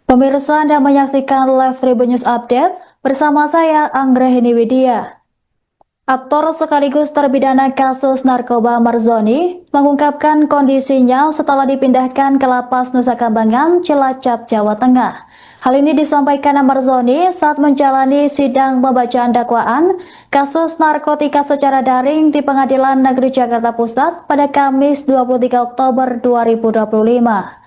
Pemirsa, Anda menyaksikan Live Tribun News Update bersama saya, Anggrahini Widya. Aktor sekaligus terpidana kasus narkoba Marzoni mengungkapkan kondisinya setelah dipindahkan ke Lapas Nusa Kambangan, Cilacap, Jawa Tengah. Hal ini disampaikan Marzoni saat menjalani sidang pembacaan dakwaan kasus narkotika secara daring di Pengadilan Negeri Jakarta Pusat pada Kamis 23 Oktober 2025.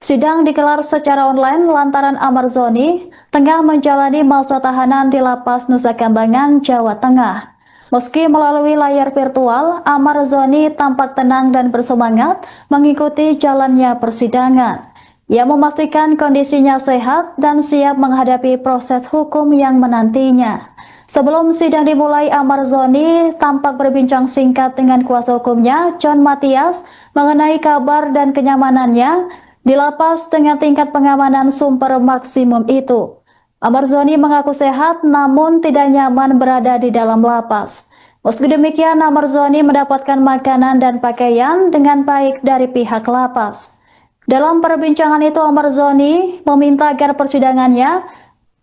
Sidang digelar secara online lantaran Marzoni tengah menjalani masa tahanan di Lapas Nusa Kambangan, Jawa Tengah. Meski melalui layar virtual, Marzoni tampak tenang dan bersemangat mengikuti jalannya persidangan. Ia memastikan kondisinya sehat dan siap menghadapi proses hukum yang menantinya. Sebelum sidang dimulai, Marzoni tampak berbincang singkat dengan kuasa hukumnya, John Matias, mengenai kabar dan kenyamanannya di lapas dengan tingkat pengamanan super maksimum itu. Marzoni mengaku sehat namun tidak nyaman berada di dalam lapas. Meski demikian, Marzoni mendapatkan makanan dan pakaian dengan baik dari pihak lapas. Dalam perbincangan itu, Marzoni meminta agar persidangannya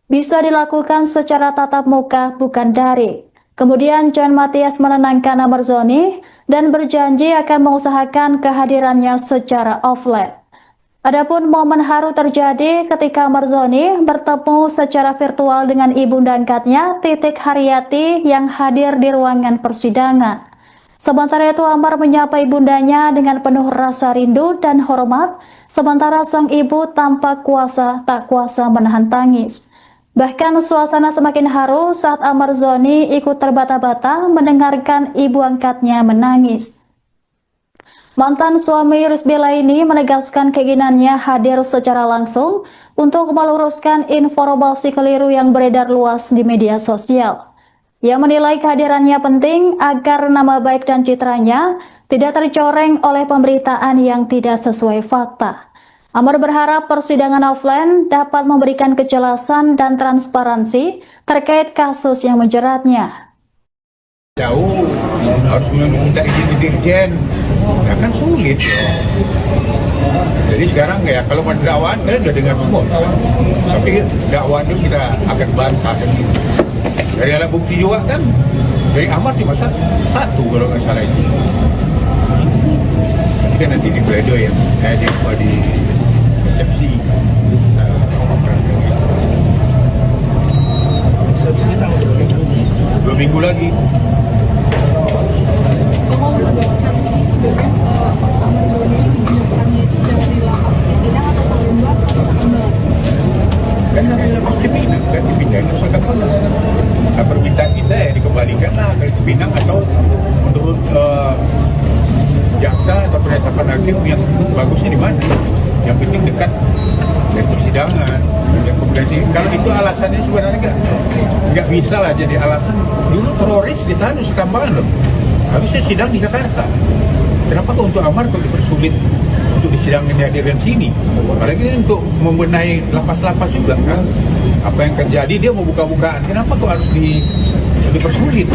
bisa dilakukan secara tatap muka bukan daring. Kemudian John Matias menenangkan Marzoni dan berjanji akan mengusahakan kehadirannya secara offline. Adapun momen haru terjadi ketika Marzoni bertemu secara virtual dengan ibunda angkatnya, Titik Haryati, yang hadir di ruangan persidangan. Sementara itu, Amar menyapa ibundanya dengan penuh rasa rindu dan hormat, sementara sang ibu tampak tak kuasa menahan tangis. Bahkan suasana semakin haru saat Marzoni ikut terbata-bata mendengarkan ibu angkatnya menangis. Mantan suami Rizbela ini menegaskan keinginannya hadir secara langsung untuk meluruskan informasi keliru yang beredar luas di media sosial. Ia menilai kehadirannya penting agar nama baik dan citranya tidak tercoreng oleh pemberitaan yang tidak sesuai fakta. Amar berharap persidangan offline dapat memberikan kejelasan dan transparansi terkait kasus yang menjeratnya. Jauh harus meminta izin dirjen, ya kan sulit. Jadi sekarang ya kalau mau dakwaan kalian udah dengar semua, tapi dakwaan itu kita akan bantah ini. Dari alat bukti juga kan, dari Amar cuma satu kalau nggak salah itu. Ini kan nanti di pledo ya, kayaknya di resepsi. Resepsi kita 2 minggu lagi. Kan sampai lepas ke Pinang, kan di Pinang itu sudah pernah. Nah, permintaan kita ya dikembalikanlah ke Pinang atau menurut jaksa atau penetapan hakim yang sebagusnya di mana. Yang penting dekat dari persidangan. Yang kemudian sih, kalau itu alasannya sebenarnya nggak bisa lah jadi alasan. Dulu teroris ditahan di Kambangan loh. Habisnya sidang di Jakarta. Kenapa kok untuk Amar kok dipersulit untuk disidangkan dihadirkan sini? Apalagi untuk membenahi lapas-lapas juga kan. Apa yang terjadi dia mau buka-bukaan. Kenapa kok harus dipersulit?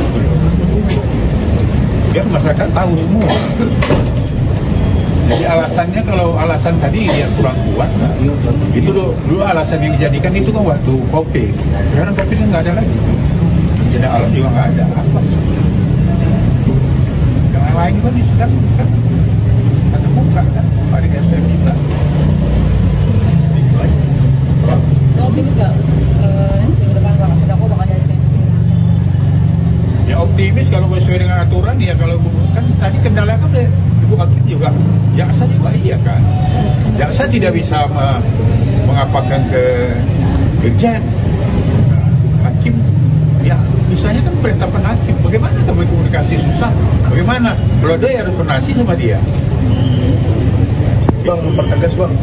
Biar masyarakat tahu semua. Jadi alasannya kalau alasan tadi dia kurang kuat, itu dulu alasan yang dijadikan itu kan waktu COVID. Sekarang COVID kan nggak ada lagi. Bencana alam juga nggak ada. Apa? Yang lain kan sedang kan ada buka kan hari SM kita. Optimis nggak? Depan terdakwa bakal jadi Ya optimis kalau sesuai dengan aturan ya, kalau kan tadi kendala kan Ibu Hakim juga, jaksa juga iya kan. Jaksa tidak bisa mengapakan ke Dirjen. Hakim ya misalnya kan penetapan hakim, bagaimana kamu komunikasi susah, bagaimana Brodo ya harus koordinasi sama dia. Bang, mempertegas bang,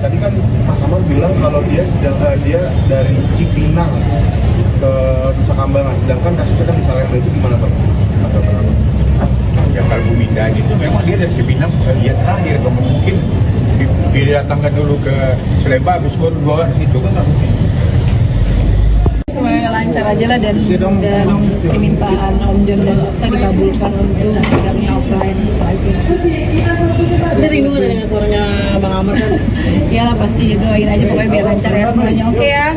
tadi kan Mas Amar bilang kalau dia dari Cipinang ke Nusa Kambangan, sedangkan kasusnya kan di Salemba, itu gimana bang? Ya kalau pemindahan itu memang dia dari Cipinang dia terakhir, kalau mungkin didatangkan dulu ke Salemba habis baru 2 hari itu kan nggak mungkin. semuanya lancar aja aja lah dan permintaan Om John dan Jaksa dikabulkan untuk sidangnya offline itu aja. Ini rindu nggak dengan suaranya Bang Amar kan? Ya pasti doain aja pokoknya biar lancar ya semuanya. Oke ya.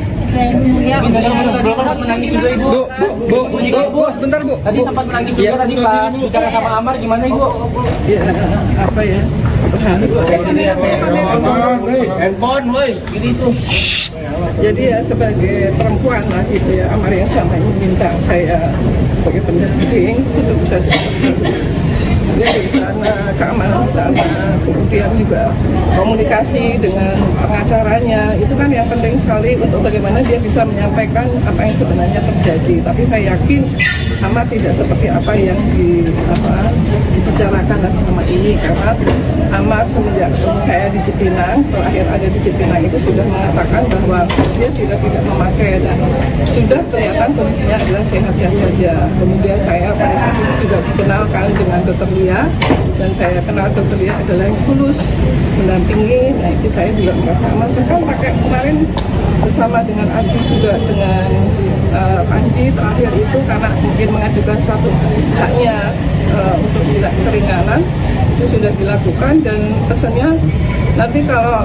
Ya. Menangis juga ibu. Bu, sebentar bu. Tadi sempat menangis juga tadi pas bicara sama Amar gimana ibu? Ya, apa ya? Handphone, woi, gini tuh. Jadi ya sebagai perempuan lah gitu ya, Amar yang selama ini minta saya sebagai pendamping tentu saja. Dia di sana keamanan di sana, kemudian juga komunikasi dengan pengacaranya itu kan yang penting sekali untuk bagaimana dia bisa menyampaikan apa yang sebenarnya terjadi. Tapi saya yakin Amar tidak seperti apa yang dibicarakan selama ini, karena Amar semenjak ketemu saya di Cipinang, terakhir ada di Cipinang itu sudah mengatakan bahwa dia sudah tidak memakai dan sudah kelihatan kondisinya adalah sehat-sehat saja. Kemudian saya pada saat itu juga dikenalkan dengan Dr. Lia, dan saya kenal Dr. Lia adalah yang tulus mendampingi. Nah itu saya juga merasa aman. Bahkan pakai kemarin bersama dengan Adi juga dengan Panji terakhir itu karena mungkin mengajukan suatu haknya untuk tidak keringanan, itu sudah dilakukan dan pesannya nanti kalau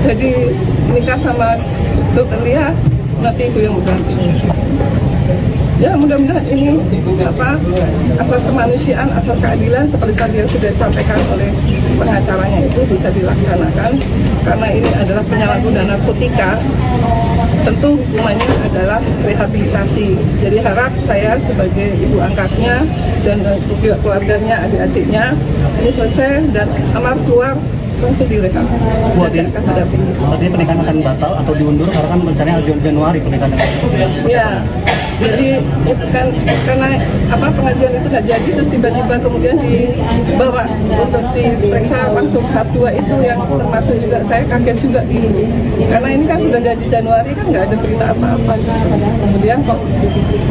jadi nikah sama Dr. Lia nanti ibu yang mendampingi. Ya mudah-mudahan ini asas kemanusiaan, asas keadilan seperti tadi yang sudah disampaikan oleh pengacaranya itu bisa dilaksanakan, karena ini adalah penyalahgunaan narkotika. Tentu hukumannya adalah rehabilitasi. Jadi harap saya sebagai ibu angkatnya dan juga keluarganya, adik-adiknya ini selesai dan Amar keluar langsung direhab. Berarti pernikahan akan batal atau diundur karena kan rencananya Januari pernikahan. Ya, jadi itu kan karena pengajuan itu nggak jadi, terus tiba-tiba kemudian dibawa untuk diperiksa langsung tahap 2 itu yang termasuk juga saya kaget juga ini, karena ini kan sudah dari Januari kan nggak ada berita apa-apa.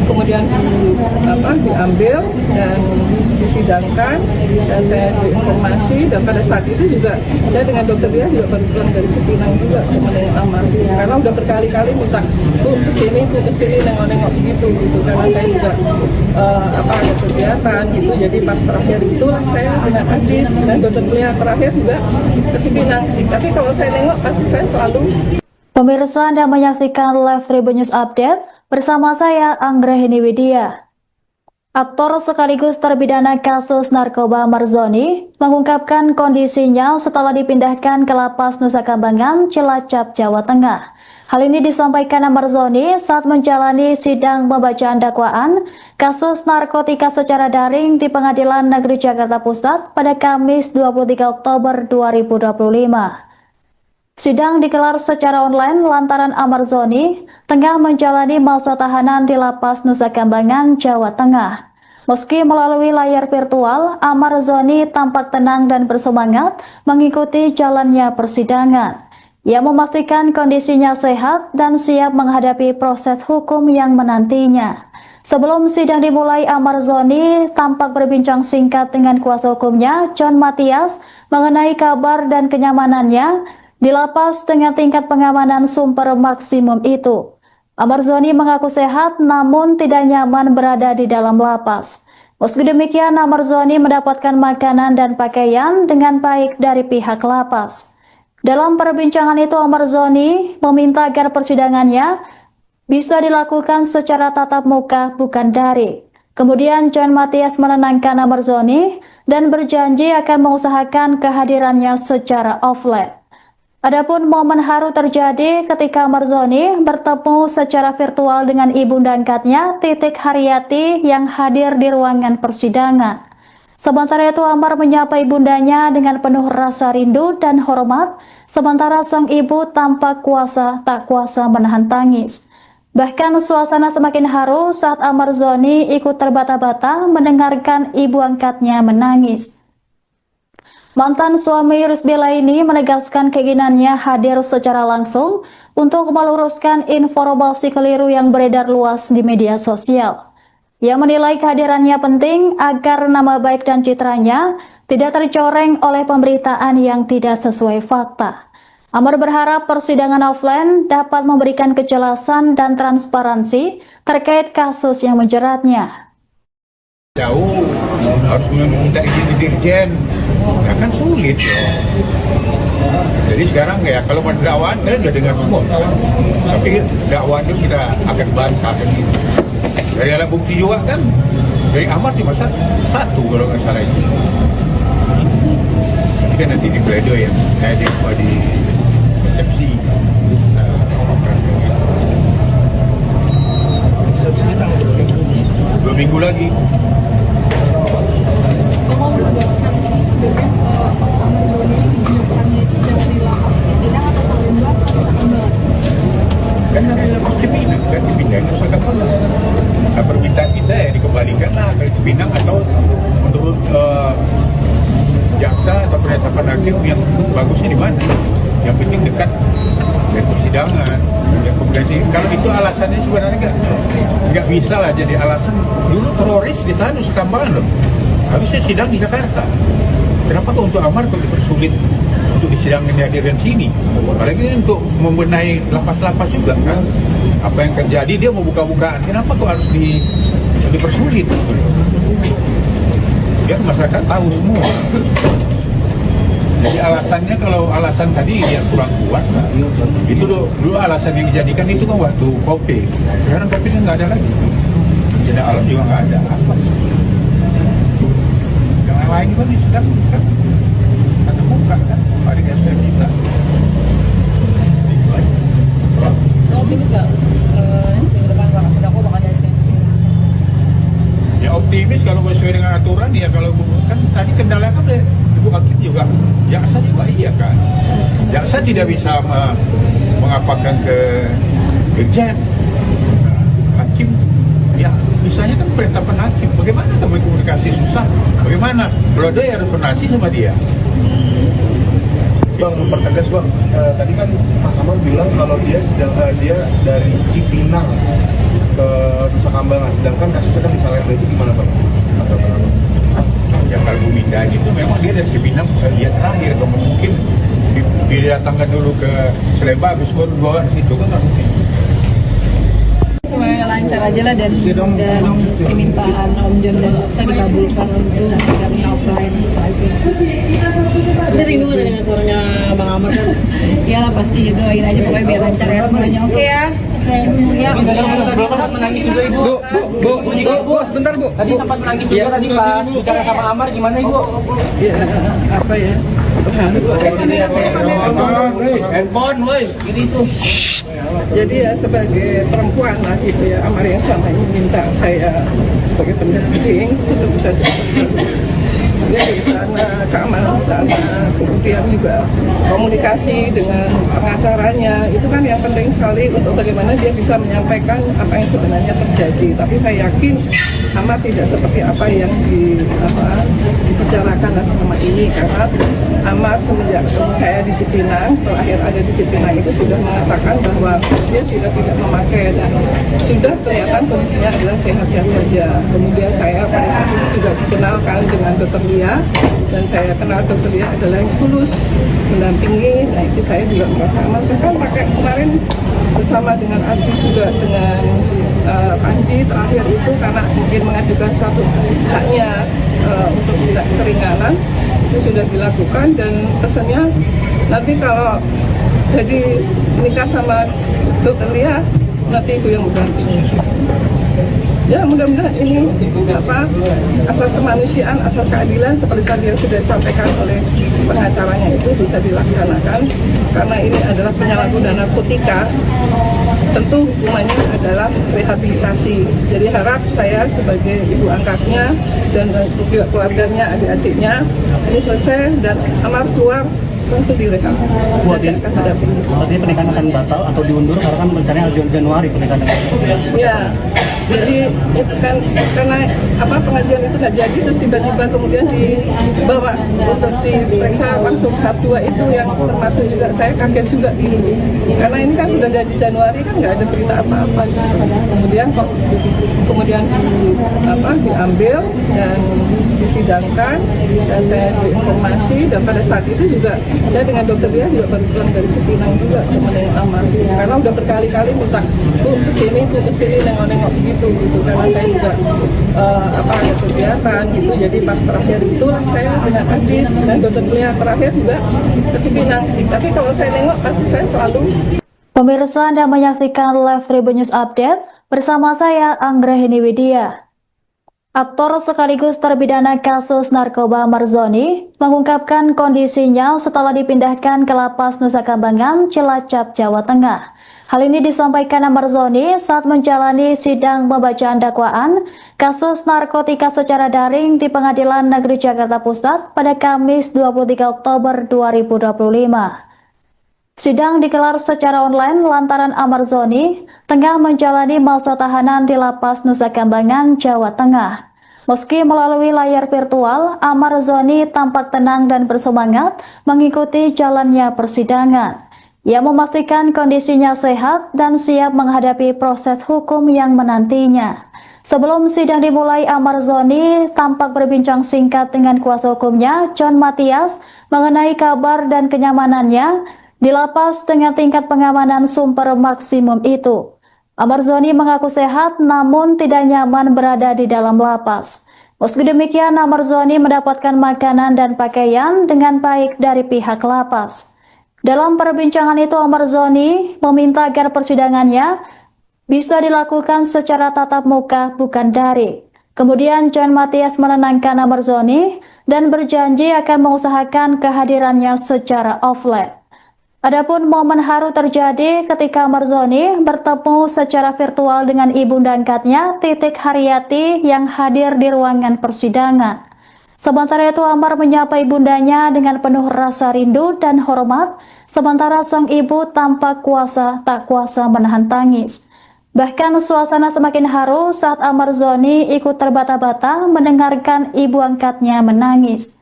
Kemudian diambil dan disidangkan dan saya diinformasi, dan pada saat itu juga saya dengan dokter dia juga baru pulang dari Cipinang juga sama dengan Amar, karena udah berkali-kali minta tuh kesini nengok-nengok gitu karena saya juga ada kegiatan gitu. Jadi pas terakhir itulah saya dengan Adit dan dokter dia terakhir juga ke Cipinang. Tapi kalau saya nengok pasti saya selalu. Pemirsa, Anda menyaksikan Live Tribun News Update bersama saya Anggrahini Widya. Aktor sekaligus terpidana kasus narkoba Marzoni mengungkapkan kondisinya setelah dipindahkan ke Lapas Nusa Kambangan, Cilacap, Jawa Tengah. Hal ini disampaikan Marzoni saat menjalani sidang pembacaan dakwaan kasus narkotika secara daring di Pengadilan Negeri Jakarta Pusat pada Kamis 23 Oktober 2025. Sidang digelar secara online lantaran Marzoni tengah menjalani masa tahanan di Lapas Nusa Kambangan, Jawa Tengah. Meski melalui layar virtual, Marzoni tampak tenang dan bersemangat mengikuti jalannya persidangan. Ia memastikan kondisinya sehat dan siap menghadapi proses hukum yang menantinya. Sebelum sidang dimulai, Marzoni tampak berbincang singkat dengan kuasa hukumnya, John Matias, mengenai kabar dan kenyamanannya di lapas dengan tingkat pengamanan super maksimum itu. Marzoni mengaku sehat namun tidak nyaman berada di dalam lapas. Meski demikian, Marzoni mendapatkan makanan dan pakaian dengan baik dari pihak lapas. Dalam perbincangan itu, Marzoni meminta agar persidangannya bisa dilakukan secara tatap muka bukan daring. Kemudian John Matias menenangkan Marzoni dan berjanji akan mengusahakan kehadirannya secara offline. Adapun momen haru terjadi ketika Marzoni bertemu secara virtual dengan ibunda angkatnya, Titik Haryati, yang hadir di ruangan persidangan. Sementara itu, Amar menyapa ibundanya dengan penuh rasa rindu dan hormat, sementara sang ibu tampak tak kuasa menahan tangis. Bahkan suasana semakin haru saat Marzoni ikut terbata-bata mendengarkan ibu angkatnya menangis. Mantan suami Rizbela ini menegaskan keinginannya hadir secara langsung untuk meluruskan informasi keliru yang beredar luas di media sosial. Ia menilai kehadirannya penting agar nama baik dan citranya tidak tercoreng oleh pemberitaan yang tidak sesuai fakta. Amar berharap persidangan offline dapat memberikan kejelasan dan transparansi terkait kasus yang menjeratnya. Jauh harus meminta izin di dirjen, ya kan sulit ya. Jadi sekarang ya kalau dakwaan kalian udah dengar semua, tapi dakwaan itu kita akan bantah kan gitu. Dari alat bukti juga kan, dari Amar cuma satu kalau nggak salah itu. Ini kan nanti di pledoi ya, saya di resepsi. Resepsinya tanggal 2 minggu lagi. Kan dari lepas Cipinang, kan Cipinang itu sangat penuh. Nah, permintaan kita ya dikembalikan lah ke Cipinang atau menurut jaksa atau penetapan hakim yang sebagusnya di mana. Yang penting dekat dari persidangan. Yang komunikasi. Kalau itu alasannya sebenarnya nggak bisa lah jadi alasan. Dulu teroris ditahan di Kambangan loh. Habisnya sidang di Jakarta. Kenapa kok untuk Amar kok dipersulit untuk disidangkan di hadirin sini? Apalagi untuk membenahi lapas-lapas juga kan. Apa yang terjadi dia mau buka-bukaan. Kenapa kok harus dipersulit? Biar masyarakat tahu semua. Jadi alasannya kalau alasan tadi yang kurang kuat, itu dulu alasan yang dijadikan itu kan waktu COVID. Sekarang COVID nggak ada lagi. Bencana alam juga nggak ada. Apa? Yang lain kan sedang kan ada buka kan pada dasar kita. Optimis nggak? Depan terdakwa bakal jadi kesini. Ya optimis kalau sesuai dengan aturan ya kalau kan tadi kendala kan Ibu Hakim juga, jaksa juga iya kan. Jaksa tidak bisa mengapakan ke dirjen. Hakim ya misalnya kan penetapan hakim, bagaimana kamu komunikasi susah? Bagaimana? Pledoi harus koordinasi sama dia. Bang, mempertegas bang, tadi kan Mas Amar bilang kalau dia dari Cipinang ke Nusa Kambangan, sedangkan kasusnya kan di Salemba itu gimana bang? Ya kalau pemindahan itu memang dia dari Cipinang dia terakhir, kalau mungkin didatangkan dulu ke Salemba habis baru bawa ke situ kan nggak mungkin. Semuanya lancar aja lah dan permintaan Om John dan Jaksa dikabulkan untuk sidangnya offline. Ini rindu nggak dengan suaranya Bang Amar kan? Iyalah pasti doain aja pokoknya biar lancar ya semuanya. Oke ya. Ya. Belum sempat menangis juga ibu. Bu, sebentar bu. Tadi sempat menangis juga tadi pas bicara sama Amar, gimana ibu? Ya, apa ya? Handphone, woi, ini tuh. Jadi ya sebagai perempuan lah gitu ya, Amar yang selama ini minta saya sebagai pendamping untuk bisa dia di sana, keamanan di sana, kemudian juga komunikasi dengan pengacaranya, itu kan yang penting sekali untuk bagaimana dia bisa menyampaikan apa yang sebenarnya terjadi. Tapi saya yakin Amar tidak seperti apa yang dibicarakan selama ini, karena Amar semenjak ketemu saya di Cipinang, terakhir ada di Cipinang itu sudah mengatakan bahwa dia sudah tidak memakai dan sudah kelihatan kondisinya adalah sehat-sehat saja. Kemudian saya pada saat itu juga dikenalkan dengan Dr. Lia, dan saya kenal Dr. Lia adalah yang tulus mendampingi. Nah itu saya juga merasa aman. Bahkan pakai kemarin bersama dengan Arti juga dengan Panji terakhir itu karena mungkin mengajukan suatu haknya untuk tidak keringanan, itu sudah dilakukan dan pesannya nanti kalau jadi nikah sama Dr. Lia nanti ibu yang mendampingi. Ya mudah-mudahan ini asas kemanusiaan, asas keadilan seperti tadi yang sudah disampaikan oleh pengacaranya itu bisa dilaksanakan, karena ini adalah penyalahgunaan narkotika. Tentu hukumannya adalah rehabilitasi. Jadi harap saya sebagai ibu angkatnya dan juga keluarganya, adik-adiknya ini selesai dan Amar keluar langsung direhab. Berarti pernikahan akan batal atau diundur karena kan rencananya Januari pernikahan. Ya, jadi itu kan karena pengajuan itu nggak jadi, terus tiba-tiba kemudian dibawa untuk diperiksa langsung tahap 2 itu yang termasuk juga saya kaget juga ini. Karena ini kan sudah dari Januari kan nggak ada berita apa-apa. Kemudian diambil dan disidangkan dan saya diinformasi, dan pada saat itu juga Saya dengan dokter dia juga baru pulang dari Cipinang juga sama dengan Amar, karena udah berkali-kali minta tuh kesini nengok-nengok gitu. Karena saya juga ada kegiatan gitu, jadi pas terakhir itulah saya dengan Adit dan dokter dia terakhir juga ke Cipinang. Tapi kalau saya nengok pasti saya selalu. Pemirsa, Anda menyaksikan Live Tribun News Update bersama saya Anggrahini Widya. Aktor sekaligus terpidana kasus narkoba Marzoni mengungkapkan kondisinya setelah dipindahkan ke Lapas Nusa Kambangan, Cilacap, Jawa Tengah. Hal ini disampaikan Marzoni saat menjalani sidang pembacaan dakwaan kasus narkotika secara daring di Pengadilan Negeri Jakarta Pusat pada Kamis 23 Oktober 2025. Sidang digelar secara online lantaran Marzoni tengah menjalani masa tahanan di Lapas Nusa Kambangan, Jawa Tengah. Meski melalui layar virtual, Marzoni tampak tenang dan bersemangat mengikuti jalannya persidangan. Ia memastikan kondisinya sehat dan siap menghadapi proses hukum yang menantinya. Sebelum sidang dimulai, Marzoni tampak berbincang singkat dengan kuasa hukumnya, John Matias, mengenai kabar dan kenyamanannya di lapas dengan tingkat pengamanan super maksimum itu. Marzoni mengaku sehat namun tidak nyaman berada di dalam lapas. Meski demikian, Marzoni mendapatkan makanan dan pakaian dengan baik dari pihak lapas. Dalam perbincangan itu, Marzoni meminta agar persidangannya bisa dilakukan secara tatap muka bukan daring. Kemudian John Matias menenangkan Marzoni dan berjanji akan mengusahakan kehadirannya secara offline. Adapun momen haru terjadi ketika Marzoni bertemu secara virtual dengan ibunda angkatnya, Titik Haryati, yang hadir di ruangan persidangan. Sementara itu, Amar menyapa ibundanya dengan penuh rasa rindu dan hormat, sementara sang ibu tampak tak kuasa menahan tangis. Bahkan suasana semakin haru saat Marzoni ikut terbata-bata mendengarkan ibu angkatnya menangis.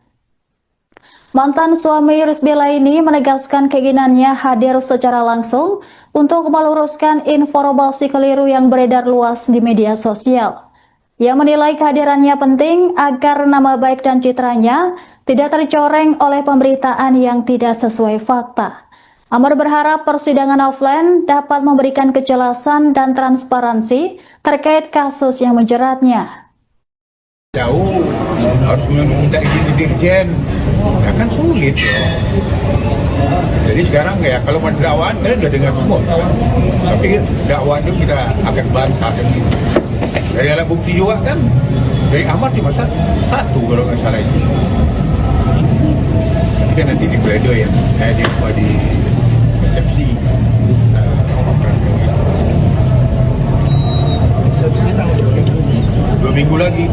Mantan suami Rizbela ini menegaskan keinginannya hadir secara langsung untuk meluruskan informasi keliru yang beredar luas di media sosial. Ia menilai kehadirannya penting agar nama baik dan citranya tidak tercoreng oleh pemberitaan yang tidak sesuai fakta. Amar berharap persidangan offline dapat memberikan kejelasan dan transparansi terkait kasus yang menjeratnya. Jauh harus meminta izin ke dirjen, ya kan sulit. Jadi sekarang ya kalau mau dakwaan kita sudah dengar semua, tapi dakwaan itu kita akan bantah gitu. Dari alat bukti juga kan, dari Amar cuma satu kalau nggak salah itu. Ini kan nanti di Pledo ya, di resepsi. Resepsi tanggal 2 minggu lagi.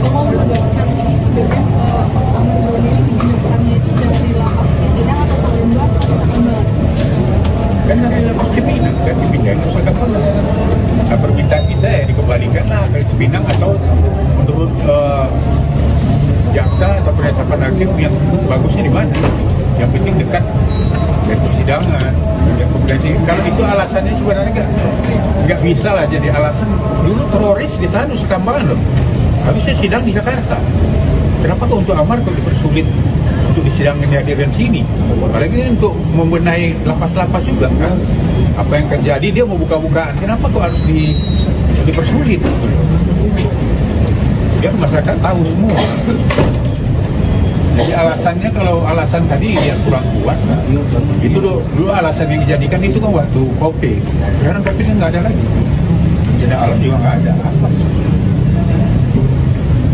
Mau menegaskan ini sebenarnya pasangan ini penjemputannya itu dari lapas Cipinang atau Salemba atau Salemba? Kan dari lapas Cipinang, kan Cipinang itu sangat benar. Nah, permintaan kita ya dikembalikanlah dari Cipinang atau menurut jaksa atau penetapan hakim yang sebagusnya di mana? Yang penting dekat dari persidangan. Yang komunikasi. Kalau itu alasannya sebenarnya nggak bisa lah jadi alasan. Dulu teroris ditahan di Kambangan loh. Habisnya sidang di Jakarta. Kenapa kok untuk Amar kok dipersulit untuk disidangkan dihadirkan sini? Apalagi untuk membenahi lapas-lapas juga kan. Apa yang terjadi dia mau buka-bukaan. Kenapa kok harus dipersulit? Biar masyarakat tahu semua. Jadi alasannya kalau alasan tadi yang kurang kuat, itu dulu alasan yang dijadikan itu kan waktu COVID. Sekarang COVID kan nggak ada lagi. Bencana alam juga nggak ada. Apa?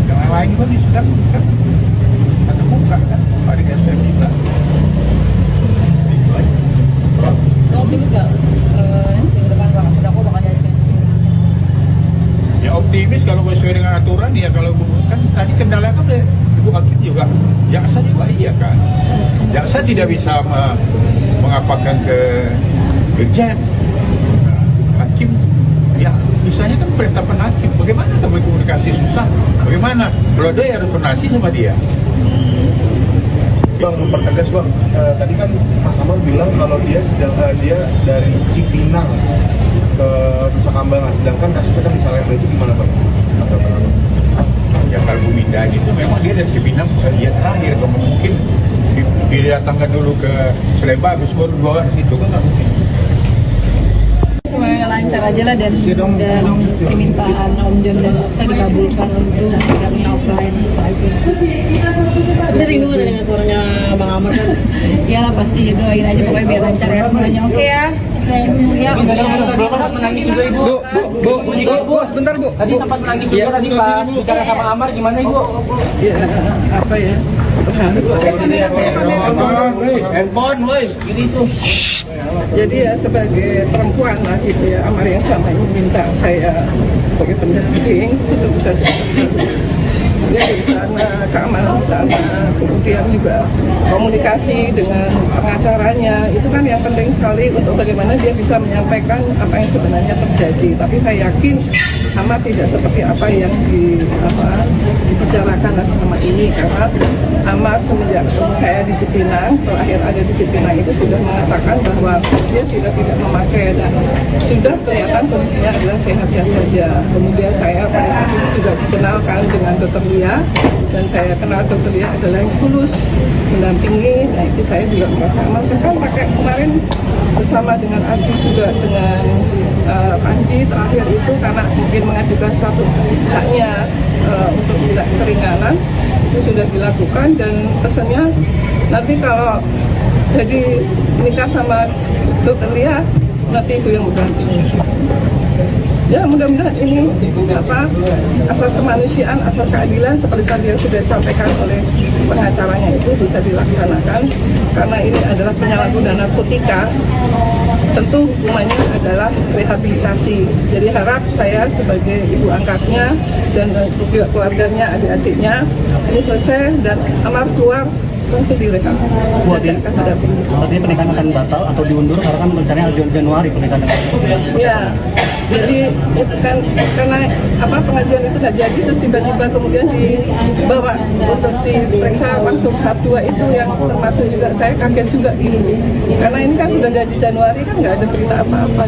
Yang lain kan sedang kan atau buka kan hari SM kita. Optimis nggak? Depan bakal jadikan kesini. Ya optimis kalau sesuai dengan aturan ya kalau kan tadi kendala kan Ibu Hakim juga, jaksa juga iya kan. Jaksa tidak bisa mengapakan ke Dirjen. Hakim ya misalnya kan penetapan hakim, bagaimana kami komunikasi susah, bagaimana kalau dia harus koordinasi sama dia. Bang, mempertegas bang, tadi kan Mas Amar bilang kalau dia dari Cipinang ke Nusa Kambangan, sedangkan kasusnya kan di Salemba, itu gimana bang? Ya kalau Buminda gitu memang dia dari Cipinang lihat terakhir, kalau mungkin didatangkan dulu ke Sleman habis baru 2 hari situ kan nggak mungkin. Semuanya lancar aja lah dan permintaan Om John dan saya dikabulkan untuk sidangnya offline itu aja. Ini rindu nggak dengan suaranya Bang Amar kan? Iyalah pasti doain aja pokoknya biar lancar ya semuanya. Oke ya. Ya. Sempat menangis juga ibu. Bu, sebentar bu. Tadi sempat menangis juga tadi pas bicara sama Amar, gimana ibu? Ya, apa ya? Handphone, woi, gini tuh. Jadi ya sebagai perempuan lah gitu ya, Amar yang selama ini minta saya sebagai pendamping itu tentu saja dia di sana, keamanan di sana, kemudian juga komunikasi dengan pengacaranya itu kan yang penting sekali untuk bagaimana dia bisa menyampaikan apa yang sebenarnya terjadi. Tapi saya yakin Amar tidak seperti apa yang dibicarakan selama ini, karena Amar semenjak ketemu saya di Cipinang, terakhir ada di Cipinang itu sudah mengatakan bahwa dia sudah tidak memakai dan sudah kelihatan kondisinya adalah sehat-sehat saja. Kemudian saya pada saat itu juga dikenalkan dengan Dr. Lia, dan saya kenal Dr. Lia adalah yang tulus mendampingi. Nah itu saya juga merasa aman. Bahkan pakai kemarin bersama dengan Ardi juga dengan Panji terakhir itu karena mungkin mengajukan suatu haknya untuk tidak keringanan itu sudah dilakukan, dan pesannya nanti kalau jadi nikah sama Dr. Lia nanti itu yang mendampingi. Ya mudah-mudahan ini asas kemanusiaan, asas keadilan seperti tadi yang sudah disampaikan oleh pengacaranya itu bisa dilaksanakan, karena ini adalah penyalahgunaan narkotika. Tentu hukumannya adalah rehabilitasi. Jadi harap saya sebagai ibu angkatnya dan juga keluarganya, adik-adiknya ini selesai dan Amar keluar langsung direhab. Berarti pernikahan akan batal atau diundur karena kan rencananya Januari pernikahan. Ya, jadi itu kan karena pengajuan itu nggak jadi, terus tiba-tiba kemudian dibawa untuk diperiksa langsung tahap 2 itu yang termasuk juga saya kaget juga ini, karena ini kan sudah dari Januari kan nggak ada berita apa-apa.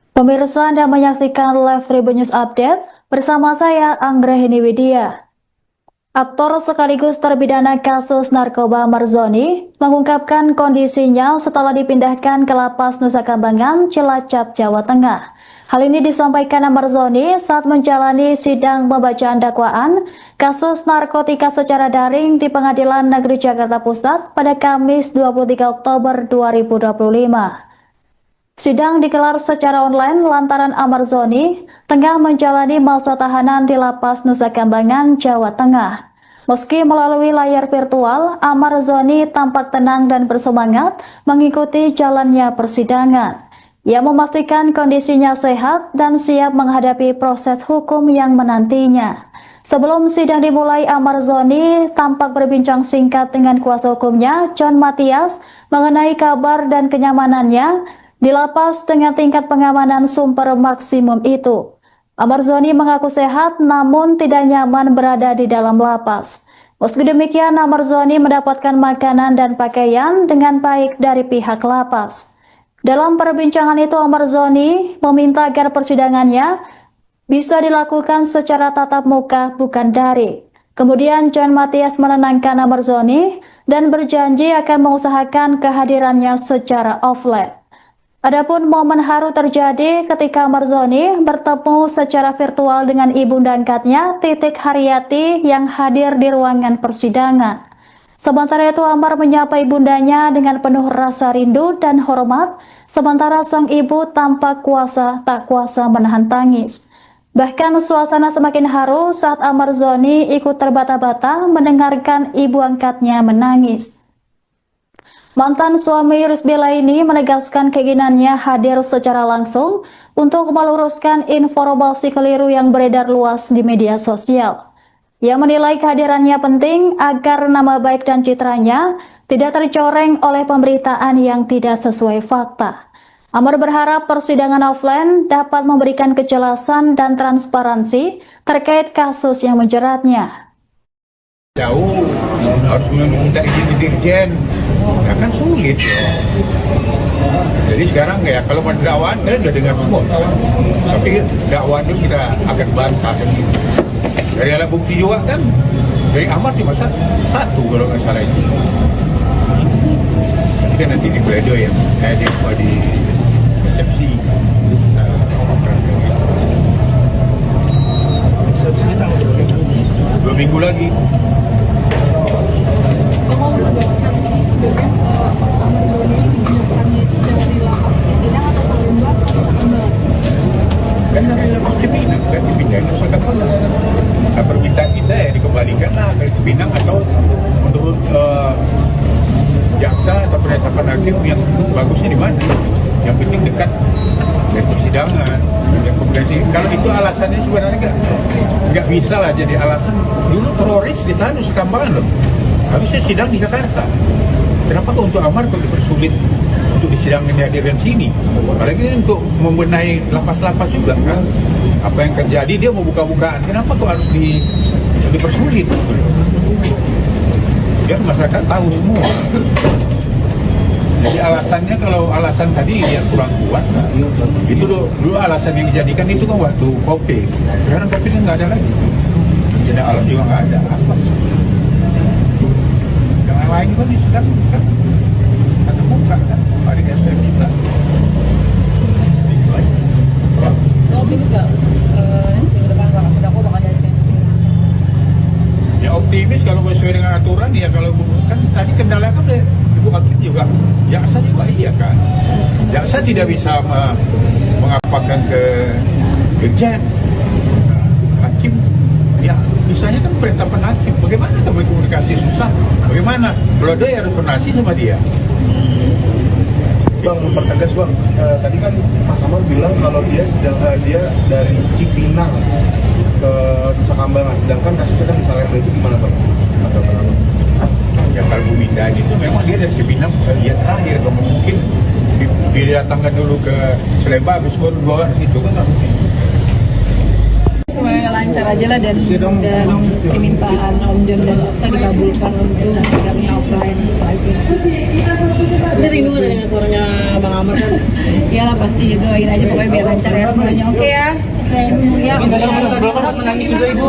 Pemirsa, Anda menyaksikan live Tribun News Update bersama saya Anggrahini Widya. Aktor sekaligus terpidana kasus narkoba Marzoni mengungkapkan kondisinya setelah dipindahkan ke Lapas Nusa Kambangan, Cilacap, Jawa Tengah. Hal ini disampaikan Marzoni saat menjalani sidang pembacaan dakwaan kasus narkotika secara daring di Pengadilan Negeri Jakarta Pusat pada Kamis 23 Oktober 2025. Sidang digelar secara online lantaran Marzoni tengah menjalani masa tahanan di Lapas Nusa Kambangan, Jawa Tengah. Meski melalui layar virtual, Marzoni tampak tenang dan bersemangat mengikuti jalannya persidangan. Ia memastikan kondisinya sehat dan siap menghadapi proses hukum yang menantinya. Sebelum sidang dimulai, Marzoni tampak berbincang singkat dengan kuasa hukumnya, John Matias, mengenai kabar dan kenyamanannya di lapas dengan tingkat pengamanan super maksimum itu. Marzoni mengaku sehat namun tidak nyaman berada di dalam lapas. Meski demikian, Marzoni mendapatkan makanan dan pakaian dengan baik dari pihak lapas. Dalam perbincangan itu, Marzoni meminta agar persidangannya bisa dilakukan secara tatap muka bukan daring. Kemudian John Matias menenangkan Marzoni dan berjanji akan mengusahakan kehadirannya secara offline. Adapun momen haru terjadi ketika Marzoni bertemu secara virtual dengan ibunda angkatnya, Titik Haryati, yang hadir di ruangan persidangan. Sementara itu, Amar menyapa ibundanya dengan penuh rasa rindu dan hormat, sementara sang ibu tampak tak kuasa menahan tangis. Bahkan suasana semakin haru saat Marzoni ikut terbata-bata mendengarkan ibu angkatnya menangis. Mantan suami Rizbela ini menegaskan keinginannya hadir secara langsung untuk meluruskan informasi keliru yang beredar luas di media sosial. Ia menilai kehadirannya penting agar nama baik dan citranya tidak tercoreng oleh pemberitaan yang tidak sesuai fakta. Amar berharap persidangan offline dapat memberikan kejelasan dan transparansi terkait kasus yang menjeratnya. Jauh harus meminta izin di dirjen, ya kan sulit. Jadi sekarang ya kalau pada dakwaan kalian udah dengar semua, tapi dakwaan itu kita akan bantah gitu. Dari alat bukti juga kan, dari Amar cuma satu kalau nggak salah itu. Nanti kan nanti di Bledo ya, di resepsi. Resepsinya 2 minggu lagi. Mau menegaskan ini sebenarnya Mas Amar ini dipindahkannya itu dari lapas Cipinang atau Salemba ke Nusa Kambangan? Kan dari lapas Cipinang kan dipindahin ke Nusa Kambangan. Nah, permintaan kita ya dikembalikan lah dari Cipinang atau menurut jaksa atau penetapan hakim yang sebagusnya di mana. Yang penting dekat dari persidangan. Yang komunikasi. Kalau itu alasannya sebenarnya nggak bisa lah jadi alasan. Dulu teroris ditahan di Nusa Kambangan loh. Habisnya sidang di Jakarta. Kenapa kok untuk Amar kok dipersulit untuk disidangkan dihadirkan sini? Apalagi untuk membenahi lapas-lapas juga kan. Apa yang terjadi dia mau buka-bukaan. Kenapa kok harus dipersulit? Biar masyarakat tahu semua. Jadi alasannya kalau alasan tadi dia kurang kuat, nah, itu dulu alasan yang dijadikan itu kan waktu COVID. Sekarang COVID nggak ada lagi. Bencana alam juga nggak ada. Apa? Yang lain kan sedang kan atau buka kan? Hari SM juga. Ya optimis kalau sesuai dengan aturan ya kalau kan tadi kendala kan Ibu Hakim juga, jaksa juga iya kan. Jaksa tidak bisa mengapakan ke Dirjen. Hakim ya misalnya kan penetapan hakim, bagaimana kamu komunikasi susah? Bagaimana? Kalau dia harus koordinasi sama dia. Bang, mempertegas Bang, tadi kan Mas Amar bilang kalau dia dari Cipinang ke Nusa Kambangan, sedangkan kasusnya kan di Salemba itu gimana Bang? Ya kalau Bu Minda itu memang dia dari Cipinang dia terakhir, kalau mungkin didatangkan dulu ke Salemba habis baru bawa itu kan nggak mungkin. Semuanya lancar aja lah dan permintaan Om John dan jaksa dikabulkan untuk sidangnya offline itu aja. Ini rindu dengan suaranya Bang Amar kan? Iyalah pasti doain aja pokoknya biar lancar ya semuanya. Oke ya. Ya. Belum sempat menangis juga Ibu.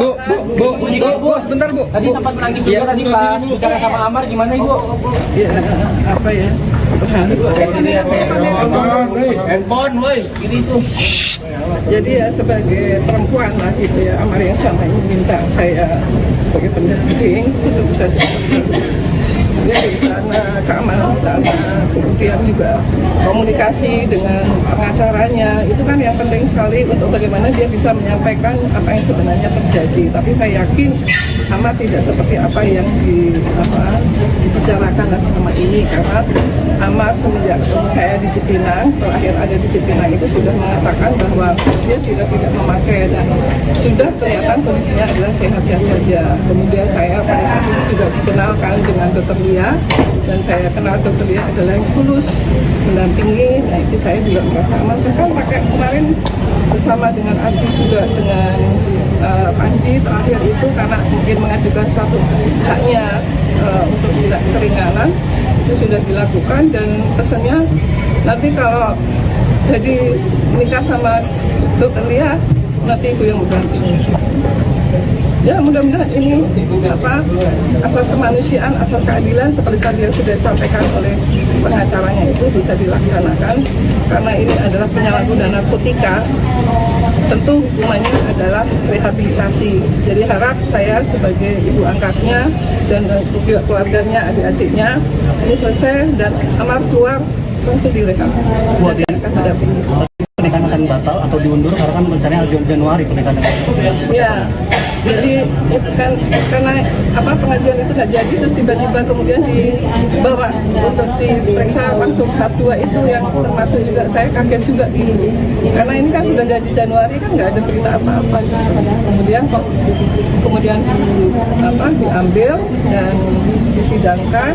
Bu, sebentar Bu. Tadi sempat menangis juga tadi pas bicara sama Amar gimana Ibu? Ya apa ya? Handphone, woi, ini tuh. Jadi ya sebagai perempuan lah gitu ya, Amar yang selama ini minta saya sebagai pendamping itu bisa dia di sana, keamanan di sana, kemudian juga komunikasi dengan pengacaranya itu kan yang penting sekali untuk bagaimana dia bisa menyampaikan apa yang sebenarnya terjadi. Tapi saya yakin Amar tidak seperti apa yang dibicarakan selama ini, karena Amar semenjak saya di Cipinang, terakhir ada di Cipinang itu sudah mengatakan bahwa dia sudah tidak memakai dan sudah kelihatan kondisinya adalah sehat-sehat saja. Kemudian saya pada saat itu juga dikenalkan dengan Dr. Lia, dan saya kenal Dr. Lia adalah yang tulus mendampingi. Nah itu saya juga merasa aman. Bahkan pakai kemarin bersama dengan Adi juga dengan Panji terakhir itu karena mungkin mengajukan suatu haknya untuk tidak keringanan itu sudah dilakukan, dan pesannya nanti kalau jadi menikah sama Dr. Lia nanti ibu yang mendampingi. Ya mudah-mudahan ini asas kemanusiaan, asas keadilan seperti tadi yang sudah disampaikan oleh pengacaranya itu bisa dilaksanakan, karena ini adalah penyalahgunaan narkotika. Tentu hukumannya adalah rehabilitasi. Jadi harap saya sebagai ibu angkatnya dan juga keluarganya, adik-adiknya ini selesai dan Amar keluar langsung direhab. Dan saya akan mendampingi. pernikahan akan batal atau diundur karena kan rencananya Januari pernikahan. Ya, jadi itu kan karena pengajuan itu nggak jadi, terus tiba-tiba kemudian dibawa untuk diperiksa langsung tahap 2 itu yang termasuk juga saya kaget juga karena ini kan sudah jadi Januari kan nggak ada berita apa-apa. Kemudian diambil dan disidangkan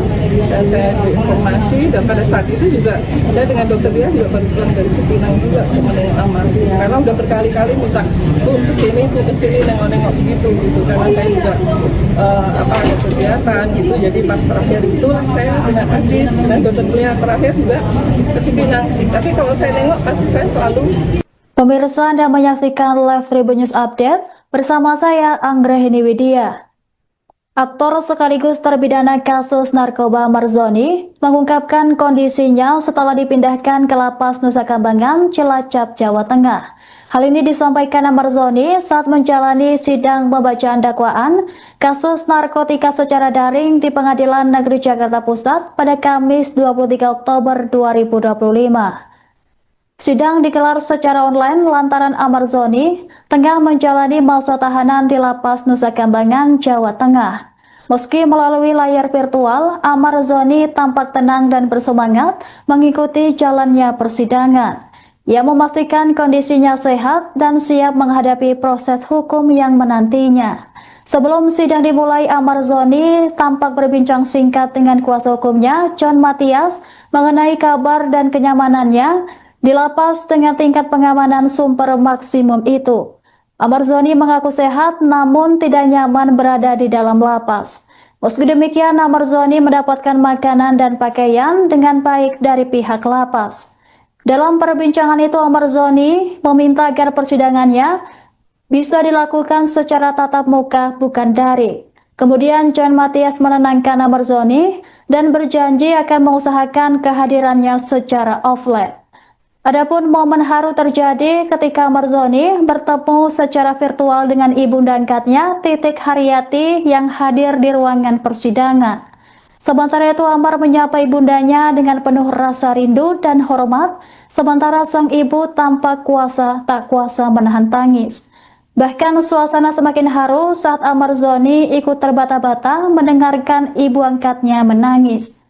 dan saya diinformasi, dan pada saat itu juga saya dengan dokter dia juga baru pulang dari Cipinang juga menengok Amar karena udah berkali-kali minta kesini nengok-nengok gitu karena saya juga ada kegiatan gitu. Jadi pas terakhir itulah saya dengan Adit dan dokter dia terakhir juga ke Cipinang. Tapi kalau saya nengok pasti saya selalu. Pemirsa, Anda menyaksikan live Tribun News Update bersama saya Anggrahini Widya. Aktor sekaligus terpidana kasus narkoba Marzoni mengungkapkan kondisinya setelah dipindahkan ke Lapas Nusa Kambangan, Cilacap, Jawa Tengah. Hal ini disampaikan Marzoni saat menjalani sidang pembacaan dakwaan kasus narkotika secara daring di Pengadilan Negeri Jakarta Pusat pada Kamis 23 Oktober 2025. Sidang digelar secara online lantaran Marzoni tengah menjalani masa tahanan di Lapas Nusa Kambangan, Jawa Tengah. Meski melalui layar virtual, Marzoni tampak tenang dan bersemangat mengikuti jalannya persidangan. Ia memastikan kondisinya sehat dan siap menghadapi proses hukum yang menantinya. Sebelum sidang dimulai, Marzoni tampak berbincang singkat dengan kuasa hukumnya, John Matias, mengenai kabar dan kenyamanannya di lapas dengan tingkat pengamanan super maksimum itu. Marzoni mengaku sehat namun tidak nyaman berada di dalam lapas. Meski demikian, Marzoni mendapatkan makanan dan pakaian dengan baik dari pihak lapas. Dalam perbincangan itu, Marzoni meminta agar persidangannya bisa dilakukan secara tatap muka bukan daring. Kemudian John Matias menenangkan Marzoni dan berjanji akan mengusahakan kehadirannya secara offline. Adapun momen haru terjadi ketika Marzoni bertemu secara virtual dengan ibunda angkatnya, Titik Haryati, yang hadir di ruangan persidangan. Sementara itu, Amar menyapa ibundanya dengan penuh rasa rindu dan hormat, sementara sang ibu tampak tak kuasa menahan tangis. Bahkan suasana semakin haru saat Marzoni ikut terbata-bata mendengarkan ibu angkatnya menangis.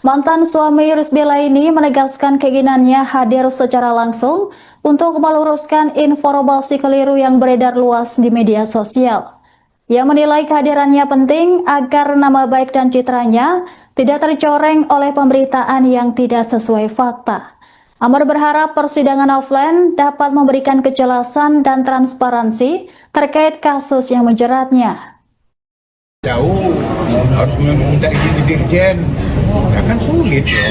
Mantan suami Rizbela ini menegaskan keinginannya hadir secara langsung untuk meluruskan informasi keliru yang beredar luas di media sosial. Ia menilai kehadirannya penting agar nama baik dan citranya tidak tercoreng oleh pemberitaan yang tidak sesuai fakta. Amar berharap persidangan offline dapat memberikan kejelasan dan transparansi terkait kasus yang menjeratnya. Jauh harus meminta izin di Dirjen, ya kan sulit ya.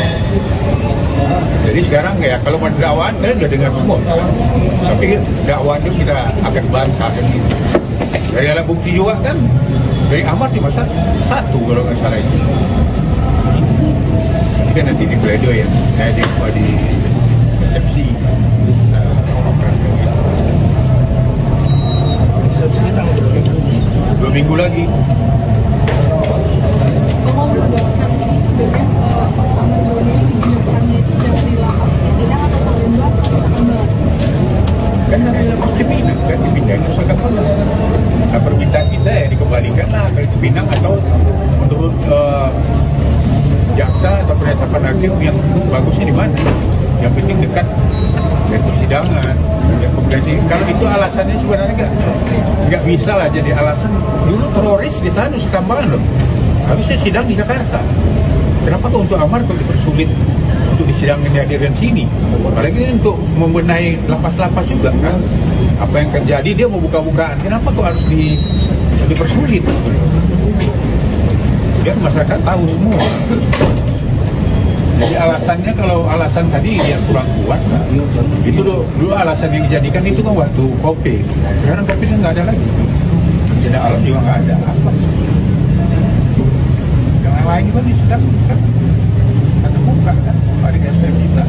Jadi sekarang ya kalau mau dakwaan kalian udah dengar semua, tapi dakwaan itu kita akan bantah kan gitu. Dari alat bukti juga kan, dari Amar cuma satu kalau nggak salah itu. Ini kan nanti di pledoi ya, di resepsi. Resepsi tanggal 2 minggu lagi. Kalau menegaskan ini sebenarnya Mas Marzoni ini dipindahkannya itu dari lapas Cipinang atau Salemba atau Nusa Kambangan? Kan dari lapas Cipinang kan dipindahkan Nusa Kambangan. Nah, permintaan kita ya dikembalikan lah ke Cipinang atau menurut jaksa atau penetapan hakim yang bagusnya di mana? Yang penting dekat dari persidangan. Kalau itu alasannya sebenarnya nggak bisa lah jadi alasan. Dulu teroris ditahan Nusa Kambangan loh. Habisnya sidang di Jakarta. Kenapa kok untuk Amar kok dipersulit untuk disidangkan dihadirkan sini? Apalagi untuk membenahi lapas-lapas juga kan. Apa yang terjadi dia mau buka-bukaan. Kenapa kok harus dipersulit? Biar masyarakat tahu semua. Jadi alasannya kalau alasan tadi dia kurang kuat, nah, itu dulu alasan yang dijadikan itu kan waktu COVID. Sekarang COVID-nya nggak ada lagi. Bencana alam juga nggak ada. Apa? Yang lain juga di sedang kan atau buka kan hari SM kita.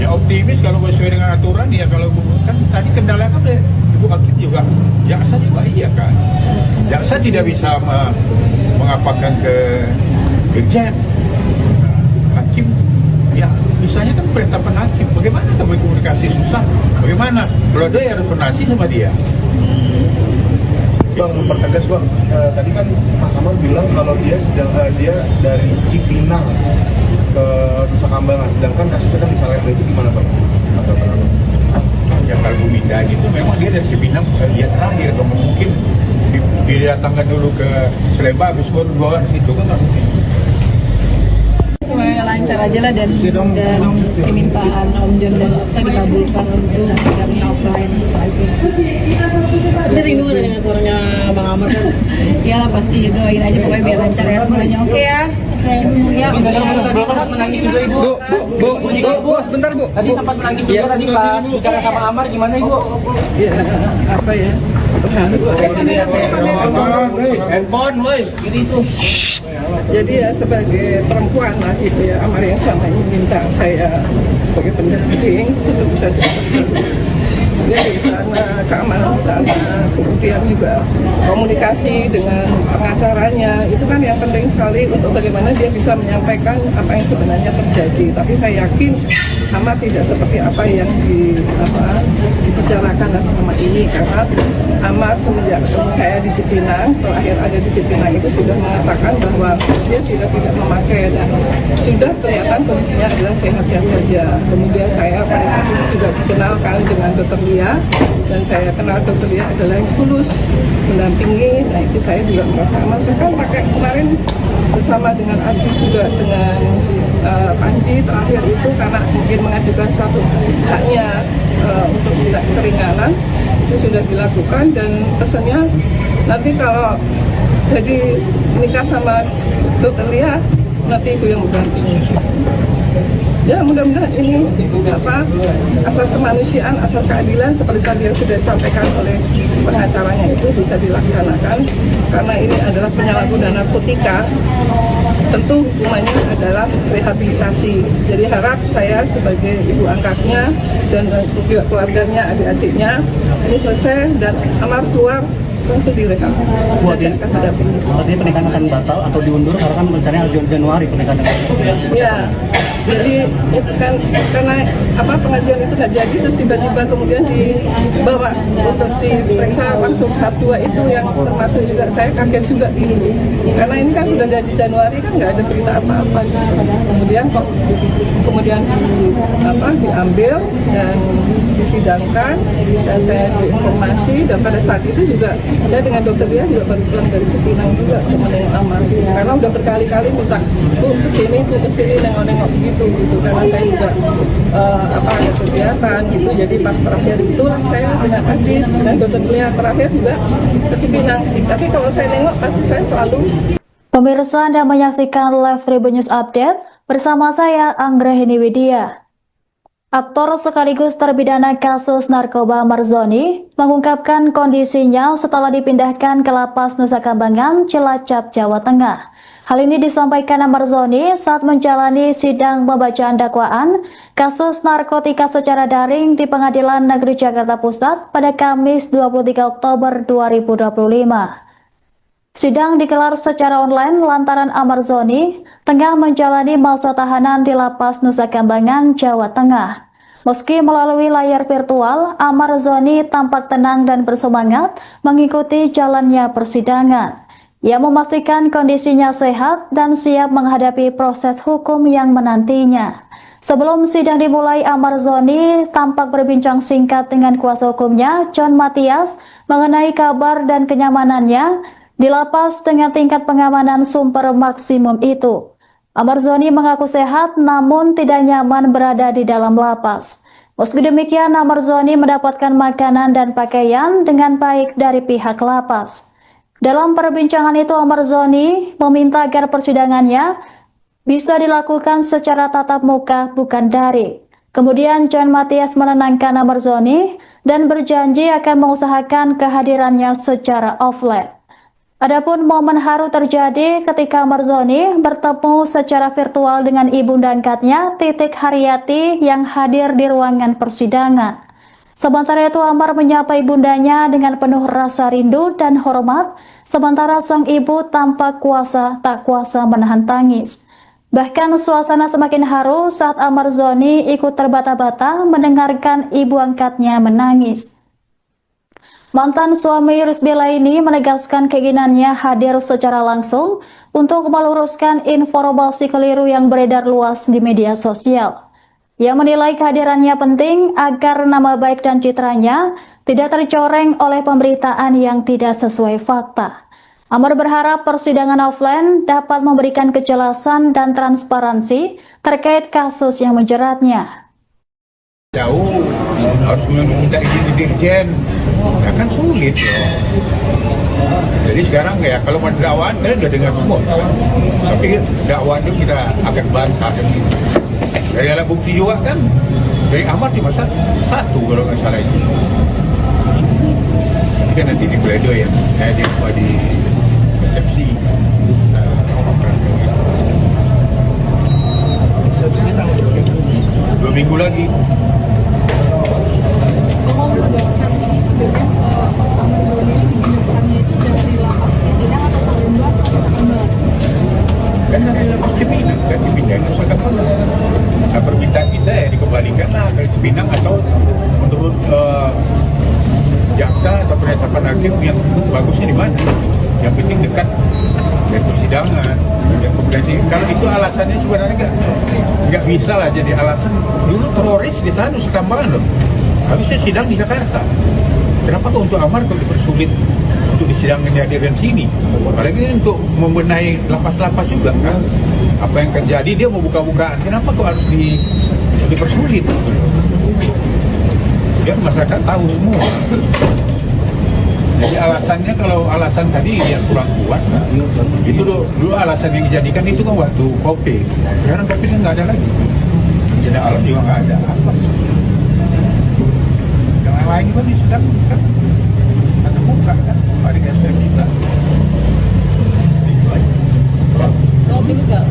Ya optimis kalau sesuai dengan aturan ya, kalau kan tadi kendala kan Ibu Hakim juga, jaksa juga iya kan. Jaksa tidak tidak bisa mengapakan ke Irjen. Hakim, ya misalnya kan penetapan hakim, bagaimana kamu komunikasi susah? Bagaimana? Kalau ada yang harus koordinasi sama dia. Bang, mempertegas bang, tadi kan Mas Amar bilang kalau dia dia dari Cipinang ke Nusa Kambangan, sedangkan kasusnya kan di Salemba, itu gimana bang? Ya kalau Buminda itu memang dia dari Cipinang dia terakhir, dong mungkin didatangkan dulu ke Salemba habis baru bawa ke situ kan nggak mungkin. Semuanya lancar aja lah dan permintaan Om John dan Aksa dikabulkan untuk sidangnya offline aja. Ini rindu nggak dengan suaranya Bang Amar kan? Iyalah pasti doain aja pokoknya biar lancar ya semuanya. Oke ya. Ya, Belum sempat menangis juga ibu. Bu, sebentar bu. Tadi sempat menangis juga tadi pas bicara sama Amar, gimana ibu? Ya, apa ya? Handphone, woi, ini tuh. Jadi ya sebagai perempuan lah gitu ya, Amar yang selama ini minta saya sebagai pendamping itu tentu saja. Dia di sana, keamanan di sana, kemudian juga komunikasi dengan pengacaranya, itu kan yang penting sekali untuk bagaimana dia bisa menyampaikan apa yang sebenarnya terjadi. Tapi saya yakin Amar tidak seperti apa yang dibicarakan selama ini, karena Amar semenjak ketemu saya di Cipinang, terakhir ada di Cipinang itu sudah mengatakan bahwa dia sudah tidak memakai dan sudah kelihatan kondisinya adalah sehat-sehat saja. Kemudian saya pada saat itu juga dikenalkan dengan Dr. Lia, dan saya kenal Dr. Lia adalah yang tulus mendampingi. Nah itu saya juga merasa aman. Bahkan pakai kemarin bersama dengan Abi juga dengan Panji terakhir itu karena mungkin mengajukan suatu haknya untuk tidak keringanan, itu sudah dilakukan dan pesannya nanti kalau jadi menikah sama Dr. Lia nanti ibu yang mendampingi. Ya mudah-mudahan ini asas kemanusiaan, asas keadilan seperti tadi yang sudah disampaikan oleh pengacaranya itu bisa dilaksanakan, karena ini adalah penyalahgunaan narkotika. Tentu hukumannya adalah rehabilitasi. Jadi harap saya sebagai ibu angkatnya dan juga keluarganya, adik-adiknya ini selesai dan Amar keluar langsung direhab. Artinya pernikahan akan batal atau diundur karena kan rencananya Januari pernikahan. Ya, jadi itu kan karena pengajuan itu nggak jadi, terus tiba-tiba kemudian dibawa untuk diperiksa langsung tahap 2 itu yang termasuk juga saya kaget juga gitu. Karena ini kan sudah dari Januari kan nggak ada berita apa-apa gitu. Kemudian diambil dan disidangkan dan saya diinformasi, dan pada saat itu juga saya dengan dokter dia juga baru pulang dari Cipinang juga menengok Amar karena udah berkali-kali minta kesini nengok-nengok gitu karena saya juga ada kegiatan gitu. Jadi pas terakhir itulah saya dengan Adit dan dokter dia terakhir juga ke Cipinang. Tapi kalau saya nengok pasti saya selalu. Pemirsa, Anda menyaksikan live Tribun News Update bersama saya Anggrahini Widya. Aktor sekaligus terpidana kasus narkoba Marzoni mengungkapkan kondisinya setelah dipindahkan ke Lapas Nusa Kambangan, Cilacap, Jawa Tengah. Hal ini disampaikan Marzoni saat menjalani sidang pembacaan dakwaan kasus narkotika secara daring di Pengadilan Negeri Jakarta Pusat pada Kamis 23 Oktober 2025. Sidang digelar secara online lantaran Marzoni tengah menjalani masa tahanan di Lapas Nusa Kambangan, Jawa Tengah. Meski melalui layar virtual, Marzoni tampak tenang dan bersemangat mengikuti jalannya persidangan. Ia memastikan kondisinya sehat dan siap menghadapi proses hukum yang menantinya. Sebelum sidang dimulai, Marzoni tampak berbincang singkat dengan kuasa hukumnya, John Matias, mengenai kabar dan kenyamanannya di lapas dengan tingkat pengamanan super maksimum itu. Marzoni mengaku sehat namun tidak nyaman berada di dalam lapas. Meski demikian, Marzoni mendapatkan makanan dan pakaian dengan baik dari pihak lapas. Dalam perbincangan itu, Marzoni meminta agar persidangannya bisa dilakukan secara tatap muka bukan daring. Kemudian John Matias menenangkan Marzoni dan berjanji akan mengusahakan kehadirannya secara offline. Adapun momen haru terjadi ketika Marzoni bertemu secara virtual dengan ibunda angkatnya, Titik Haryati, yang hadir di ruangan persidangan. Sementara itu Amar menyapa ibundanya dengan penuh rasa rindu dan hormat, sementara sang ibu tampak tak kuasa menahan tangis. Bahkan suasana semakin haru saat Amar Zoni ikut terbata-bata mendengarkan ibu angkatnya menangis. Mantan suami Rizbela ini menegaskan keinginannya hadir secara langsung untuk meluruskan informasi keliru yang beredar luas di media sosial. Ia menilai kehadirannya penting agar nama baik dan citranya tidak tercoreng oleh pemberitaan yang tidak sesuai fakta. Amar berharap persidangan offline dapat memberikan kejelasan dan transparansi terkait kasus yang menjeratnya. Jauh harus meminta izin di Dirjen, ya kan sulit ya. Jadi sekarang ya kalau mau dakwaan kalian udah dengar semua, tapi dakwaan itu kita akan bantah kan gitu. Dari alat bukti juga kan, dari Amar cuma satu kalau nggak salah itu. Ini kan nanti di pledoi ya, di resepsi. Resepsinya tanggal 2 minggu lagi. Mau menegaskan ini sebenarnya Mas Amar Zoni ini dipindahkannya itu dari lapas Cipinang atau Salemba atau Nusa Kambangan? Kan dari lapas Cipinang kan dipindahin ke Nusa Kambangan. Nah, permintaan kita ya dikembalikan lah ke Cipinang atau menurut jaksa atau penetapan hakim yang bagusnya di mana. Yang penting dekat dari persidangan. Kalau itu alasannya sebenarnya nggak bisa lah jadi alasan. Dulu teroris ditahan Nusa Kambangan loh. Habisnya sidang di Jakarta. Kenapa kok untuk Amar kok dipersulit untuk disidangkan dihadirkan sini? Apalagi untuk membenahi lapas-lapas juga kan. Apa yang terjadi dia mau buka-bukaan. Kenapa kok harus dipersulit? Biar masyarakat tahu semua. Jadi alasannya kalau alasan tadi dia kurang kuat, nah, itu dulu alasan yang dijadikan itu kan waktu COVID. Sekarang COVID-nya nggak ada lagi. Bencana alam juga nggak ada. Apa? Yang lain juga di sedang kan ada muka kan, ada STM juga. Optimis nggak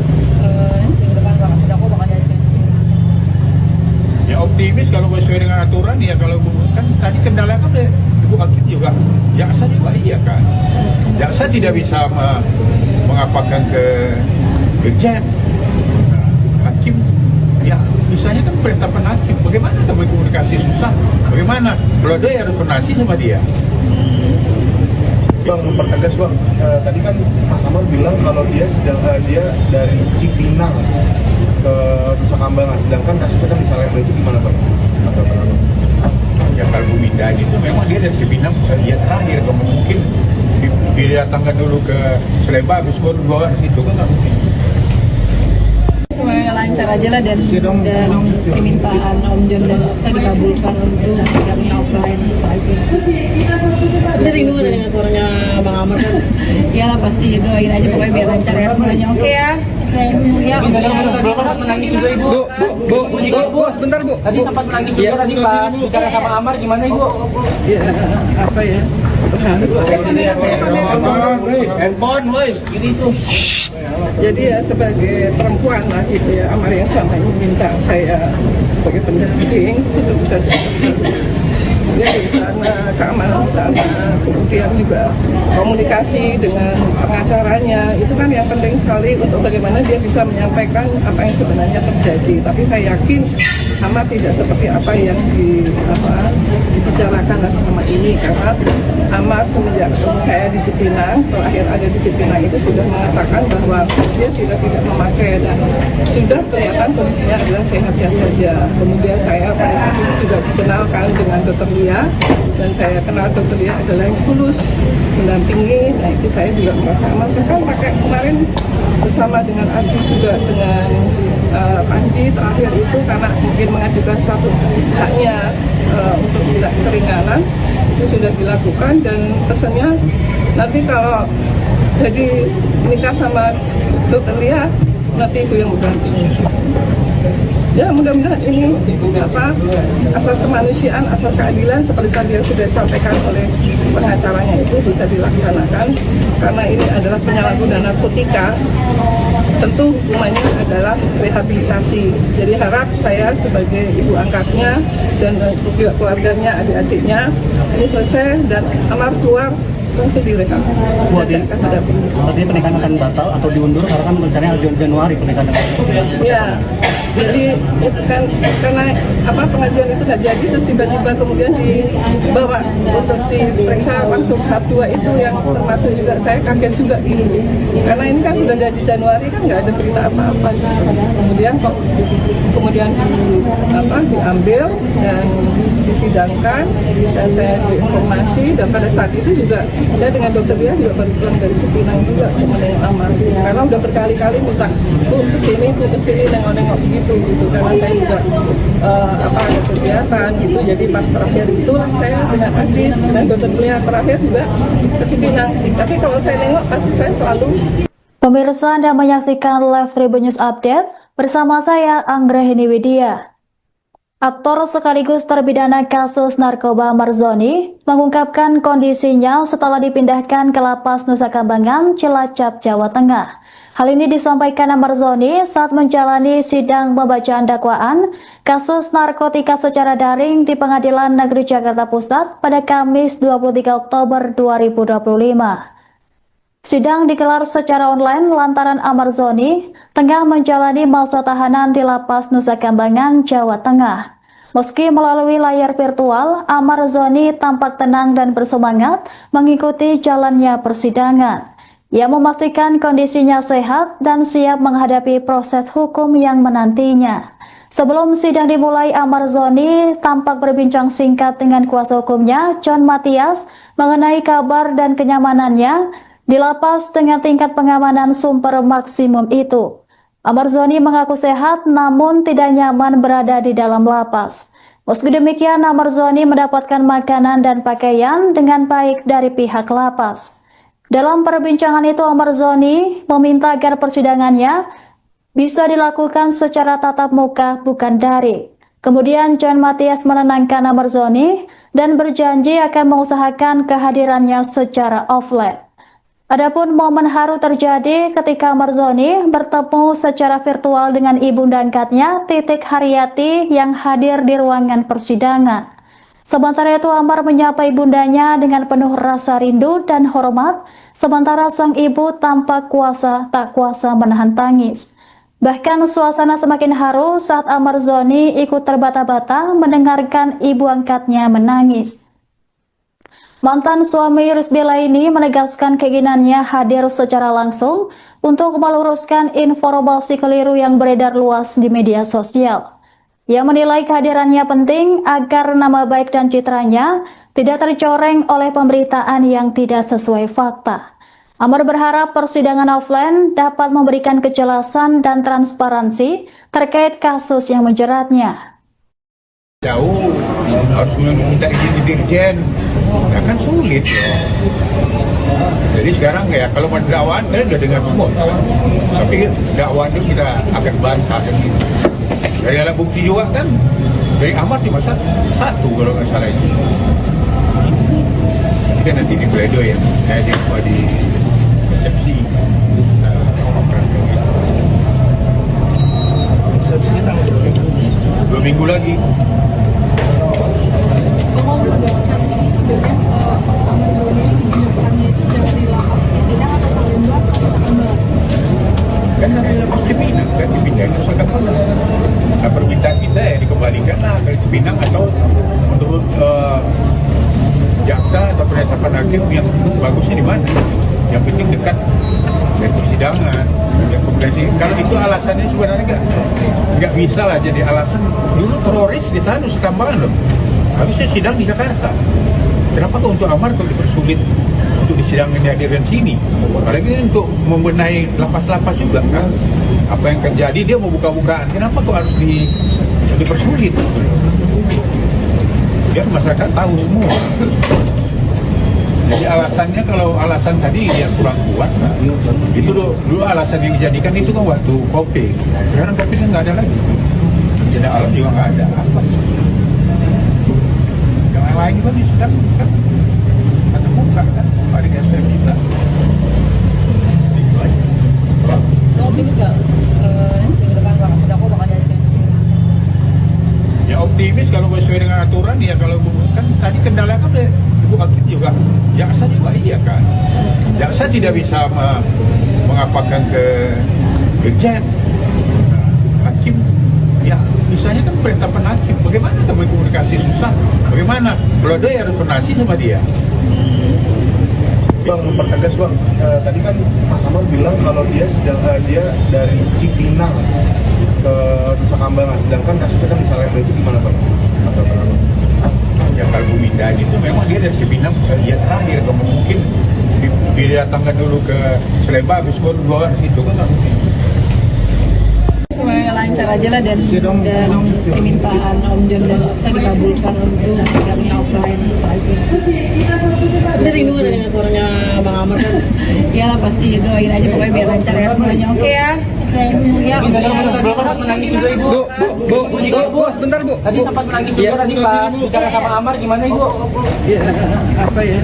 minggu depan Pak bakal jadi Ya optimis kalau sesuai dengan aturan ya kalau kan tadi kendala kan Ibu Hakim juga, jaksa juga iya kan. Jaksa tidak bisa mengapakan ke Dirjen. Hakim ya misalnya kan penetapan hakim, bagaimana kami komunikasi susah, bagaimana Brodoi harus koordinasi sama dia. Bang, mempertegas Bang, tadi kan Mas Amar bilang kalau dia dari Cipinang ke Nusa Kambangan, sedangkan kasusnya kan di Salemba itu gimana Bang? Ya kalau pemindahan itu memang dia dari Cipinang ya terakhir, kalau mungkin didatangkan dulu ke Salemba habis baru bawa situ kan nggak mungkin. Semuanya lancar aja lah dan permintaan Om John dan saya dikabulkan untuk sidangnya offline itu aja. Ini rindu nggak dengan suaranya Bang Amar kan? Iyalah pasti doain aja pokoknya biar lancar ya semuanya. Oke ya. Ya. Belum sempat menangis juga Ibu. Bu, sebentar Bu. Tadi sempat menangis juga tadi pas bicara sama Amar, gimana Ibu? Ya apa ya? Handphone, woi, ini tuh. Jadi ya sebagai perempuan lah gitu ya, Amar yang selama ini minta saya sebagai pendamping itu tentu saja dia di sana, keamanan di sana, kemudian juga komunikasi dengan pengacaranya itu kan yang penting sekali untuk bagaimana dia bisa menyampaikan apa yang sebenarnya terjadi. Tapi saya yakin Amar tidak seperti apa yang dibicarakan selama ini, karena Amar semenjak ketemu saya di Cipinang, terakhir ada di Cipinang itu sudah mengatakan bahwa dia sudah tidak memakai dan sudah kelihatan kondisinya adalah sehat-sehat saja. Kemudian saya pada saat itu juga dikenalkan dengan Dr. Lia, dan saya kenal Dr. Lia adalah yang tulus mendampingi. Nah itu saya juga merasa aman. Bahkan pakai kemarin bersama dengan Adi juga dengan Panji terakhir itu karena mungkin mengajukan suatu haknya untuk tidak keringanan, itu sudah dilakukan dan pesannya nanti kalau jadi menikah sama Dr. Lia nanti itu yang mendampingi. Ya mudah-mudahan ini asas kemanusiaan, asas keadilan seperti tadi yang sudah disampaikan oleh pengacaranya itu bisa dilaksanakan, karena ini adalah penyalahgunaan narkotika tentu hukumannya adalah rehabilitasi. Jadi harap saya sebagai ibu angkatnya dan juga keluarganya, adik-adiknya ini selesai dan Amar keluar langsung direhab. Dan saya akan hadapi. Artinya pernikahan akan batal atau diundur karena kan rencananya Januari pernikahan. Ya, jadi itu kan karena pengajuan itu nggak jadi terus tiba-tiba kemudian dibawa untuk diperiksa langsung tahap 2 itu yang termasuk juga saya kaget juga ini karena ini kan sudah dari Januari kan nggak ada berita apa-apa kemudian diambil dan disidangkan dan saya diinformasi dan pada saat itu juga saya dengan dokter dia juga baru pulang dari Cipinang juga menengok Amar karena udah berkali-kali minta kesini nengok-nengok gitu karena saya juga ada kegiatan gitu jadi pas terakhir itulah saya dengan Adit dan dokter Lia terakhir juga ke Cipinang tapi kalau saya nengok pasti saya selalu. Pemirsa, Anda menyaksikan live Tribun News Update bersama saya Anggrahini Widya. Aktor sekaligus terpidana kasus narkoba Marzoni mengungkapkan kondisinya setelah dipindahkan ke Lapas Nusa Kambangan, Cilacap, Jawa Tengah. Hal ini disampaikan Marzoni saat menjalani sidang pembacaan dakwaan kasus narkotika secara daring di Pengadilan Negeri Jakarta Pusat pada Kamis 23 Oktober 2025. Sidang digelar secara online lantaran Marzoni tengah menjalani masa tahanan di Lapas Nusa Kambangan, Jawa Tengah. Meski melalui layar virtual, Marzoni tampak tenang dan bersemangat mengikuti jalannya persidangan. Ia memastikan kondisinya sehat dan siap menghadapi proses hukum yang menantinya. Sebelum sidang dimulai, Marzoni tampak berbincang singkat dengan kuasa hukumnya, John Matias, mengenai kabar dan kenyamanannya di lapas dengan tingkat pengamanan super maksimum itu. Marzoni mengaku sehat namun tidak nyaman berada di dalam lapas. Meski demikian, Marzoni mendapatkan makanan dan pakaian dengan baik dari pihak lapas. Dalam perbincangan itu, Marzoni meminta agar persidangannya bisa dilakukan secara tatap muka bukan daring. Kemudian John Matias menenangkan Marzoni dan berjanji akan mengusahakan kehadirannya secara offline. Adapun momen haru terjadi ketika Marzoni bertemu secara virtual dengan ibunda angkatnya, Titik Haryati, yang hadir di ruangan persidangan. Sementara itu, Amar menyapa ibundanya dengan penuh rasa rindu dan hormat, sementara sang ibu tampak tak kuasa menahan tangis. Bahkan suasana semakin haru saat Marzoni ikut terbata-bata mendengarkan ibu angkatnya menangis. Mantan suami Rizbela ini menegaskan keinginannya hadir secara langsung untuk meluruskan informasi keliru yang beredar luas di media sosial. Ia menilai kehadirannya penting agar nama baik dan citranya tidak tercoreng oleh pemberitaan yang tidak sesuai fakta. Amar berharap persidangan offline dapat memberikan kejelasan dan transparansi terkait kasus yang menjeratnya. Jauh harus minta izin di Dirjen, ya kan sulit ya. Jadi sekarang ya kalau mau dakwaan kalian udah dengar semua, tapi dakwaan itu kita akan bantah kan gitu. Dari alat bukti juga kan, dari Amar cuma satu kalau nggak salah itu. Ini kan nanti di pledoi ya, di resepsi. Resepsinya tanggal 2 minggu lagi. Bapak menegaskan ini sebenarnya Mas Marzoni ini dipindahkannya itu dari lapas Cipinang atau Salemba atau Nusa Kambangan? Kan dari lapas Cipinang kan dipindahin ke Nusa Kambangan. Nah, permintaan kita ya dikembalikan lah ke Cipinang atau menurut jaksa atau penetapan hakim yang sebagusnya di mana. Yang penting dekat dari persidangan. Yang komplikasi. Kalau itu alasannya sebenarnya nggak bisa lah jadi alasan. Dulu teroris ditahan Nusa Kambangan loh. Habisnya sidang di Jakarta. Kenapa kok untuk Amar kok dipersulit untuk disidangkan dihadirkan sini? Apalagi untuk membenahi lapas-lapas juga kan. Apa yang terjadi dia mau buka-bukaan. Kenapa kok harus dipersulit? Biar masyarakat tahu semua. Jadi alasannya kalau alasan tadi dia kurang kuat, nah, itu dulu alasan yang dijadikan itu kan waktu COVID. Sekarang COVID kan nggak ada lagi. Bencana alam juga nggak ada. Apa? Yang lain juga di sedang kan atau muka kan pada geser kita. Optimis nggak jaksa juga iya kan. Jaksa tidak bisa mengapakan ke Irjen. Hakim, ya misalnya kan penetapan hakim, bagaimana kamu komunikasi susah? Bagaimana? Kalau dia harus koordinasi sama dia. Bang, mempertegas bang, tadi kan Mas Amar bilang kalau dia dia dari Cipinang ke Nusa Kambangan, sedangkan kasusnya kan di Salemba, itu gimana bang? Ya kalau Bu Minda itu memang dia dari Cipinang ya terakhir, kamu mungkin didatangkan dulu ke Salemba habis baru 2 hari itu kan nggak mungkin. Semuanya lancar aja lah dan permintaan Om John dan Jaksa dikabulkan untuk sidangnya offline aja. Ini rindu nggak dengan suaranya Bang Amar kan? Ya pasti doain aja pokoknya biar lancar ya semuanya. Oke ya. Ya. Belum sempat menangis juga ibu. Bu, sebentar bu. Tadi sempat menangis juga tadi pas bicara sama Amar, gimana ibu? Ya, apa ya?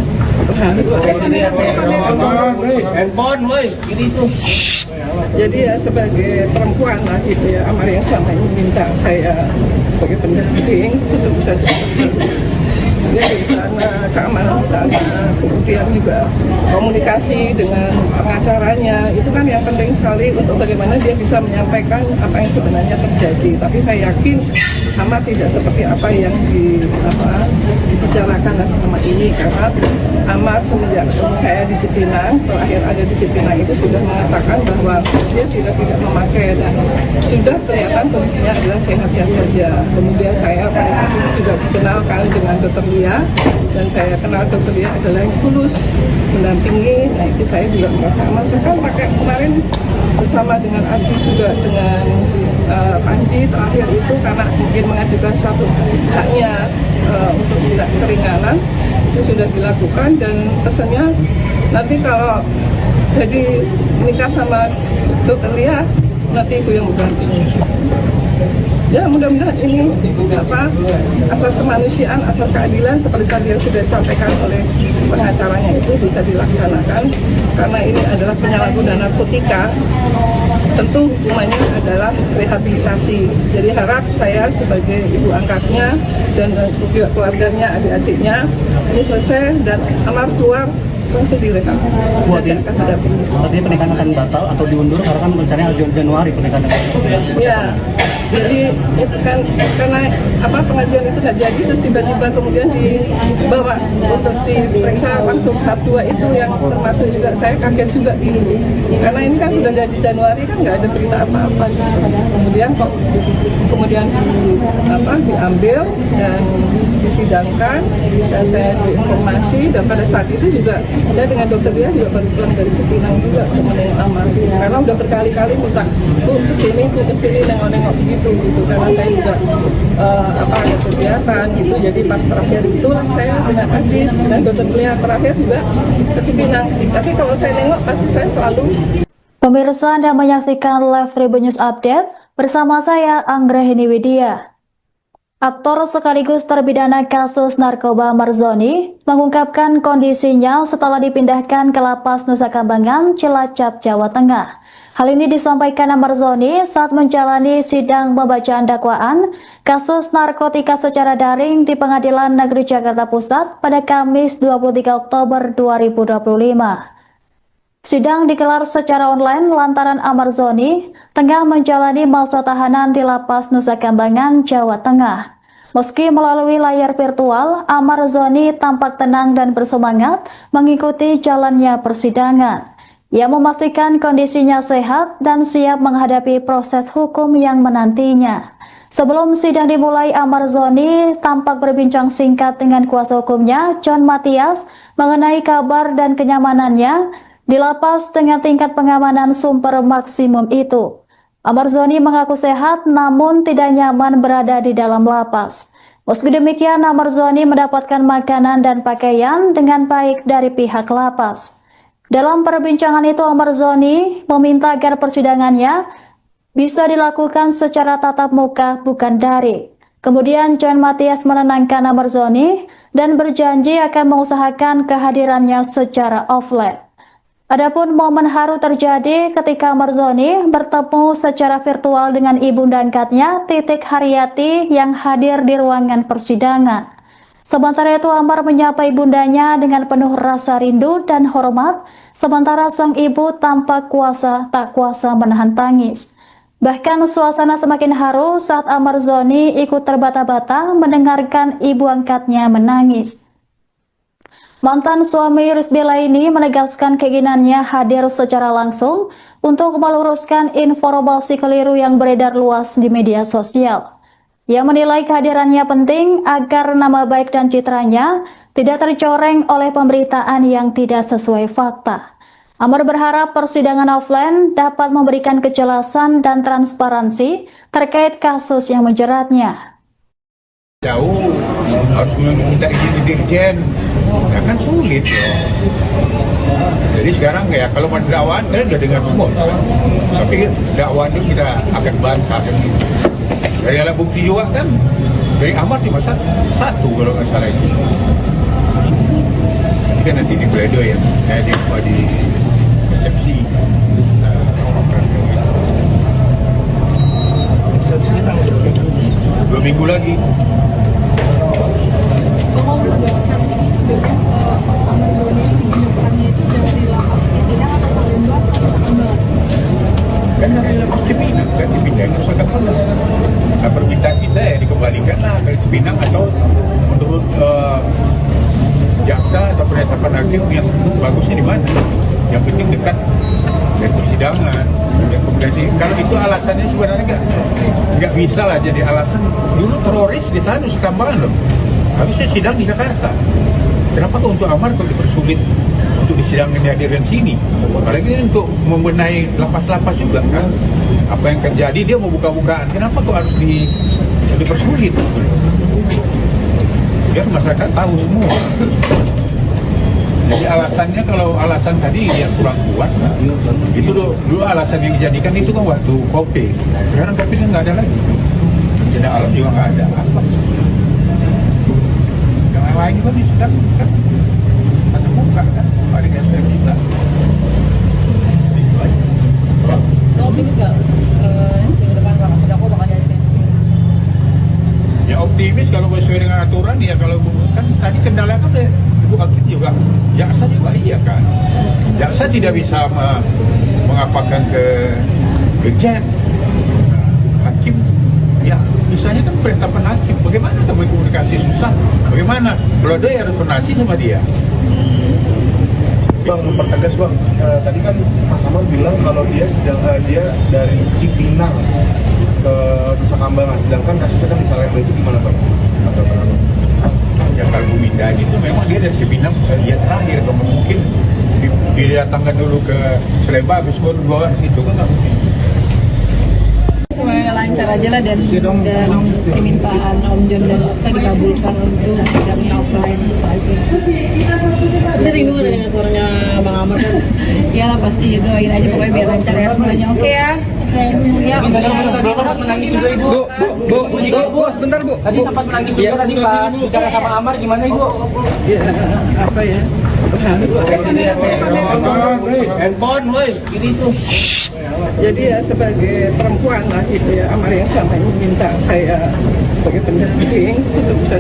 Handphone, woi, ini tuh. Jadi ya sebagai perempuan lah gitu ya, Amar yang selama ini minta saya sebagai pendamping itu bisa dia di sana, keamanan di sana, kemudian juga komunikasi dengan pengacaranya itu kan yang penting sekali untuk bagaimana dia bisa menyampaikan apa yang sebenarnya terjadi. Tapi saya yakin Amar tidak seperti apa yang dibicarakan selama ini, karena Amar semenjak saya di Cipinang, terakhir ada di Cipinang itu sudah mengatakan bahwa dia sudah tidak memakai dan sudah kelihatan kondisinya adalah sehat-sehat saja. Kemudian saya pada saat itu juga dikenalkan dengan Dr. Lia, dan saya kenal Dr. Lia adalah yang tulus mendampingi. Nah itu saya juga merasa aman. Bahkan pakai kemarin bersama dengan Adi juga dengan Panji terakhir itu karena mungkin mengajukan suatu haknya untuk tidak keringanan, itu sudah dilakukan dan pesannya nanti kalau jadi menikah sama Dr. Lia nanti ibu yang mendampingi. Ya mudah-mudahan ini asas kemanusiaan, asas keadilan seperti tadi yang sudah disampaikan oleh pengacaranya itu bisa dilaksanakan, karena ini adalah penyalahgunaan narkotika. Tentu hukumannya adalah rehabilitasi. Jadi harap saya sebagai ibu angkatnya dan juga keluarganya, adik-adiknya ini selesai dan Amar keluar langsung direhab. Artinya pernikahan akan batal atau diundur karena kan rencananya Januari pernikahan. Ya, jadi itu kan karena pengajuan itu nggak jadi, terus tiba-tiba kemudian dibawa untuk diperiksa langsung tahap 2 itu yang termasuk juga saya kaget juga ini, karena ini kan sudah dari Januari kan nggak ada berita apa-apa. Kemudian kok diambil dan disidangkan dan saya diinformasi, dan pada saat itu juga saya dengan dokter dia juga baru pulang dari Cipinang juga kemudian Amar, karena udah berkali-kali minta kesini nengok-nengok gitu, karena saya juga ada kegiatan gitu. Jadi pas terakhir itulah saya dengan Adit dan dokter Lia terakhir juga ke Cipinang. Tapi kalau saya nengok pasti saya selalu. Pemirsa, Anda menyaksikan Live Tribun News Update bersama saya Anggrahini Widya. Aktor sekaligus terpidana kasus narkoba Marzoni mengungkapkan kondisinya setelah dipindahkan ke Lapas Nusa Kambangan, Cilacap, Jawa Tengah. Hal ini disampaikan Marzoni saat menjalani sidang pembacaan dakwaan kasus narkotika secara daring di Pengadilan Negeri Jakarta Pusat pada Kamis 23 Oktober 2025. Sidang digelar secara online lantaran Marzoni tengah menjalani masa tahanan di Lapas Nusa Kambangan, Jawa Tengah. Meski melalui layar virtual, Marzoni tampak tenang dan bersemangat mengikuti jalannya persidangan. Ia memastikan kondisinya sehat dan siap menghadapi proses hukum yang menantinya. Sebelum sidang dimulai, Marzoni tampak berbincang singkat dengan kuasa hukumnya, John Matias, mengenai kabar dan kenyamanannya di lapas dengan tingkat pengamanan super maksimum itu. Marzoni mengaku sehat namun tidak nyaman berada di dalam lapas. Meski demikian, Marzoni mendapatkan makanan dan pakaian dengan baik dari pihak lapas. Dalam perbincangan itu, Marzoni meminta agar persidangannya bisa dilakukan secara tatap muka bukan daring. Kemudian John Matias menenangkan Marzoni dan berjanji akan mengusahakan kehadirannya secara offline. Adapun momen haru terjadi ketika Marzoni bertemu secara virtual dengan ibunda angkatnya, Titik Haryati, yang hadir di ruangan persidangan. Sementara itu Amar menyapa ibundanya dengan penuh rasa rindu dan hormat, sementara sang ibu tampak tak kuasa menahan tangis. Bahkan suasana semakin haru saat Amar Zoni ikut terbata-bata mendengarkan ibu angkatnya menangis. Mantan suami Rizbela ini menegaskan keinginannya hadir secara langsung untuk meluruskan informasi keliru yang beredar luas di media sosial. Ia menilai kehadirannya penting agar nama baik dan citranya tidak tercoreng oleh pemberitaan yang tidak sesuai fakta. Amar berharap persidangan offline dapat memberikan kejelasan dan transparansi terkait kasus yang menjeratnya. Jauh harus meminta izin dirjen, ya kan sulit ya. Jadi sekarang ya kalau mau dakwaan kalian udah dengar semua, tapi dakwaan itu kita akan bantah kan gitu. Dari alat bukti juga kan, dari Amar cuma satu kalau nggak salah itu. Ini kan nanti di Bledo ya, di resepsi. Resepsi 2 minggu lagi. Mau menegaskan ini sebenarnya Mas Amar Zoni ditemukannya itu dari lapas Cipinang atau Salemba atau Salemba? Kan dari lapas Cipinang kan dipindahin ke Salemba. Nah, permintaan kita ya dikembalikan lah dari Cipinang atau menurut jaksa atau penetapan hakim yang bagusnya di mana? Yang penting dekat dari persidangan. Kalau itu alasannya sebenarnya nggak bisa lah jadi alasan. Dulu teroris ditahan di Kambangan loh. Habisnya sidang di Jakarta. Kenapa kok untuk Amar kok dipersulit untuk disidangkan dihadirkan sini? Apalagi untuk membenahi lapas-lapas juga kan. Apa yang terjadi dia mau buka-bukaan. Kenapa kok harus dipersulit? Biar masyarakat tahu semua. Jadi alasannya kalau alasan tadi yang kurang kuat, nah, itu dulu alasan yang dijadikan itu kan waktu COVID. Sekarang COVID nggak ada lagi. Bencana alam juga nggak ada. Apa? Yang lain juga disidang kan atau buka kan? Paling dasar kita. Optimis nggak minggu depan Pak terdakwa bakal dihadirkan ke sini? Ya optimis kalau sesuai dengan aturan ya, kalau kan tadi kendala kan deh Ibu Hakim juga, jaksa juga iya kan. Jaksa tidak bisa mengapakan ke Jen. Hakim ya misalnya kan penetapan hakim, bagaimana kamu komunikasi susah? Bagaimana? Kalau dia harus koordinasi sama dia. Bang, mempertegas bang, tadi kan Mas Amar bilang kalau dia dari Cipinang ke Nusa Kambangan, sedangkan kasusnya kan di Salemba, itu gimana bang? Ya kalau pemindahan itu memang dia dari Cipinang dia terakhir, kalau mungkin didatangkan dulu ke Salemba habis baru bawa itu kan nggak mungkin. Semuanya lancar aja lah dan permintaan Om John dan saya dikabulkan untuk sidangnya offline. Ini rindu dengan suaranya Bang Amar kan? Iyalah pasti doain aja pokoknya biar lancar ya semuanya. Oke ya. Ya. Sempat menangis juga ibu. Bu, sebentar bu. Tadi sempat menangis juga tadi pas bicara sama Amar, gimana ibu? Ya, apa ya? Handphone, woi, ini tuh. Jadi ya sebagai perempuan lah gitu ya, Amar yang selama ini minta saya sebagai pendamping untuk bisa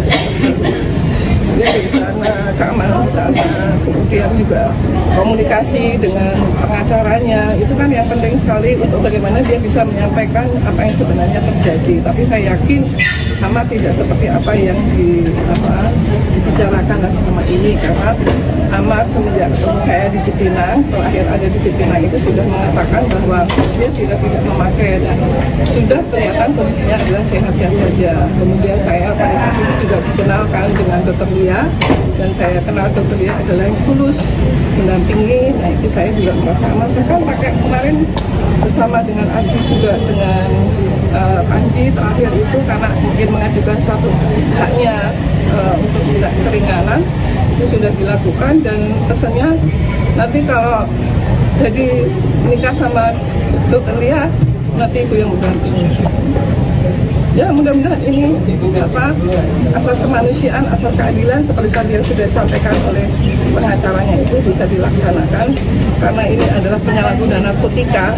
dia di sana, keamanan di sana, kemudian juga komunikasi dengan pengacaranya, itu kan yang penting sekali untuk bagaimana dia bisa menyampaikan apa yang sebenarnya terjadi. Tapi saya yakin Amar tidak seperti apa yang dibicarakan selama ini, karena Amar semenjak ketemu saya di Cipinang, terakhir ada di Cipinang itu sudah mengatakan bahwa dia sudah tidak memakai dan sudah kelihatan kondisinya adalah sehat-sehat saja. Kemudian saya pada saat itu juga dikenalkan dengan Dr. Lia, dan saya kenal Dr. Lia adalah yang tulus mendampingi. Nah itu saya juga merasa aman. Bahkan pakai kemarin bersama dengan Adi juga dengan Panji terakhir itu karena mungkin mengajukan suatu haknya untuk tidak keringanan, itu sudah dilakukan dan pesannya nanti kalau jadi nikah sama Dr. Lia nanti itu yang mendampingi. Ya mudah-mudahan ini asas kemanusiaan, asas keadilan seperti tadi yang sudah disampaikan oleh pengacaranya itu bisa dilaksanakan, karena ini adalah penyalahgunaan narkotika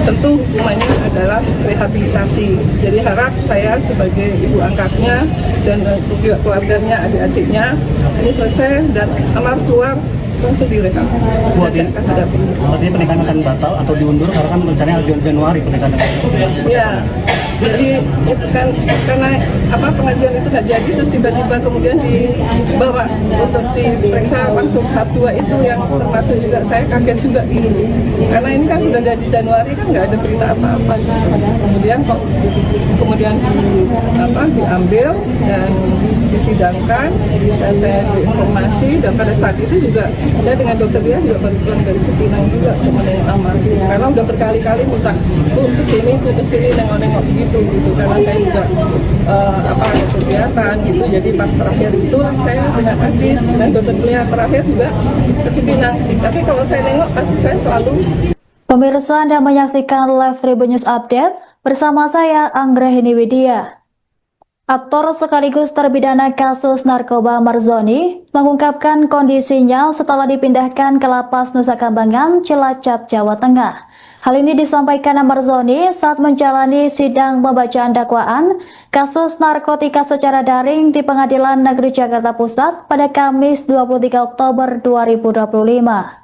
tentu hukumannya adalah rehabilitasi. Jadi harap saya sebagai ibu angkatnya dan juga keluarganya, adik-adiknya ini selesai dan amar keluar langsung direhab. Artinya pernikahan akan batal atau diundur karena kan rencananya Januari pernikahan. Ya, jadi itu kan karena pengajian itu nggak jadi, terus tiba-tiba kemudian dibawa untuk diperiksa langsung tahap 2 itu yang termasuk juga saya kaget juga gitu. Karena ini kan sudah dari Januari kan nggak ada berita apa-apa. Kemudian diambil dan disidangkan dan saya diinformasi, dan pada saat itu juga saya dengan dokter dia juga baru pulang dari Cipinang juga ke menengok Amar karena udah berkali-kali minta tuh kesini nengok-nengok gitu karena saya juga ada kegiatan gitu. Jadi pas terakhir itu saya dengan Adit dan dokter dia terakhir juga ke Cipinang. Tapi kalau saya nengok pasti saya selalu. Pemirsa, Anda menyaksikan live Tribun News Update bersama saya Anggrahini Widya. Aktor sekaligus terpidana kasus narkoba Marzoni mengungkapkan kondisinya setelah dipindahkan ke Lapas Nusa Kambangan, Cilacap, Jawa Tengah. Hal ini disampaikan Marzoni saat menjalani sidang pembacaan dakwaan kasus narkotika secara daring di Pengadilan Negeri Jakarta Pusat pada Kamis 23 Oktober 2025.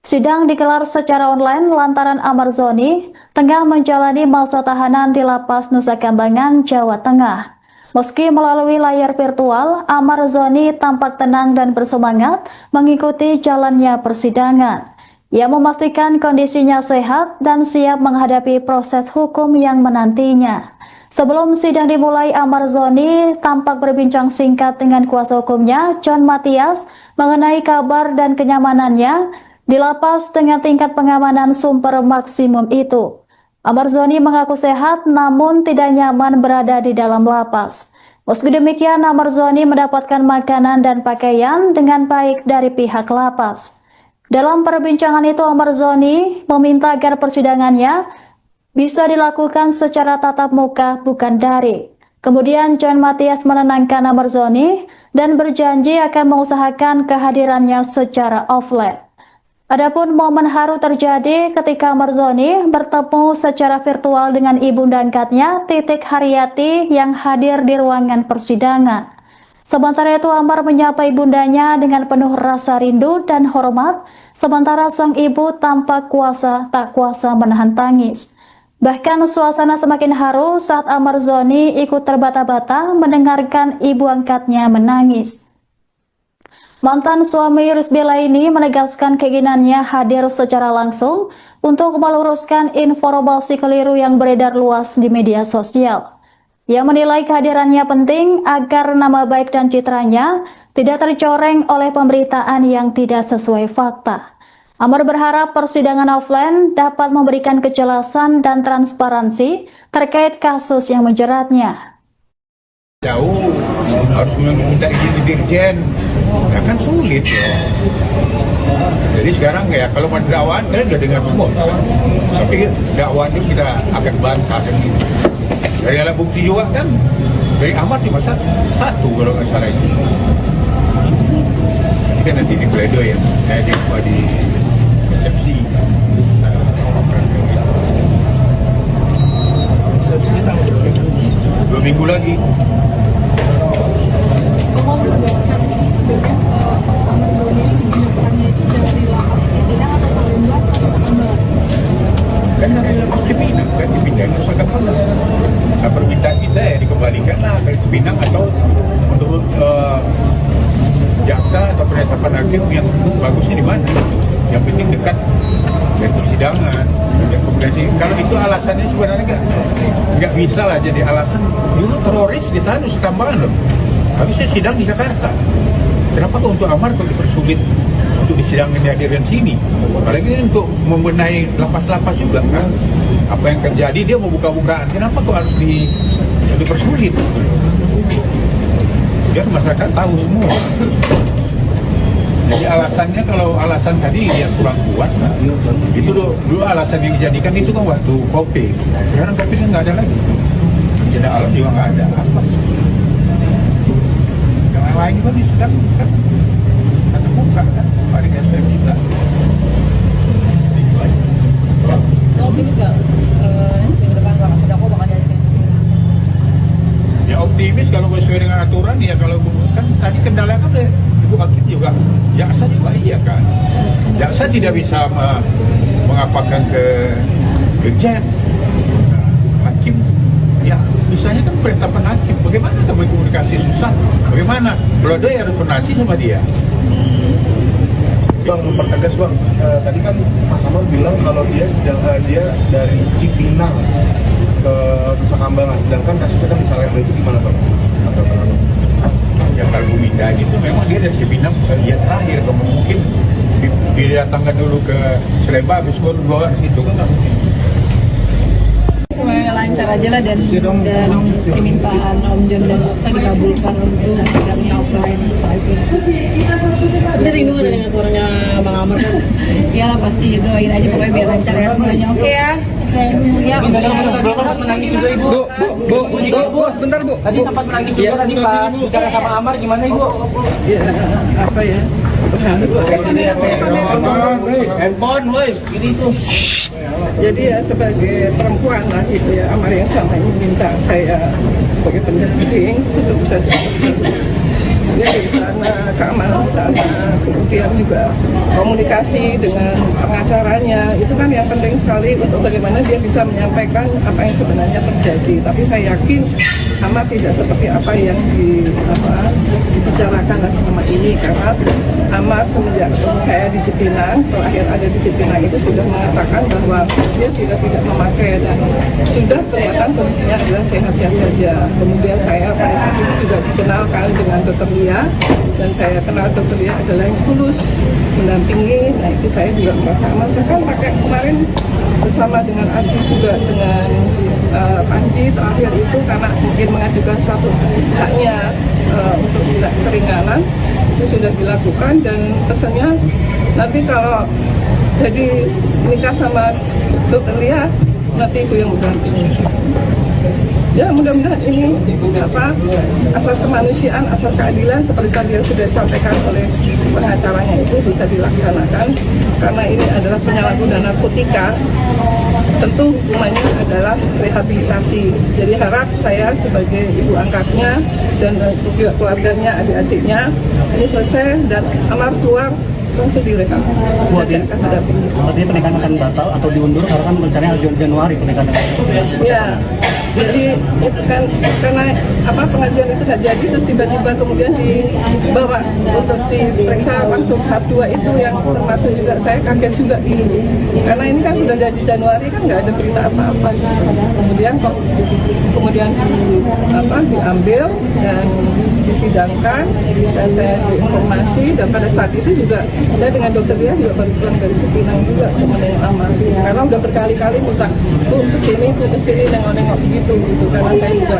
Sidang digelar secara online lantaran Marzoni tengah menjalani masa tahanan di Lapas Nusa Kambangan, Jawa Tengah. Meski melalui layar virtual, Marzoni tampak tenang dan bersemangat mengikuti jalannya persidangan. Ia memastikan kondisinya sehat dan siap menghadapi proses hukum yang menantinya. Sebelum sidang dimulai, Marzoni tampak berbincang singkat dengan kuasa hukumnya, John Matias, mengenai kabar dan kenyamanannya di lapas dengan tingkat pengamanan super maksimum itu. Marzoni mengaku sehat namun tidak nyaman berada di dalam lapas. Meski demikian, Marzoni mendapatkan makanan dan pakaian dengan baik dari pihak lapas. Dalam perbincangan itu, Marzoni meminta agar persidangannya bisa dilakukan secara tatap muka bukan daring. Kemudian John Matias menenangkan Marzoni dan berjanji akan mengusahakan kehadirannya secara offline. Adapun momen haru terjadi ketika Marzoni bertemu secara virtual dengan ibunda angkatnya, Titik Haryati, yang hadir di ruangan persidangan. Sementara itu, Amar menyapa ibundanya dengan penuh rasa rindu dan hormat, sementara sang ibu tampak tak kuasa menahan tangis. Bahkan suasana semakin haru saat Marzoni ikut terbata-bata mendengarkan ibu angkatnya menangis. Mantan suami Rizbela ini menegaskan keinginannya hadir secara langsung untuk meluruskan informasi keliru yang beredar luas di media sosial. Ia menilai kehadirannya penting agar nama baik dan citranya tidak tercoreng oleh pemberitaan yang tidak sesuai fakta. Amar berharap persidangan offline dapat memberikan kejelasan dan transparansi terkait kasus yang menjeratnya. Jauh harus meminta izin di Dirjen, ya kan sulit ya. Jadi sekarang ya kalau mau dakwaan kalian udah dengar semua, tapi dakwaan itu kita akan bantah kan gitu. Dari alat bukti juga kan dari Amar cuma satu kalau nggak salah itu. Ini kan nanti di pledo ya, di resepsi. Resepsi 2 minggu lagi. Mau menegaskan ini sebenarnya Mas Marzoni dipindahkannya itu dari lapas Cipinang atau Salemba atau Salemba? Kan dari lapas Cipinang kan dipindahin ke Nusa Kambangan. Nah, permintaan kita ya dikembalikan lah dari Cipinang atau menurut jaksa atau penetapan hakim yang bagusnya di mana? Yang penting dekat dari persidangan. Kalau itu alasannya sebenarnya nggak bisa lah jadi alasan. Dulu teroris ditahan Nusa Kambangan loh. Habisnya sidang di Jakarta. Kenapa kok untuk Amar kok dipersulit untuk disidangkan di hadiran sini? Apalagi untuk membenahi lapas-lapas juga kan. Apa yang terjadi dia mau buka-bukaan. Kenapa kok harus dipersulit? Biar masyarakat tahu semua. Jadi alasannya kalau alasan tadi dia kurang kuat, nah, itu dulu alasan yang dijadikan itu kan waktu COVID. Sekarang COVID nggak ada lagi. Bencana alam juga nggak ada. Apa? Yang lain juga sedang kan atau buka kan pada dasar kita. Oh, Jaksa tidak bisa mengapakan ke Dirjen. Hakim, ya misalnya kan penetapan hakim, bagaimana kita berkomunikasi susah? Bagaimana? Kalau ada yang koordinasi sama dia. Bang, mempertegas bang, tadi kan Mas Amar bilang kalau dia dari Cipinang ke Nusa Kambangan, sedangkan kasusnya kan di Salemba, itu gimana bang? Yang kalau minta gitu memang dia dari Cipinang dia terakhir, kalau mungkin didatangkan dulu ke Salemba habis baru bawa itu kan nggak mungkin. Semuanya lancar aja lah dan permintaan Om John dan Aksa dikabulkan untuk sidangnya offline. Ini rindu ada dengan suaranya Bang Amar kan? Ya pasti doain aja pokoknya biar lancar ya semuanya. Oke ya. Ya. Belum sempat menangis juga ibu. Bu, sebentar bu. Tadi sempat menangis juga tadi pas bicara sama Amar, gimana ibu? Ya, apa ya? Handphone, woi, ini tuh. Jadi ya sebagai perempuan lah gitu ya, Amar yang selama ini minta saya sebagai pendamping itu bisa dia di sana, keamanan di sana, kemudian juga komunikasi dengan pengacaranya, itu kan yang penting sekali untuk bagaimana dia bisa menyampaikan apa yang sebenarnya terjadi. Tapi saya yakin Amar tidak seperti apa yang dibicarakan selama ini, karena Amar semenjak ketemu saya di Cipinang, terakhir ada di Cipinang itu sudah mengatakan bahwa dia sudah tidak memakai dan sudah kelihatan kondisinya adalah sehat-sehat saja. Kemudian saya pada saat itu juga dikenalkan dengan Dr. Lia, dan saya kenal Dr. Lia adalah yang tulus mendampingi. Nah itu saya juga merasa aman. Bahkan pakai kemarin bersama dengan Adi juga dengan Panji terakhir itu karena mungkin mengajukan suatu haknya untuk tidak keringanan, itu sudah dilakukan dan pesannya nanti kalau jadi nikah sama Dr. Lia nanti ibu yang mendampingi. Ya mudah-mudahan ini asas kemanusiaan, asas keadilan seperti tadi yang sudah disampaikan oleh pengacaranya itu bisa dilaksanakan, karena ini adalah penyalahgunaan narkotika. Tentu hukumannya adalah rehabilitasi. Jadi harap saya sebagai ibu angkatnya dan juga keluarganya, adik-adiknya ini selesai dan Amar keluar langsung direhab. Artinya pernikahan akan batal atau diundur karena kan rencananya Januari pernikahan. Ya, jadi itu kan karena pengajian itu nggak jadi, terus tiba-tiba kemudian dibawa untuk diperiksa langsung tahap 2 itu yang termasuk juga saya kaget juga ini, karena ini kan sudah dari Januari kan nggak ada berita apa-apa. Kemudian diambil dan disidangkan dan saya diinformasi, dan pada saat itu juga saya dengan dokter dia juga baru pulang dari Cipinang juga menengok Amar, karena udah berkali-kali minta tuh kesini nengok-nengok gitu karena saya juga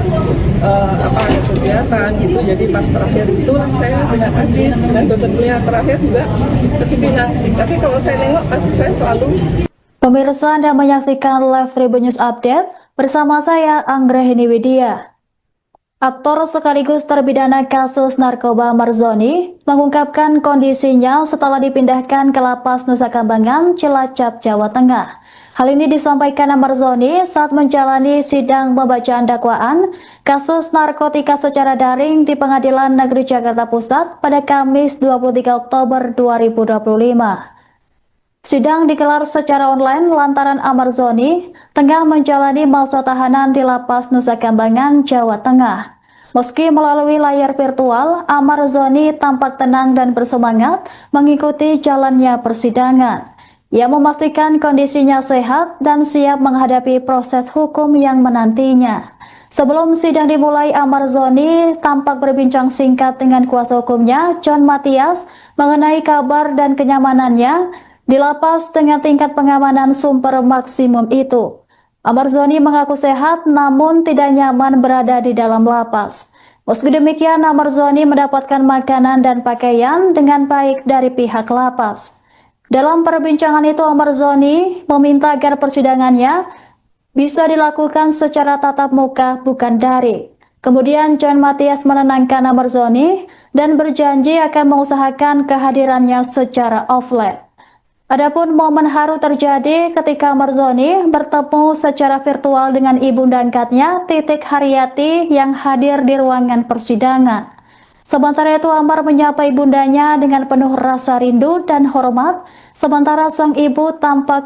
ada kegiatan gitu. Jadi pas terakhir itulah saya dengan Adit dan dokter dia terakhir juga ke Cipinang. Tapi kalau saya nengok pasti saya selalu. Pemirsa, Anda menyaksikan live Tribun News Update bersama saya Anggrahini Widya. Aktor sekaligus terpidana kasus narkoba Marzoni mengungkapkan kondisinya setelah dipindahkan ke Lapas Nusa Kambangan, Cilacap, Jawa Tengah. Hal ini disampaikan Marzoni saat menjalani sidang pembacaan dakwaan kasus narkotika secara daring di Pengadilan Negeri Jakarta Pusat pada Kamis 23 Oktober 2025. Sidang digelar secara online lantaran Marzoni tengah menjalani masa tahanan di Lapas Nusa Kambangan, Jawa Tengah. Meski melalui layar virtual, Marzoni tampak tenang dan bersemangat mengikuti jalannya persidangan. Ia memastikan kondisinya sehat dan siap menghadapi proses hukum yang menantinya. Sebelum sidang dimulai, Marzoni tampak berbincang singkat dengan kuasa hukumnya, John Matias, mengenai kabar dan kenyamanannya di lapas dengan tingkat pengamanan super maksimum itu. Marzoni mengaku sehat namun tidak nyaman berada di dalam lapas. Meski demikian, Marzoni mendapatkan makanan dan pakaian dengan baik dari pihak lapas. Dalam perbincangan itu, Marzoni meminta agar persidangannya bisa dilakukan secara tatap muka bukan daring. Kemudian John Matias menenangkan Marzoni dan berjanji akan mengusahakan kehadirannya secara offline. Adapun momen haru terjadi ketika Marzoni bertemu secara virtual dengan ibunda angkatnya, Titik Haryati, yang hadir di ruangan persidangan. Sementara itu Amar menyapa ibundanya dengan penuh rasa rindu dan hormat, sementara sang ibu tampak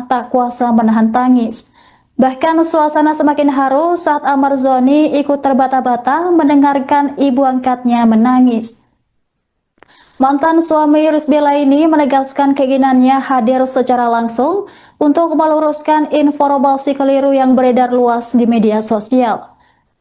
tak kuasa menahan tangis. Bahkan suasana semakin haru saat Amar Zoni ikut terbata-bata mendengarkan ibu angkatnya menangis. Mantan suami Rizbela ini menegaskan keinginannya hadir secara langsung untuk meluruskan informasi keliru yang beredar luas di media sosial.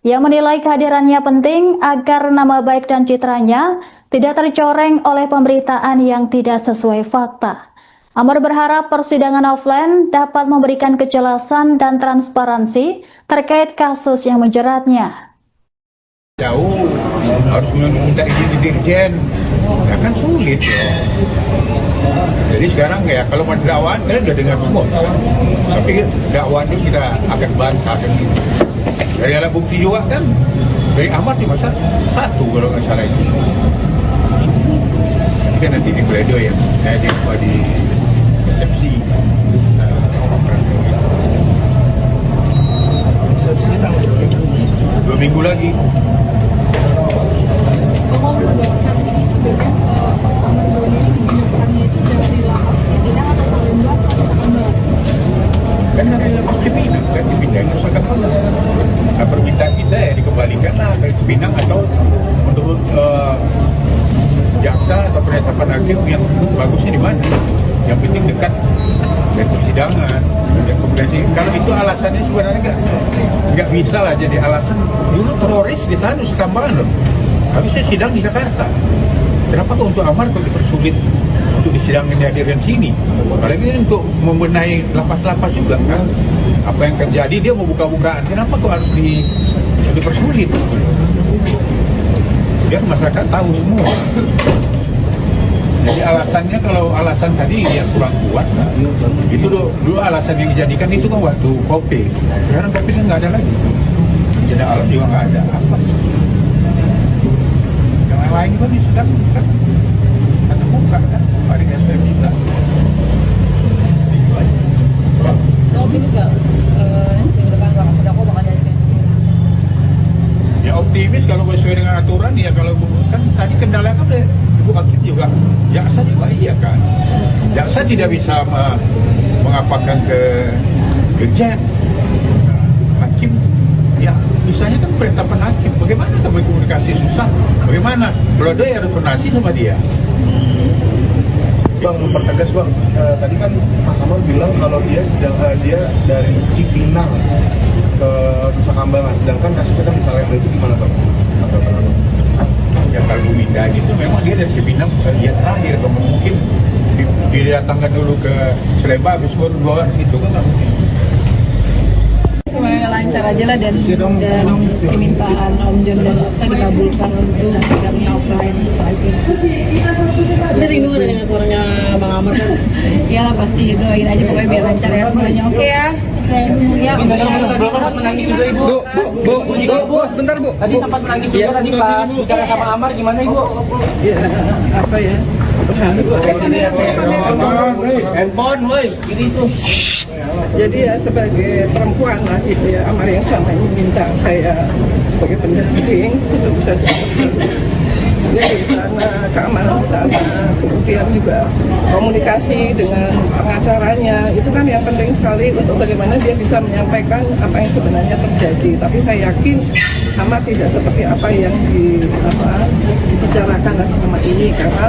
Ia menilai kehadirannya penting agar nama baik dan citranya tidak tercoreng oleh pemberitaan yang tidak sesuai fakta. Amar berharap persidangan offline dapat memberikan kejelasan dan transparansi terkait kasus yang menjeratnya. Jauh harus minta izin di dirjen, ya kan sulit ya. Jadi sekarang ya kalau mau dakwaan kalian udah dengar semua, tapi dakwaan itu kita akan bantah kan gitu. Dari alat bukti juga kan, dari Amar di masa 1 kalau nggak salah itu. Ini kan nanti di Bledo ya, di resepsi. Resepsi tanggal 2 minggu lagi. Mau menegaskan ini sebenarnya Mas Amar Zoni ini dibukanya itu dari lapas Cipinang atau Salemba atau Nusa Kambangan? Kan dari lapas Cipinang kan dipindahin ke Nusa Kambangan. Nah, permintaan kita ya dikembalikan lah dari Cipinang atau menurut jaksa atau penetapan hakim yang bagusnya di mana? Yang penting dekat dari persidangan. Kalau itu alasannya sebenarnya nggak bisa lah jadi alasan. Dulu teroris ditahan Nusa Kambangan loh. Habisnya sidang di Jakarta. Kenapa kok untuk Amar kok dipersulit untuk disidangkan dihadirkan sini? Apalagi untuk membenahi lapas-lapas juga kan. Apa yang terjadi dia mau buka-bukaan. Kenapa kok harus dipersulit? Biar masyarakat tahu semua. Jadi alasannya kalau alasan tadi dia kurang kuat, nah, itu dulu alasan yang dijadikan itu kan waktu COVID. Sekarang COVID-nya nggak ada lagi. Bencana alam juga nggak ada. Apa? Yang lain juga sudah kan atau buka kan? Hari ini saya minta. Ya optimis kalau sesuai dengan aturan ya kalau kan tadi kendala kan Ibu Hakim juga, jaksa juga iya kan. Jaksa tidak bisa mengapakan ke dirjen. Hakim ya misalnya kan penetapan hakim. Bagaimana kita berkomunikasi susah? Bagaimana? Kalau dia harus koordinasi sama dia. Bang, mempertegas bang, tadi kan Mas Amar bilang kalau dia dari Cipinang ke Nusa Kambangan, sedangkan kasusnya kan di Salemba itu gimana bang? Ya kalau Winda itu memang dia dari Cipinang dia terakhir, kalau mungkin didatangkan dulu ke Salemba habis baru 2 hari itu kan nggak mungkin. Semuanya lancar aja lah dan permintaan Om John dan Aksa dikabulkan untuk sidangnya offline. Ini rindu dengan suaranya Bang Amar kan? Iyalah pasti doain aja pokoknya biar lancar ya semuanya. Oke ya. Ya, Sempat menangis juga ibu. Bu, sebentar bu. Tadi sempat menangis juga tadi pas bicara sama Amar gimana ibu? Ya, apa ya? Handphone, woi, ini tuh. Jadi ya sebagai perempuan lah gitu ya, Amar yang sama ini minta saya sebagai pendamping itu bisa jadi di sana keamanan di sana, kemudian juga komunikasi dengan pengacaranya itu kan yang penting sekali untuk bagaimana dia bisa menyampaikan apa yang sebenarnya terjadi. Tapi saya yakin Amar tidak seperti apa yang dibicarakan selama ini, karena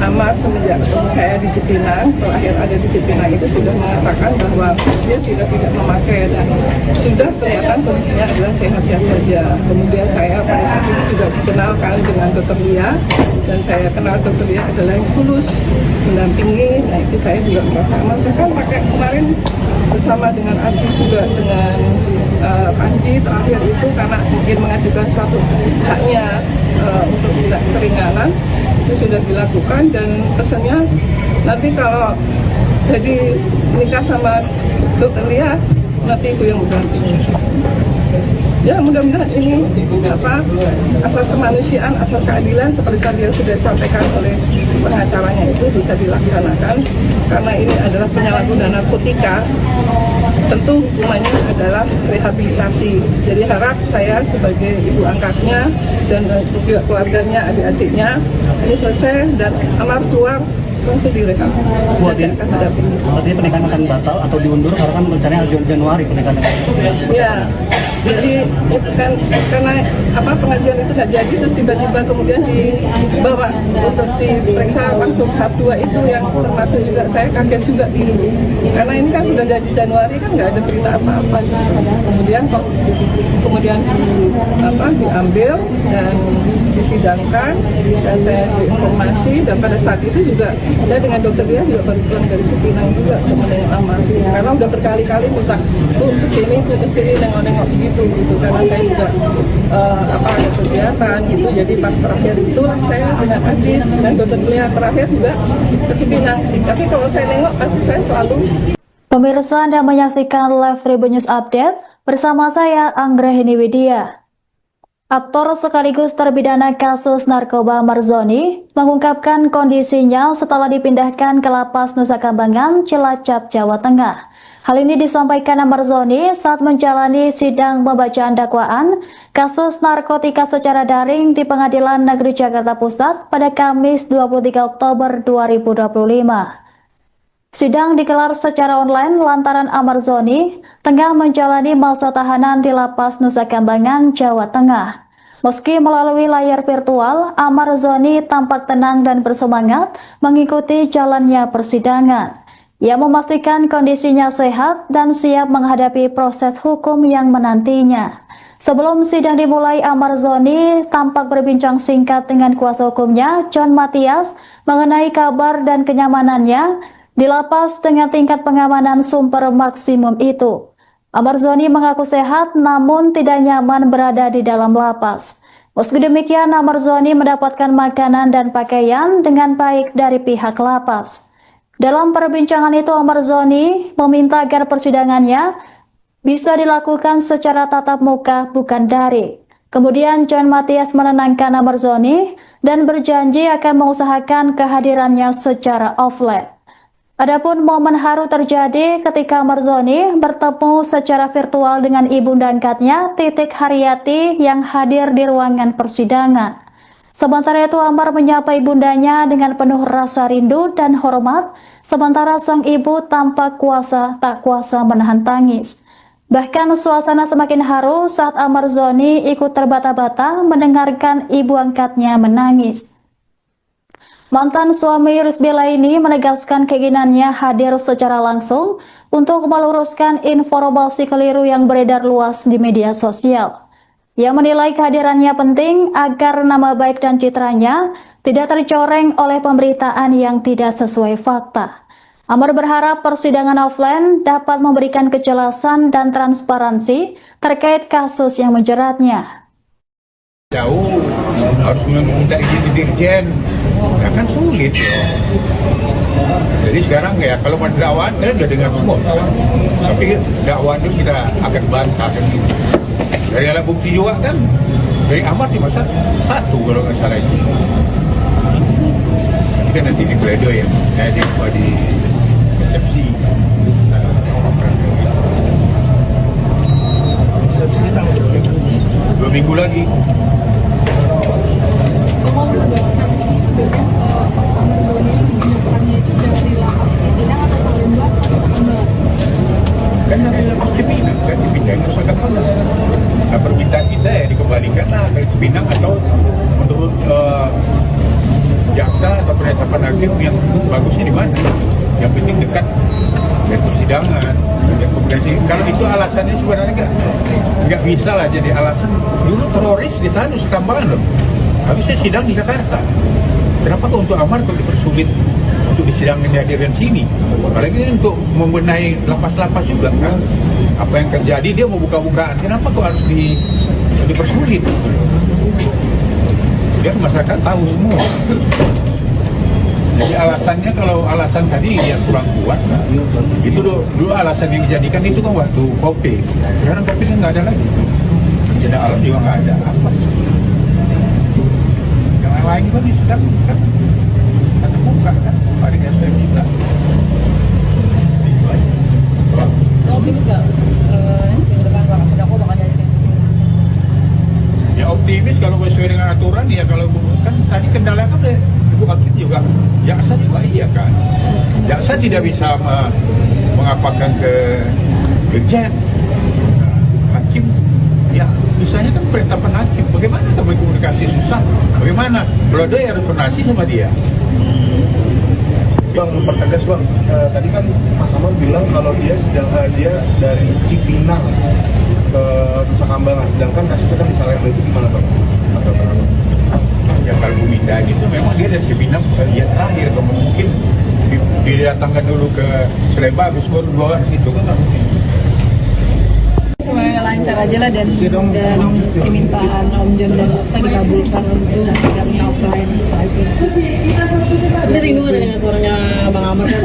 Amar semenjak ketemu saya di Cipinang, terakhir ada di Cipinang itu sudah mengatakan bahwa dia sudah tidak memakai dan sudah kelihatan kondisinya adalah sehat-sehat saja. Kemudian saya pada saat itu juga dikenalkan dengan Dr. Lia, dan saya kenal Dr. Lia adalah yang tulus mendampingi. Nah itu saya juga merasa aman. Bahkan pakai kemarin bersama dengan Adi juga dengan Panji terakhir itu karena mungkin mengajukan suatu haknya untuk tidak keringanan itu sudah dilakukan, dan pesannya nanti kalau jadi nikah sama Dr. Lia nanti itu yang berganti. Ya mudah-mudahan ini asas kemanusiaan, asas keadilan seperti tadi yang sudah disampaikan oleh pengacaranya itu bisa dilaksanakan, karena ini adalah penyalahgunaan narkotika. Tentu hukumannya adalah rehabilitasi. Jadi harap saya sebagai ibu angkatnya dan juga keluarganya, adik-adiknya ini selesai dan Amar keluar langsung direhab. Artinya pernikahan akan batal atau diundur karena kan rencananya Januari pernikahan. Ya, jadi itu kan karena pengajuan itu nggak jadi, terus tiba-tiba kemudian dibawa untuk diperiksa langsung tahap 2 itu yang termasuk juga saya kaget juga ini, karena ini kan sudah dari Januari kan nggak ada berita apa-apa. Kemudian diambil dan disidangkan dan saya diinformasi, dan pada saat itu juga saya dengan dokter dia juga baru pulang dari Cipinang juga menengok Amar, karena udah berkali-kali minta kesini nengok-nengok gitu, karena saya juga ada kegiatan gitu. Jadi pas terakhir itulah saya dengan Adit dan dokter dia terakhir juga ke Cipinang. Tapi kalau saya nengok pasti saya selalu. Pemirsa, Anda menyaksikan live Tribun News Update bersama saya Anggrahini Widya. Aktor sekaligus terpidana kasus narkoba Marzoni mengungkapkan kondisinya setelah dipindahkan ke Lapas Nusa Kambangan, Cilacap, Jawa Tengah. Hal ini disampaikan Marzoni saat menjalani sidang pembacaan dakwaan kasus narkotika secara daring di Pengadilan Negeri Jakarta Pusat pada Kamis 23 Oktober 2025. Sidang digelar secara online lantaran Marzoni tengah menjalani masa tahanan di Lapas Nusa Kambangan, Jawa Tengah. Meski melalui layar virtual, Marzoni tampak tenang dan bersemangat mengikuti jalannya persidangan. Ia memastikan kondisinya sehat dan siap menghadapi proses hukum yang menantinya. Sebelum sidang dimulai, Marzoni tampak berbincang singkat dengan kuasa hukumnya, John Matias, mengenai kabar dan kenyamanannya di lapas dengan tingkat pengamanan super maksimum itu. Marzoni mengaku sehat namun tidak nyaman berada di dalam lapas. Meski demikian, Marzoni mendapatkan makanan dan pakaian dengan baik dari pihak lapas. Dalam perbincangan itu, Marzoni meminta agar persidangannya bisa dilakukan secara tatap muka bukan daring. Kemudian John Matias menenangkan Marzoni dan berjanji akan mengusahakan kehadirannya secara offline. Adapun momen haru terjadi ketika Marzoni bertemu secara virtual dengan ibunda angkatnya, Titik Haryati, yang hadir di ruangan persidangan. Sementara itu, Amar menyapa ibundanya dengan penuh rasa rindu dan hormat, sementara sang ibu tampak tak kuasa menahan tangis. Bahkan suasana semakin haru saat Marzoni ikut terbata-bata mendengarkan ibu angkatnya menangis. Mantan suami Rizbela ini menegaskan keinginannya hadir secara langsung untuk meluruskan informasi keliru yang beredar luas di media sosial. Ia menilai kehadirannya penting agar nama baik dan citranya tidak tercoreng oleh pemberitaan yang tidak sesuai fakta. Amar berharap persidangan offline dapat memberikan kejelasan dan transparansi terkait kasus yang menjeratnya. Jauh harus meminta izin di Dirjen, ya kan sulit ya. Jadi sekarang ya kalau mau dakwaan kita sudah dengar semua, tapi dakwaan itu kita akan bantah kan gitu. Dari alat bukti juga kan, dari Amar di masa 1 kalau nggak salah itu. Ini kan nanti di Pledo ya, di resepsi. Resepsi tanggal 2 minggu lagi. Mau menegaskan ini sebenarnya Mas Marzoni dipindahkannya itu dari lapas Cipinang atau Salemba atau Salemba? Kan dari lapas Cipinang kan dipindahin ke Nusa Kambangan. Nah, permintaan kita ya dikembalikan ke Cipinang atau menurut jaksa atau penetapan hakim yang bagusnya di mana? Yang penting dekat dari persidangan. Kalau itu alasannya sebenarnya nggak bisa lah jadi alasan. Dulu teroris ditahan Nusa Kambangan loh. Habis saya sidang di Jakarta. Kenapa kok untuk Amar kok dipersulit untuk disidangkan di hadiran sini? Apalagi untuk membenahi lapas-lapas juga kan. Apa yang terjadi dia mau buka-bukaan. Kenapa kok harus dipersulit? Biar masyarakat tahu semua. Jadi alasannya kalau alasan tadi dia kurang kuat, nah, itu dulu alasan yang dijadikan itu kan waktu COVID. Sekarang COVID nggak ada lagi. bencana alam juga nggak ada apa. Yang lain juga di sedang kan ada muka kan, hari dasar kita. Ya optimis kalau sesuai dengan aturan ya, kalau kan tadi kendala kan Ibu Hakim juga, jaksa juga iya kan. Jaksa tidak bisa mengapakan ke Dirjen. Hakim ya misalnya kan penetapan hakim, bagaimana kita berkomunikasi susah, bagaimana kalau dia harus koordinasi sama dia. Bang, mempertegas bang, tadi kan Mas Amar bilang kalau dia dia dari Cipinang ke Nusa Kambangan, sedangkan kasusnya kan di Salemba, itu gimana bang? Ya kalau Buminda gitu memang dia dari Cipinang ya terakhir, kalau mungkin didatangkan dulu ke Salemba habis baru keluar itu kan nggak mungkin. Semuanya lancar aja lah, dan permintaan Om John dan Jaksa dikabulkan untuk sidangnya offline aja. Ini rindu ada dengan suaranya Bang Amar kan?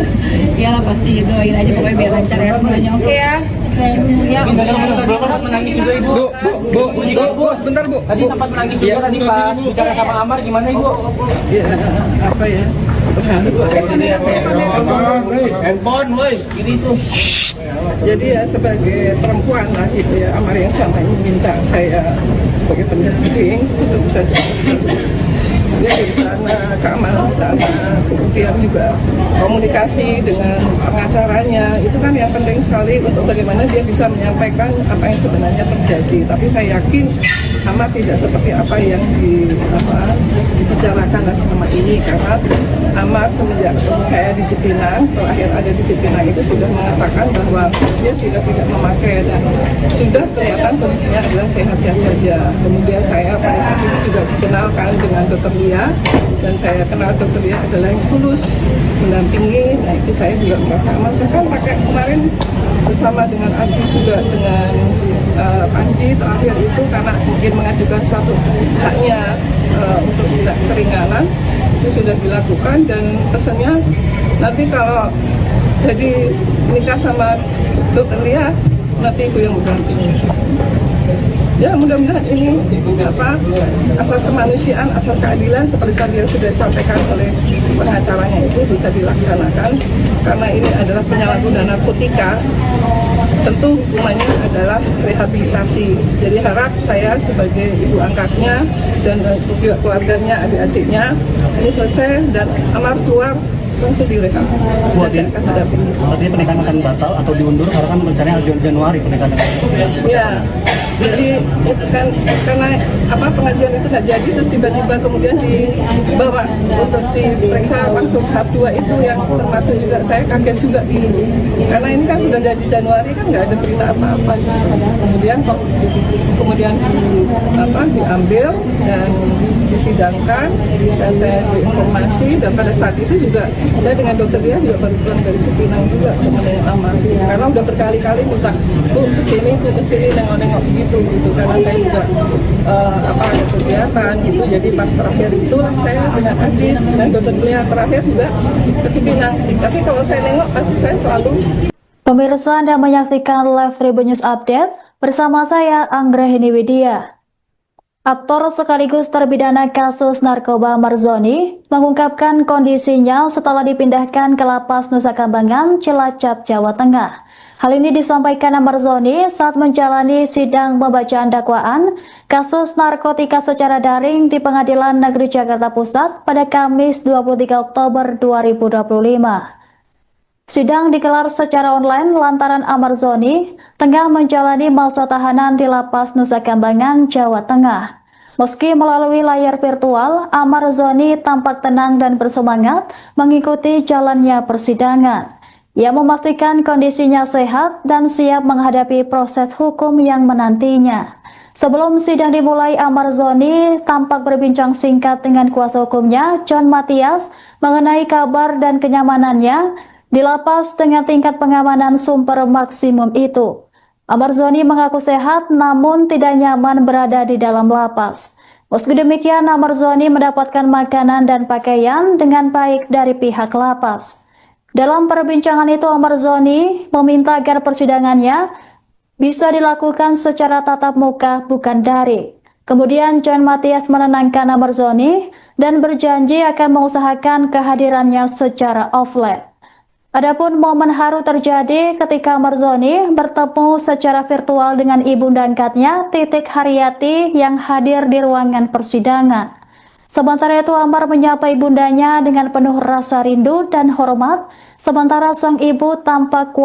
Iyalah, pasti doain aja pokoknya biar lancar ya semuanya. Oke ya. Ya. Sempat menangis juga Ibu. Bu, sebentar Bu. Tadi sempat menangis juga tadi pas bicara sama Amar, gimana Ibu? Ya, apa ya? Handphone, woi, ini tuh. Jadi ya sebagai perempuan lah gitu ya, Amar yang sama ini minta saya sebagai pendamping untuk bisa dia di sana, keamanan di sana, kemudian juga komunikasi dengan pengacaranya, itu kan yang penting sekali untuk bagaimana dia bisa menyampaikan apa yang sebenarnya terjadi. Tapi saya yakin Amar tidak seperti apa yang dibicarakan selama ini, karena Amar semenjak ketemu saya di Cipinang, terakhir ada di Cipinang itu sudah mengatakan bahwa dia sudah tidak memakai dan sudah kelihatan kondisinya adalah sehat-sehat saja. Kemudian saya pada saat itu juga dikenalkan dengan Dr. Lia, dan saya kenal Dr. Lia adalah yang tulus mendampingi. Nah itu saya juga merasa aman. Bahkan pakai kemarin bersama dengan Adi juga dengan Panji terakhir itu karena mungkin mengajukan suatu haknya untuk tidak keringanan, itu sudah dilakukan, dan pesannya nanti kalau jadi nikah sama Dr. Lia nanti ibu yang mendampingi. Ya mudah-mudahan ini asas kemanusiaan, asas keadilan seperti tadi yang sudah disampaikan oleh pengacaranya itu bisa dilaksanakan, karena ini adalah penyalahgunaan narkotika. Tentu hukumannya adalah rehabilitasi. Jadi harap saya sebagai ibu angkatnya dan juga keluarganya, adik-adiknya ini selesai dan Amar keluar langsung direhab. Artinya pernikahan akan batal atau diundur karena kan rencananya Januari pernikahan. Ya, jadi itu kan karena pengajian itu nggak jadi, terus tiba-tiba kemudian dibawa untuk diperiksa langsung tahap 2 itu yang termasuk juga saya kaget juga ini, karena ini kan sudah dari Januari kan nggak ada berita apa-apa. Kemudian diambil dan disidangkan, dan saya diinformasi, dan pada saat itu juga saya dengan dokter dia juga baru pulang dari Cipinang juga mengenai Amar, karena udah berkali-kali minta kesini nengok-nengok gitu, karena saya juga ada kegiatan gitu. Jadi pas terakhir itulah saya dengan Adit dan dokter dia terakhir juga ke Cipinang. Tapi kalau saya nengok pasti saya selalu. Pemirsa, Anda menyaksikan live Tribun News Update bersama saya Anggrahini Widya. Aktor sekaligus terpidana kasus narkoba Marzoni mengungkapkan kondisinya setelah dipindahkan ke Lapas Nusa Kambangan, Cilacap, Jawa Tengah. Hal ini disampaikan Marzoni saat menjalani sidang pembacaan dakwaan kasus narkotika secara daring di Pengadilan Negeri Jakarta Pusat pada Kamis 23 Oktober 2025. Sidang digelar secara online lantaran Marzoni tengah menjalani masa tahanan di Lapas Nusa Kambangan, Jawa Tengah. Meski melalui layar virtual, Marzoni tampak tenang dan bersemangat mengikuti jalannya persidangan. Ia memastikan kondisinya sehat dan siap menghadapi proses hukum yang menantinya. Sebelum sidang dimulai, Marzoni tampak berbincang singkat dengan kuasa hukumnya, John Matias, mengenai kabar dan kenyamanannya di lapas dengan tingkat pengamanan super maksimum itu. Marzoni mengaku sehat namun tidak nyaman berada di dalam lapas. Meski demikian, Marzoni mendapatkan makanan dan pakaian dengan baik dari pihak lapas. Dalam perbincangan itu, Marzoni meminta agar persidangannya bisa dilakukan secara tatap muka bukan daring. Kemudian John Matias menenangkan Amarzoni dan berjanji akan mengusahakan kehadirannya secara offline. Adapun momen haru terjadi ketika Amarzoni bertemu secara virtual dengan ibunda angkatnya Titik Haryati yang hadir di ruangan persidangan. Sementara itu Amar menyapa ibundanya dengan penuh rasa rindu dan hormat, sementara sang ibu tampak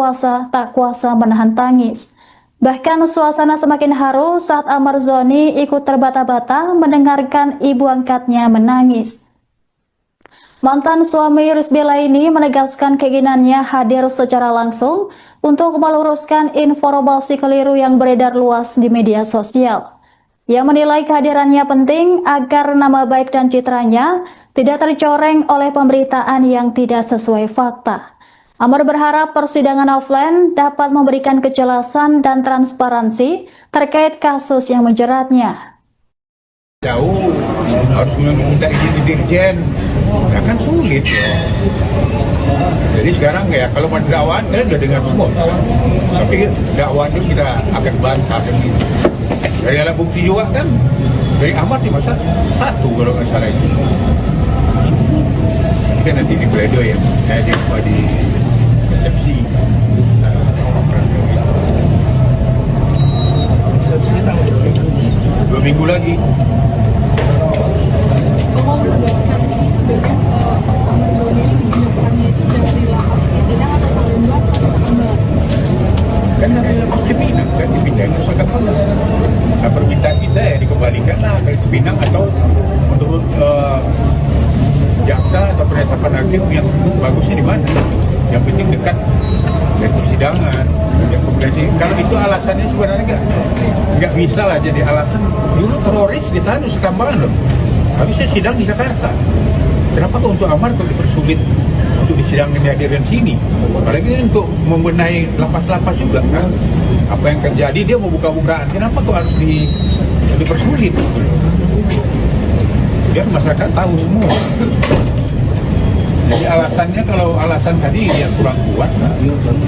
tak kuasa menahan tangis. Bahkan suasana semakin haru saat Amarzoni ikut terbata-bata mendengarkan ibu angkatnya menangis. Mantan suami Rizbela ini menegaskan keinginannya hadir secara langsung untuk meluruskan informasi keliru yang beredar luas di media sosial. Ia menilai kehadirannya penting agar nama baik dan citranya tidak tercoreng oleh pemberitaan yang tidak sesuai fakta. Amar berharap persidangan offline dapat memberikan kejelasan dan transparansi terkait kasus yang menjeratnya. Jauh, harus meminta izin di Dirjen, ya kan sulit ya. Jadi sekarang ya kalau mau dakwaan kalian udah dengar semua, tapi dakwaan itu kita akan bantah kan gitu. Dari alat bukti juga kan, dari Amar di masa 1 kalau nggak salah itu. Ini kan nanti di Pledo ya, di resepsi. Resepsi tanggal 2 minggu lagi. Mau menegaskan ini sebenarnya Mas Amarzoni ini ditemukannya itu dari lapas Cipinang atau Salemba atau Nusa Kambangan? Kan dari lapas Cipinang kan dipindahin ke Nusa Kambangan. Nah permintaan kita ya dikembalikan dari Cipinang atau menurut jaksa atau penetapan hakim yang bagusnya di mana? Yang penting dekat dari persidangan. Kalau itu alasannya sebenarnya nggak bisa lah jadi alasan. Dulu teroris ditahan Nusa Kambangan loh. Habisnya sidang di Jakarta. Kenapa kok untuk Amar kok dipersulit untuk disidangkan di hadirin sini? Apalagi untuk membenahi lapas-lapas juga kan. Apa yang terjadi dia mau buka-bukaan. Kenapa kok harus dipersulit? Biar masyarakat tahu semua. Jadi alasannya kalau alasan tadi dia kurang kuat, nah,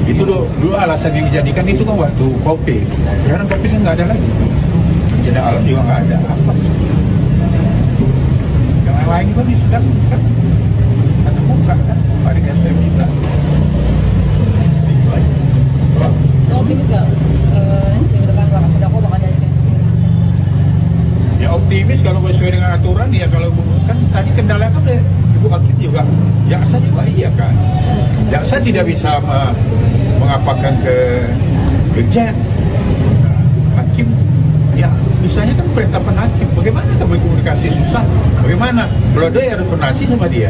itu dulu alasan yang dijadikan itu kan waktu COVID. Sekarang COVID-nya nggak ada lagi. Bencana alam juga nggak ada. Apa? Yang lain juga sedang kan ada muka kan, hari SM kita. Ya optimis kalau sesuai dengan aturan ya kalau kan tadi kendala kan Ibu Hakim juga, jaksa juga iya kan. Jaksa tidak bisa mengapakan ke Dirjen. Hakim ya misalnya kan penetapan hakim, bagaimana kita berkomunikasi susah, bagaimana Blodo ya harus koordinasi sama dia.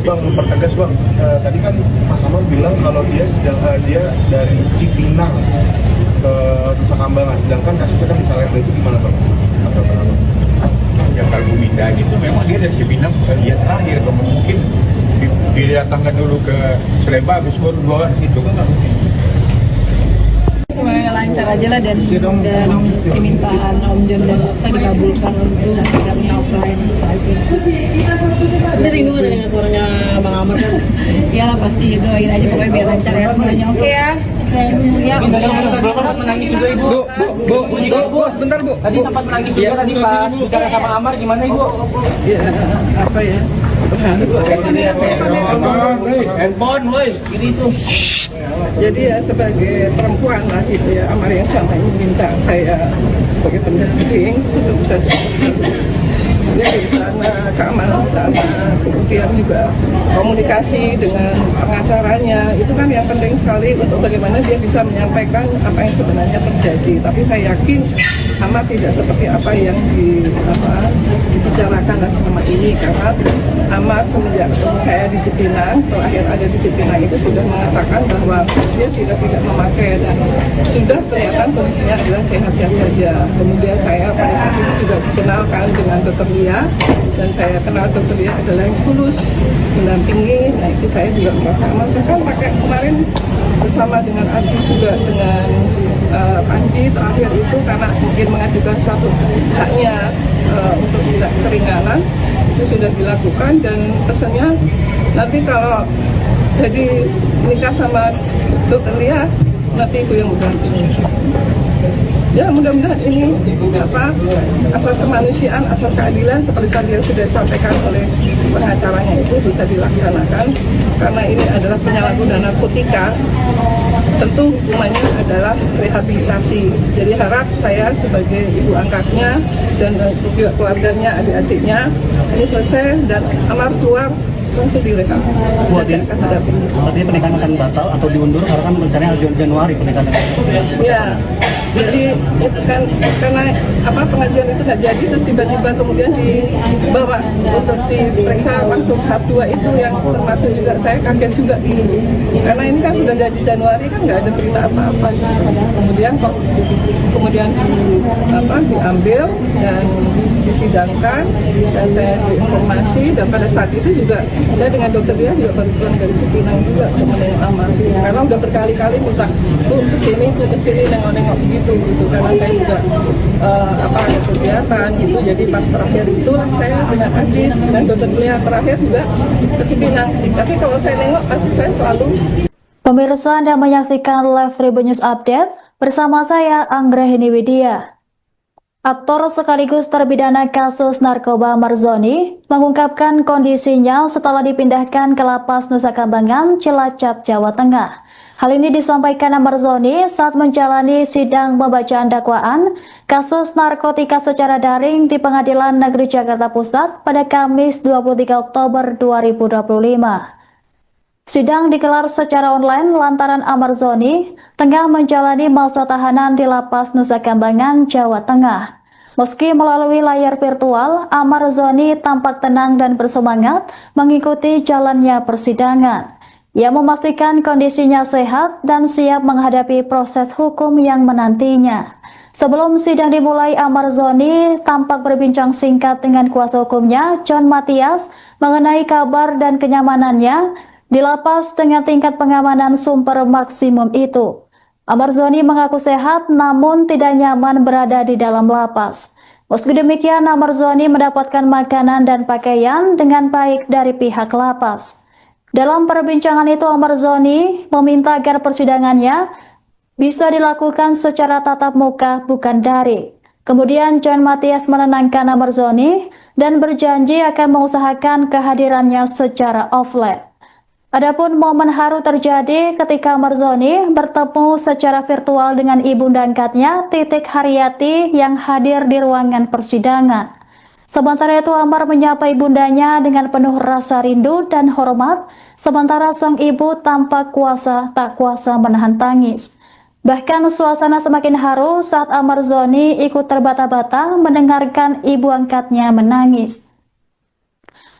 Bang, mempertegas bang, tadi kan Mas Amar bilang kalau dia dari Cipinang ke Nusa Kambangan, sedangkan kasusnya kan di Salemba itu gimana bang? Ya kalau minta gitu memang dia dari Cipinang dia terakhir, kalau mungkin didatangkan dulu ke Salemba habis baru 2 hari itu kan nggak mungkin. Semuanya lancar aja lah dan permintaan Om John dan Aksa dikabulkan untuk sidangnya offline aja. Ini rindu kan dengan suaranya Bang Amar kan? Ya lah pasti doain aja pokoknya biar lancar ya semuanya. Oke ya. Ya. Sempat menangis juga ibu. Bu, sebentar bu. Tadi sempat menangis juga tadi pas bicara sama Amar gimana ibu? Ya, apa ya? Handphone, woi, ini tuh. Jadi ya sebagai perempuan lah gitu ya, Amar yang sama ini minta saya sebagai pendamping untuk bisa dari sana keamanan sana, kemudian juga komunikasi dengan pengacaranya itu kan yang penting sekali untuk bagaimana dia bisa menyampaikan apa yang sebenarnya terjadi. Tapi saya yakin Amar tidak seperti apa yang dibicarakan selama ini, karena Amar semenjak ketemu saya di Cipinang, terakhir ada di Cipinang itu sudah mengatakan bahwa dia tidak memakai dan sudah kelihatan kondisinya adalah sehat-sehat saja. Kemudian saya pada saat itu juga dikenalkan dengan Dr. Lia, dan saya kenal Dr. Lia adalah yang tulus mendampingi. Nah itu saya juga merasa aman. Bahkan pakai kemarin bersama dengan Adi juga dengan Panji terakhir itu karena mungkin mengajukan suatu haknya untuk tidak keringanan itu sudah dilakukan, dan pesannya nanti kalau jadi nikah sama Dr. Lia nanti itu yang berganti. Ya mudah-mudahan ini asas kemanusiaan, asas keadilan seperti tadi yang sudah disampaikan oleh pengacaranya itu bisa dilaksanakan, karena ini adalah penyalahgunaan narkotika. Tentu hukumannya adalah rehabilitasi. Jadi harap saya sebagai ibu angkatnya dan juga keluarganya, adik-adiknya ini selesai dan Amar keluar langsung direhab. Artinya pernikahan akan batal atau diundur karena kan rencananya Januari pernikahan. Ya, jadi itu kan karena pengajian itu nggak jadi, terus tiba-tiba kemudian dibawa untuk diperiksa langsung tahap 2 itu yang termasuk juga saya kaget juga karena ini kan sudah dari Januari kan nggak ada berita apa-apa. Kemudian diambil dan disidangkan dan saya diinformasi, dan pada saat itu juga saya dengan dokter dia juga baru pulang dari Cipinang juga menengok Amar karena udah berkali-kali minta tuh kesini nengok-nengok gitu karena saya juga ada kegiatan gitu. Jadi pas terakhir itulah saya dengan Adit dan dokter dia terakhir juga ke Cipinang. Tapi kalau saya nengok pasti saya selalu. Pemirsa, Anda menyaksikan live Tribun News Update bersama saya Anggrahini Widya. Aktor sekaligus terpidana kasus narkoba Marzoni mengungkapkan kondisinya setelah dipindahkan ke Lapas Nusa Kambangan, Cilacap, Jawa Tengah. Hal ini disampaikan Marzoni saat menjalani sidang pembacaan dakwaan kasus narkotika secara daring di Pengadilan Negeri Jakarta Pusat pada Kamis 23 Oktober 2025. Sidang digelar secara online lantaran Marzoni tengah menjalani masa tahanan di Lapas Nusa Kambangan, Jawa Tengah. Meski melalui layar virtual, Marzoni tampak tenang dan bersemangat mengikuti jalannya persidangan. Ia memastikan kondisinya sehat dan siap menghadapi proses hukum yang menantinya. Sebelum sidang dimulai, Marzoni tampak berbincang singkat dengan kuasa hukumnya, John Matias, mengenai kabar dan kenyamanannya di lapas dengan tingkat pengamanan super maksimum itu. Marzoni mengaku sehat namun tidak nyaman berada di dalam lapas. Meski demikian, Marzoni mendapatkan makanan dan pakaian dengan baik dari pihak lapas. Dalam perbincangan itu, Marzoni meminta agar persidangannya bisa dilakukan secara tatap muka bukan daring. Kemudian John Matias menenangkan Marzoni dan berjanji akan mengusahakan kehadirannya secara offline. Adapun momen haru terjadi ketika Marzoni bertemu secara virtual dengan ibunda angkatnya, Titik Haryati, yang hadir di ruangan persidangan. Sementara itu, Amar menyapa ibundanya dengan penuh rasa rindu dan hormat, sementara sang ibu tampak tak kuasa menahan tangis. Bahkan suasana semakin haru saat Marzoni ikut terbata-bata mendengarkan ibu angkatnya menangis.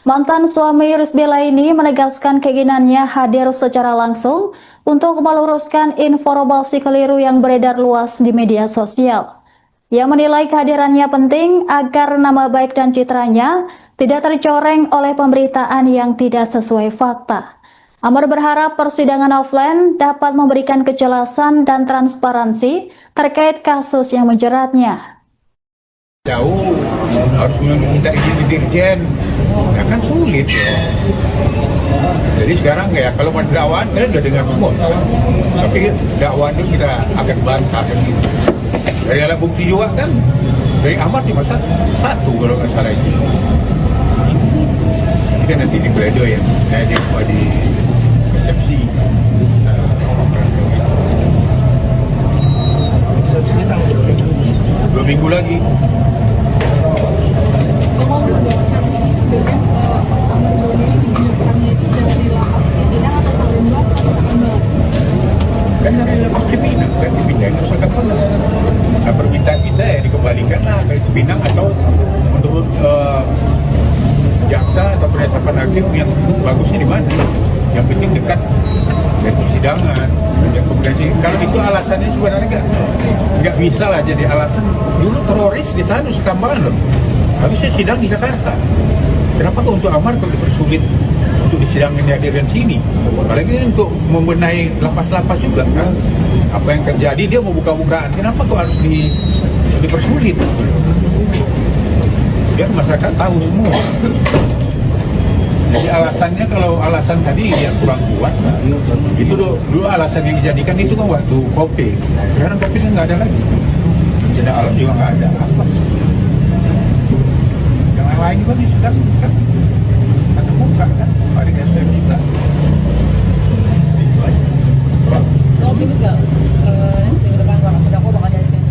Mantan suami Rizbela ini menegaskan keinginannya hadir secara langsung untuk meluruskan informasi keliru yang beredar luas di media sosial. Ia menilai kehadirannya penting agar nama baik dan citranya tidak tercoreng oleh pemberitaan yang tidak sesuai fakta. Amar berharap persidangan offline dapat memberikan kejelasan dan transparansi terkait kasus yang menjeratnya. Jauh harus meminta izin di Dirjen, ya kan sulit ya. Jadi sekarang ya kalau mau dakwaan kalian udah dengar semua, tapi dakwaan itu kita akan bantah kan gitu. Dari alat bukti juga kan, dari Amar cuma satu kalau nggak salah itu. Ini kan nanti di pledoi ya, di resepsi. Resepsinya 2 minggu lagi. Bapak menegaskan ini sebenarnya sama Doni dipindahkannya itu dari lapas Cipinang atau Salemba atau Salemba? Kan dari lapas Cipinang kan dipindahin ke Nusa Kambangan. Nah, permintaan kita ya dikembalikan lah ke Cipinang atau menurut jaksa atau penetapan hakim yang sebagusnya di mana. Yang penting dekat dari persidangan. Yang kemudian kalau itu alasannya sebenarnya nggak bisa lah jadi alasan. Dulu teroris ditahan Nusa Kambangan loh. Habis saya sidang di Jakarta. Kenapa kok untuk Amar kok dipersulit untuk disidangkan dihadirkan sini? Apalagi untuk membenahi lapas-lapas juga kan. Apa yang terjadi dia mau buka-bukaan. Kenapa kok harus dipersulit? Biar masyarakat tahu semua. Jadi alasannya, kalau alasan tadi dia kurang puas, nah, itu dulu alasan yang dijadikan itu kan waktu COVID. Sekarang COVID kan nggak ada lagi, bencana alam juga nggak ada. Apa? Yang lain juga di sekitar kan ada muka kan, ada SM juga. Itu aja. Optimis nggak minggu depan Pak Muldoko bakal jadi tim?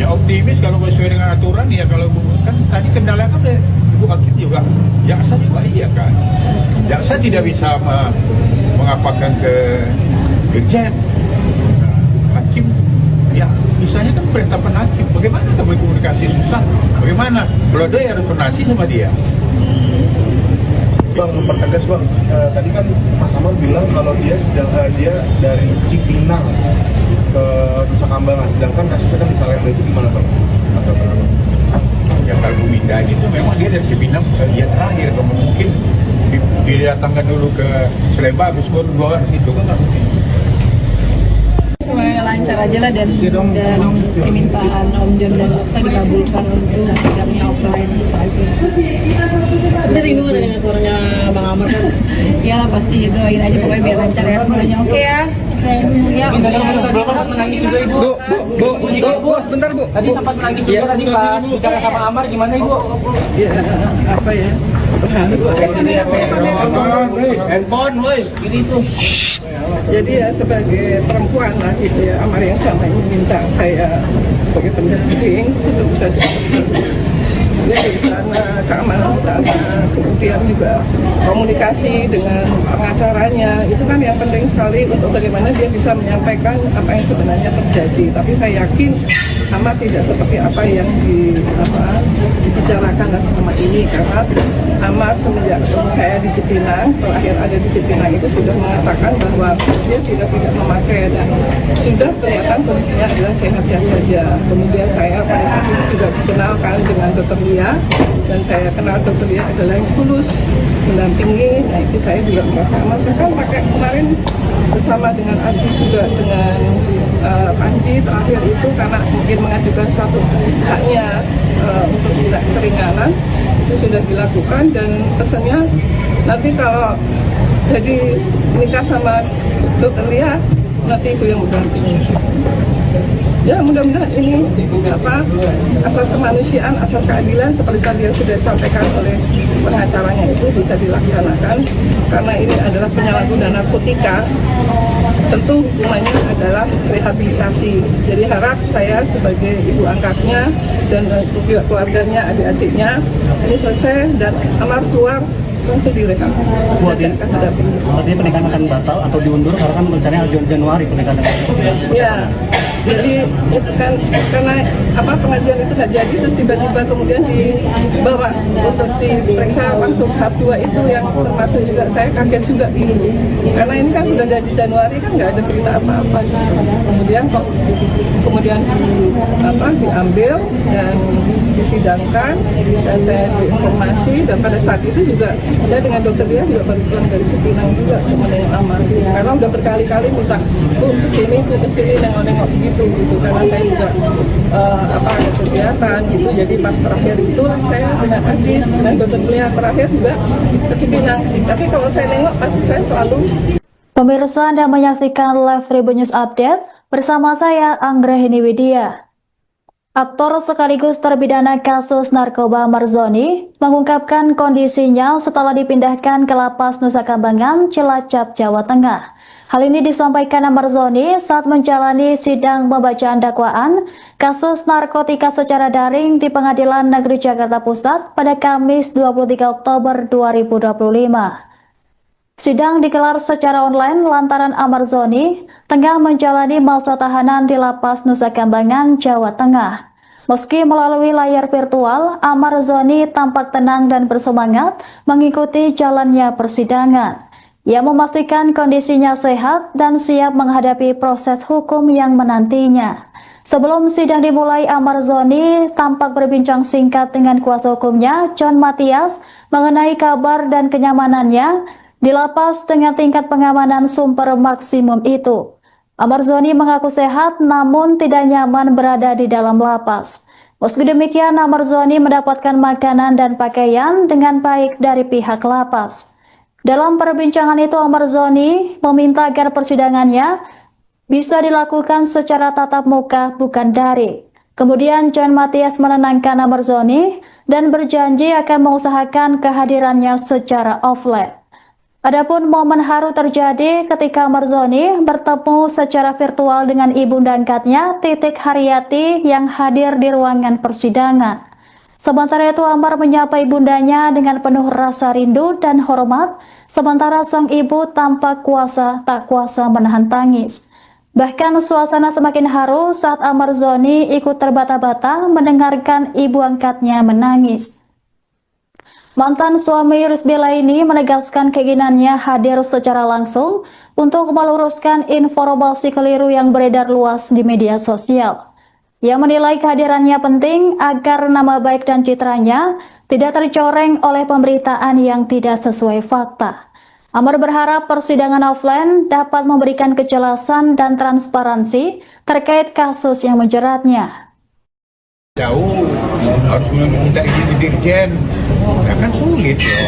Ya optimis kalau sesuai dengan aturan ya. Kalau kan tadi kendala kan dari Ibu Hakim juga, jaksa juga iya kan. Jaksa tidak bisa mengapakan ke Dirjen. Hakim ya misalnya kan perintah penasihat, bagaimana kamu komunikasi susah, bagaimana Blodo harus penasihat sama dia. Bang, mempertegas bang, tadi kan Mas Amar bilang kalau dia dia dari Cipinang ke Nusa Kambangan, sedangkan kasusnya kan di Salemba, itu gimana bang? Ya kalau Winda itu memang dia dari Cipinang ya terakhir, kalau mungkin didatangkan dulu ke Salemba, habis baru bawa itu kan nggak mungkin. Semuanya lancar aja lah, dan permintaan Om John dan Doksa dikabulkan untuk sidangnya offline gitu aja. Ini rindu dengan suaranya Bang Amar kan? Iyalah, pasti doain aja pokoknya biar lancar ya semuanya. Oke ya. Ya, Belum sempat menangis juga Ibu. Bu, sebentar Bu. Tadi sempat menangis juga tadi pas bicara sama Amar, gimana Ibu? Ya, apa ya? Handphone, woi, ini tuh. Jadi ya sebagai perempuan lah gitu ya, Amar yang selama ini minta saya sebagai pendamping itu bisa dia di sana, keamanan di sana, kemudian juga komunikasi dengan pengacaranya, itu kan yang penting sekali untuk bagaimana dia bisa menyampaikan apa yang sebenarnya terjadi. Tapi saya yakin Amar tidak seperti apa yang dibicarakan selama ini, karena Amar semenjak ketemu saya di Cipinang, terakhir ada di Cipinang itu sudah mengatakan bahwa dia sudah tidak memakai dan sudah kelihatan kondisinya adalah sehat-sehat saja. Kemudian saya pada saat itu juga dikenalkan dengan Dr. Lia, dan saya kenal Dr. Lia adalah yang tulus mendampingi. Nah itu saya juga merasa aman. Bahkan pakai kemarin bersama dengan Adi juga dengan Panji terakhir itu karena mungkin mengajukan suatu haknya untuk tidak keringanan, itu sudah dilakukan, dan pesannya nanti kalau jadi nikah sama Dr. Lia nanti itu yang mendampingi. Ya mudah-mudahan ini asas kemanusiaan, asas keadilan seperti tadi yang sudah disampaikan oleh pengacaranya itu bisa dilaksanakan, karena ini adalah penyalahgunaan narkotika. Tentu hukumannya adalah rehabilitasi. Jadi harap saya sebagai ibu angkatnya dan juga keluarganya, adik-adiknya ini selesai dan Amar keluar langsung direhab. Artinya pernikahan akan batal atau diundur karena kan rencananya Januari pernikahan. Ya, jadi itu kan karena pengajian itu nggak jadi, terus tiba-tiba kemudian dibawa untuk diperiksa langsung tahap 2 itu yang termasuk juga saya kaget juga gitu. Karena ini kan sudah dari Januari kan nggak ada berita apa-apa gitu. Kemudian diambil dan disidangkan, dan saya diinformasi, dan pada saat itu juga saya dengan dokter dia juga baru pulang dari Cipinang juga menengok Amar, karena udah berkali-kali minta kesini nengok-nengok gitu, karena saya juga ada kegiatan gitu. Jadi pas terakhir itulah saya dengan Adi dan dokter Lia terakhir juga ke Cipinang. Tapi kalau saya nengok pasti saya selalu. Pemirsa, Anda menyaksikan Live Tribun News Update bersama saya Anggrahini Widya. Aktor sekaligus terpidana kasus narkoba Marzoni mengungkapkan kondisinya setelah dipindahkan ke Lapas Nusa Kambangan, Cilacap, Jawa Tengah. Hal ini disampaikan Marzoni saat menjalani sidang pembacaan dakwaan kasus narkotika secara daring di Pengadilan Negeri Jakarta Pusat pada Kamis 23 Oktober 2025. Sidang digelar secara online lantaran Marzoni tengah menjalani masa tahanan di Lapas Nusa Kambangan, Jawa Tengah. Meski melalui layar virtual, Marzoni tampak tenang dan bersemangat mengikuti jalannya persidangan. Ia memastikan kondisinya sehat dan siap menghadapi proses hukum yang menantinya. Sebelum sidang dimulai, Marzoni tampak berbincang singkat dengan kuasa hukumnya, John Matias, mengenai kabar dan kenyamanannya di lapas dengan tingkat pengamanan super maksimum itu. Marzoni mengaku sehat namun tidak nyaman berada di dalam lapas. Meski demikian, Marzoni mendapatkan makanan dan pakaian dengan baik dari pihak lapas. Dalam perbincangan itu, Marzoni meminta agar persidangannya bisa dilakukan secara tatap muka, bukan daring. Kemudian John Matias menenangkan Marzoni dan berjanji akan mengusahakan kehadirannya secara offline. Adapun momen haru terjadi ketika Marzoni bertemu secara virtual dengan ibunda angkatnya, Titik Haryati, yang hadir di ruangan persidangan. Sementara itu, Amar menyapa ibundanya dengan penuh rasa rindu dan hormat, sementara sang ibu tampak tak kuasa menahan tangis. Bahkan suasana semakin haru saat Marzoni ikut terbata-bata mendengarkan ibu angkatnya menangis. Mantan suami Rizbela ini menegaskan keinginannya hadir secara langsung untuk meluruskan informasi keliru yang beredar luas di media sosial. Ia menilai kehadirannya penting agar nama baik dan citranya tidak tercoreng oleh pemberitaan yang tidak sesuai fakta. Amar berharap persidangan offline dapat memberikan kejelasan dan transparansi terkait kasus yang menjeratnya. Jauh harus meminta izin ke dirjen, ya kan sulit ya.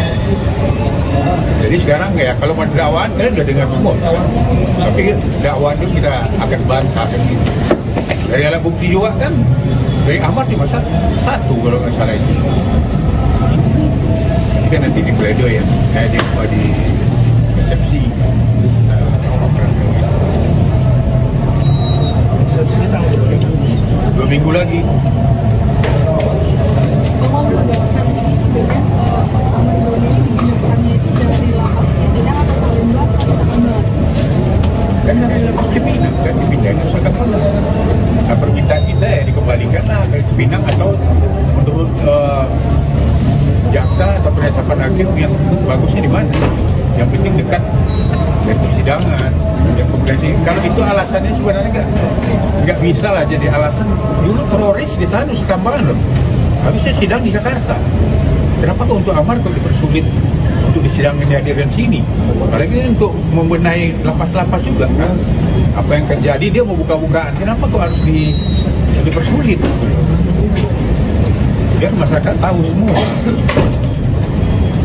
Jadi sekarang ya kalau mau dakwaan kalian udah dengar semua, tapi dakwaan itu kita akan bantah kan gitu. Dari alat bukti juga kan, dari Amar cuma satu kalau nggak salah itu. Ini kan nanti di pledo ya, di resepsi. Resepsi tanggal 2 minggu lagi. Mau menegaskan ini sebenarnya Mas Marzoni ini dinyatakannya itu dari lapas Cipinang atau Salemba atau Salemba? Kan dari lapas Cipinang kan dipindahkan ke Salemba. Nah, permintaan kita ya dikembalikan dari Cipinang atau menurut jaksa atau penetapan hakim yang bagusnya di mana? Yang penting dekat dari persidangan. Yang komplikasi. Kalau itu alasannya sebenarnya nggak bisa lah jadi alasan. Dulu teroris ditahan di Kambangan loh. Habisnya sidang di Jakarta. Kenapa kok untuk Amar kok dipersulit untuk disidangkan dihadirkan sini? Apalagi untuk membenahi lapas-lapas juga kan. Apa yang terjadi dia mau buka-bukaan. Kenapa kok harus dipersulit? Biar masyarakat tahu semua.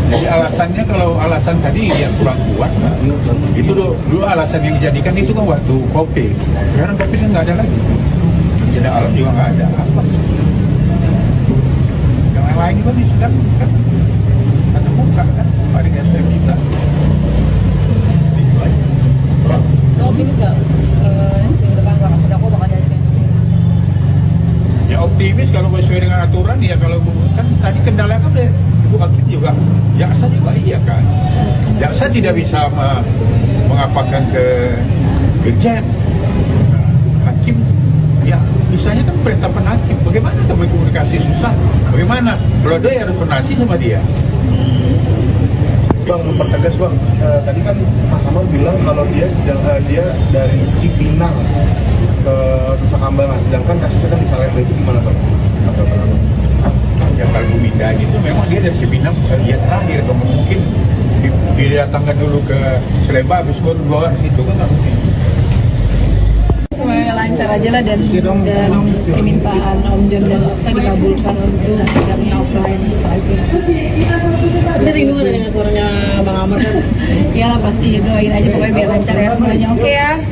Jadi alasannya kalau alasan tadi yang kurang kuat, nah, itu dulu alasan yang dijadikan itu kan waktu COVID. Sekarang COVID nggak ada lagi. Bencana alam juga nggak ada. Apa? Yang lain juga disidang kan atau buka kan? Paling SM kita. Optimis nggak? Depan terdakwa bakal dihadirkan di sini. Ya optimis kalau sesuai dengan aturan ya kalau kan tadi kendala kan deh. Ibu hakim juga, jaksa juga iya kan. Jaksa tidak bisa mengapakan ke dirjen. Hakim, ya misalnya kan penetapan hakim. Bagaimana kami komunikasi susah? Bagaimana? Kalau dia harus koordinasi sama dia. Bang, mempertegas bang, tadi kan Mas Amar bilang kalau dia dari Cipinang ke Nusa Kambangan, sedangkan kasusnya kan di Salemba, itu gimana bang? Ya kalau pemindahan itu memang dia dari Cipinang dia terakhir dong, mungkin didatangkan dulu ke Salemba habis keluar situ kan nggak mungkin. Semuanya lancar aja lah dan permintaan Om John dan Laksa dikabulkan untuk sidangnya offline aja. Tapi rindu nggak dengan suaranya Bang Amar kan? Iyalah pasti doain aja pokoknya biar lancar ya semuanya. Oke ya.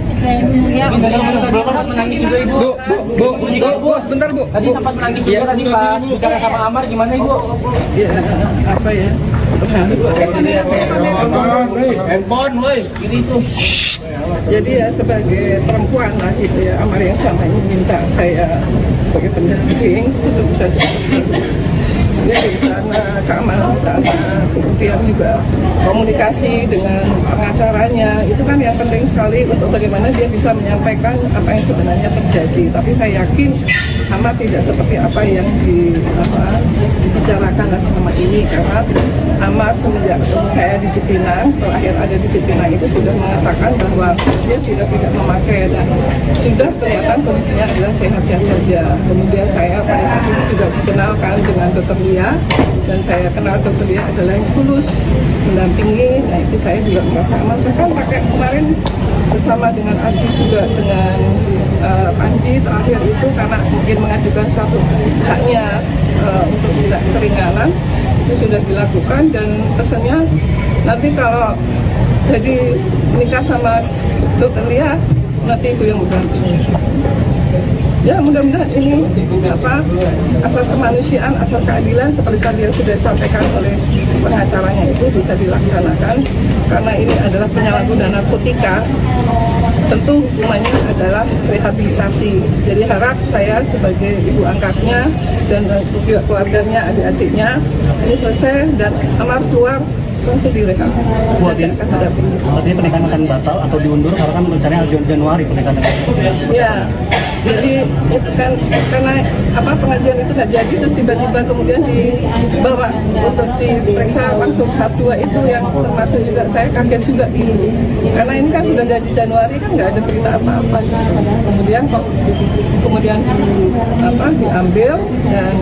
Ya. Belum sempat menangis juga ibu. Bu, sebentar bu. Tadi sempat menangis juga tadi pas bicara sama Amar, gimana ibu? Ya, apa ya? Handphone, woi, ini tuh. Jadi ya sebagai perempuan lah gitu ya, Amar yang selama ini minta saya sebagai pendamping untuk bisa dia di sana, keamanan di sana, kemudian juga komunikasi dengan pengacaranya, itu kan yang penting sekali untuk bagaimana dia bisa menyampaikan apa yang sebenarnya terjadi. Tapi saya yakin Amar tidak seperti apa yang dibicarakan selama ini, karena Amar semenjak ketemu saya di Cipinang, terakhir ada di Cipinang itu sudah mengatakan bahwa dia sudah tidak memakai dan sudah kelihatan kondisinya adalah sehat-sehat saja. Kemudian saya pada saat itu juga dikenalkan dengan Dr. Lia, dan saya kenal Dr. Lia adalah yang tulus mendampingi. Nah itu saya juga merasa Amar kan pakai kemarin bersama dengan Arti juga dengan Panji terakhir itu karena mungkin mengajukan suatu haknya untuk tidak keringanan itu sudah dilakukan, dan pesannya nanti kalau jadi nikah sama Dokter Lia nanti itu yang mengganti. Ya mudah-mudahan ini asas kemanusiaan, asas keadilan seperti tadi yang sudah disampaikan oleh pengacaranya itu bisa dilaksanakan, karena ini adalah penyalahgunaan narkotika. Tentu hukumannya adalah rehabilitasi. Jadi harap saya sebagai ibu angkatnya dan juga keluarganya, adik-adiknya ini selesai dan Amar keluar langsung direhab. Artinya pernikahan akan batal atau diundur karena kan rencananya Januari pernikahan. Ya, jadi itu kan karena pengajian itu nggak jadi, terus tiba-tiba kemudian dibawa untuk diperiksa langsung tahap 2 itu yang termasuk juga saya kaget juga gitu. Karena ini kan sudah dari Januari kan nggak ada berita apa-apa. Kemudian diambil dan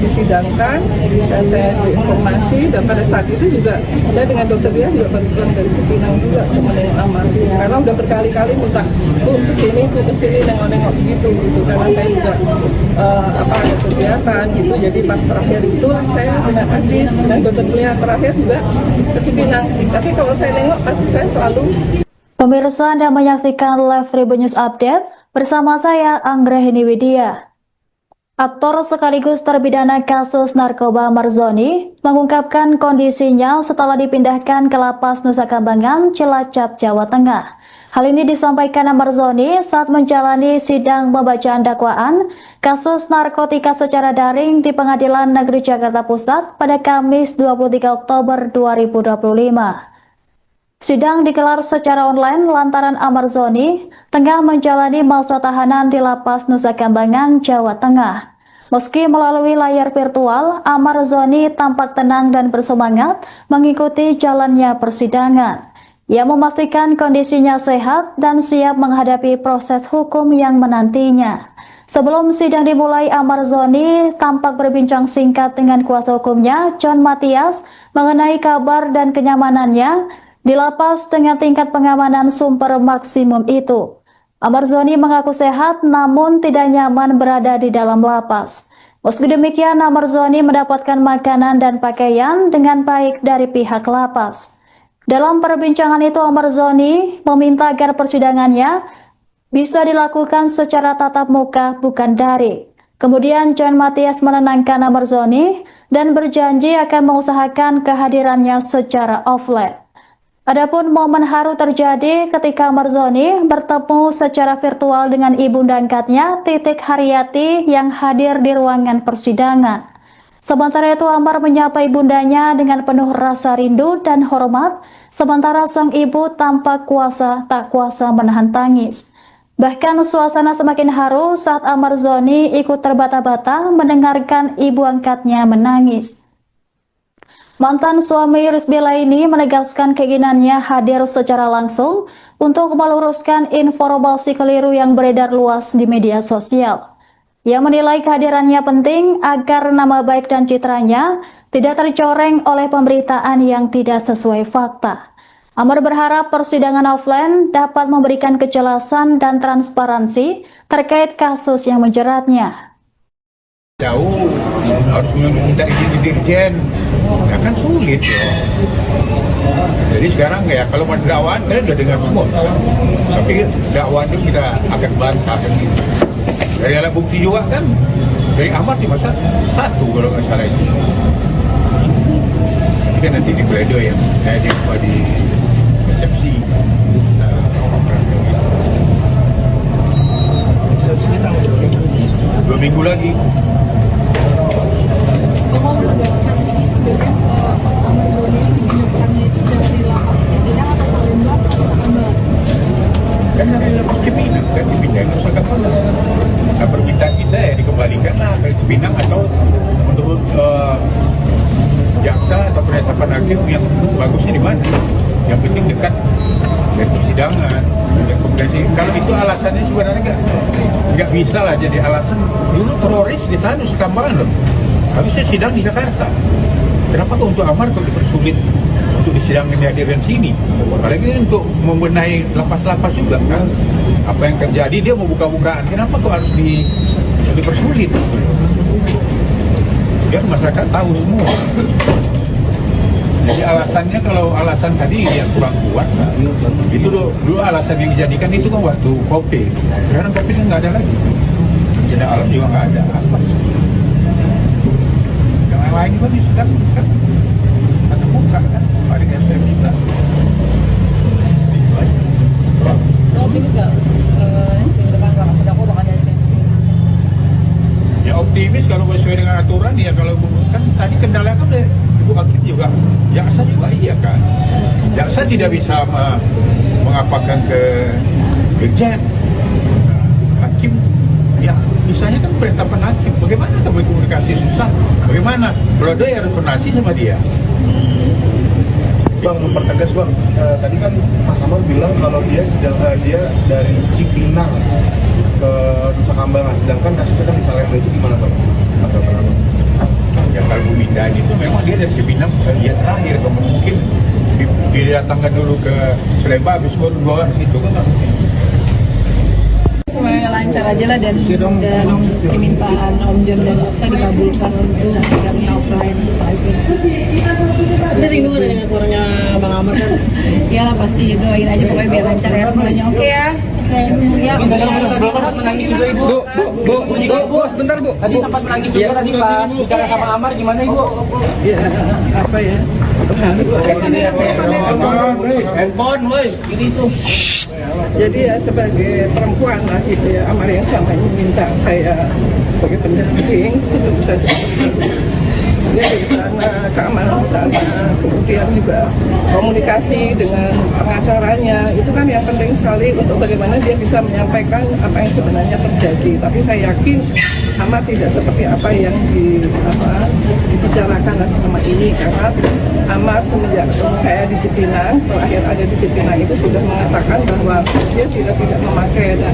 disidangkan, dan saya diinformasi, dan pada saat itu juga saya dengan dokter dia juga baru pulang dari Cipinang juga sama dengan Amar, karena udah berkali-kali minta kesini nengok-nengok gitu karena saya juga ada kegiatan gitu. Jadi pas terakhir itulah saya dengan Adit dan dokter dia terakhir juga ke Cipinang. Tapi kalau saya nengok pasti saya selalu. Pemirsa, Anda menyaksikan live Tribun News Update bersama saya Anggrahini Widya. Aktor sekaligus terpidana kasus narkoba Marzoni mengungkapkan kondisinya setelah dipindahkan ke Lapas Nusa Kambangan, Cilacap, Jawa Tengah. Hal ini disampaikan Marzoni saat menjalani sidang pembacaan dakwaan kasus narkotika secara daring di Pengadilan Negeri Jakarta Pusat pada Kamis 23 Oktober 2025. Sidang digelar secara online lantaran Marzoni tengah menjalani masa tahanan di Lapas Nusa Kambangan, Jawa Tengah. Meski melalui layar virtual, Marzoni tampak tenang dan bersemangat mengikuti jalannya persidangan. Ia memastikan kondisinya sehat dan siap menghadapi proses hukum yang menantinya. Sebelum sidang dimulai, Marzoni tampak berbincang singkat dengan kuasa hukumnya, John Matias, mengenai kabar dan kenyamanannya di lapas dengan tingkat pengamanan super maksimum itu. Marzoni mengaku sehat namun tidak nyaman berada di dalam lapas. Meski demikian, Marzoni mendapatkan makanan dan pakaian dengan baik dari pihak lapas. Dalam perbincangan itu, Marzoni meminta agar persidangannya bisa dilakukan secara tatap muka bukan daring. Kemudian John Matias menenangkan Marzoni dan berjanji akan mengusahakan kehadirannya secara offline. Adapun momen haru terjadi ketika Marzoni bertemu secara virtual dengan ibunda angkatnya, Titik Haryati, yang hadir di ruangan persidangan. Sementara itu, Amar menyapa ibundanya dengan penuh rasa rindu dan hormat, sementara sang ibu tampak tak kuasa menahan tangis. Bahkan suasana semakin haru saat Marzoni ikut terbata-bata mendengarkan ibu angkatnya menangis. Mantan suami Rizky Laini menegaskan keinginannya hadir secara langsung untuk meluruskan informasi keliru yang beredar luas di media sosial. Ia menilai kehadirannya penting agar nama baik dan citranya tidak tercoreng oleh pemberitaan yang tidak sesuai fakta. Amar berharap persidangan offline dapat memberikan kejelasan dan transparansi terkait kasus yang menjeratnya. Jauh harus minta izin di Dirjen, ya kan sulit ya. Jadi sekarang ya kalau mau dakwaan kalian udah dengar semua, tapi dakwaan itu kita akan bantah kan gitu. Dari alat bukti juga kan, dari Amar di masa 1 kalau nggak salah itu. Tapi kan nanti di Pledo ya, di resepsi. Resepsinya tanggal 2 minggu lagi. Mau menegaskan ini sebenarnya Mas Marzoni ini dipindahkannya itu dari lapas Cipinang atau Salemba atau Nusa Kambangan? Kan dari lapas Cipinang kan dipindahin ke Nusa Kambangan. Nah, permintaan kita ya dikembalikan lah dari Cipinang atau menurut jaksa atau penetapan hakim yang bagusnya di mana? Yang penting dekat dari persidangan. Kalau itu alasannya sebenarnya nggak bisa lah jadi alasan. Dulu teroris ditahan Nusa Kambangan loh. Habis saya sidang di Jakarta. Kenapa kok untuk Amar kok dipersulit untuk disidangkan dihadirkan sini. Apalagi untuk membenahi lapas-lapas juga kan. Apa yang terjadi dia mau buka-bukaan, kenapa kok harus dipersulit? Biar masyarakat tahu semua. Jadi alasannya, kalau alasan tadi dia kurang kuat, nah, itu dulu alasan yang dijadikan itu kan waktu COVID. Sekarang COVID kan nggak ada lagi. Bencana alam juga nggak ada. Apa? Yang lain juga sudah kan ada muka kan, ada SM juga. Ya optimis kalau sesuai dengan aturan ya, kalau kan tadi kendala kan Ibu Hakim juga, jaksa juga iya kan. Jaksa tidak bisa mengapakan ke Dirjen. Hakim ya misalnya kan penetapan hakim, bagaimana kita berkomunikasi susah, bagaimana kalau dia harus koordinasi sama dia. Bang, mempertegas bang, tadi kan Mas Amar bilang kalau dia dari Cipinang ke Nusa Kambangan, sedangkan kasusnya kan di Salemba, itu gimana bang? Ya kalau pemindahan itu memang dia dari Cipinang dia terakhir, kalau mungkin didatangkan dulu ke Salemba habis baru bawa itu kan nggak mungkin. Semuanya lancar aja lah, dan permintaan Om John dan Yaksa dikabulkan untuk kami offline. Ini rindu dengan suaranya Bang Amar kan? Ya pasti doain aja pokoknya biar lancar ya semuanya. Oke ya. Ya. Belum sempat menangis juga Ibu. Bu, sebentar Bu. Tadi sempat menangis juga tadi pas bicara sama Amar, gimana Ibu? Ya, apa ya? Handphone, woi, ini tuh. Jadi ya sebagai perempuan lah gitu ya, Amar yang selama ini minta saya sebagai pendamping itu bisa dia di sana, keamanan di sana, kemudian juga komunikasi dengan pengacaranya, itu kan yang penting sekali untuk bagaimana dia bisa menyampaikan apa yang sebenarnya terjadi. Tapi saya yakin Amar tidak seperti apa yang dibicarakan selama ini, karena Amar semenjak ketemu saya di Cipinang, terakhir ada di Cipinang itu sudah mengatakan bahwa dia sudah tidak memakai dan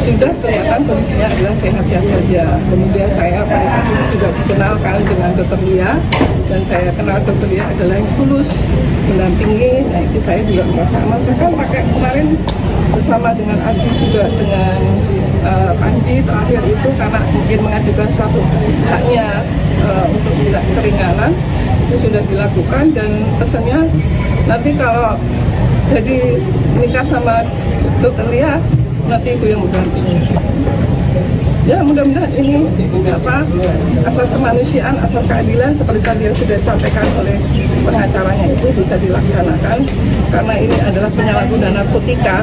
sudah kelihatan kondisinya adalah sehat-sehat saja. Kemudian saya pada saat itu juga dikenalkan dengan Dr. Lia, dan saya kenal Dr. Lia adalah yang tulus mendampingi. Nah itu saya juga merasa aman. Bahkan pakai kemarin bersama dengan Adi juga dengan Panji terakhir itu karena mungkin mengajukan suatu haknya untuk tidak keringanan, itu sudah dilakukan, dan pesannya nanti kalau jadi nikah sama Dr. Lia nanti itu yang menggantinya. Ya mudah-mudahan ini asas kemanusiaan, asas keadilan seperti tadi yang sudah disampaikan oleh pengacaranya itu bisa dilaksanakan, karena ini adalah penyalahgunaan narkotika.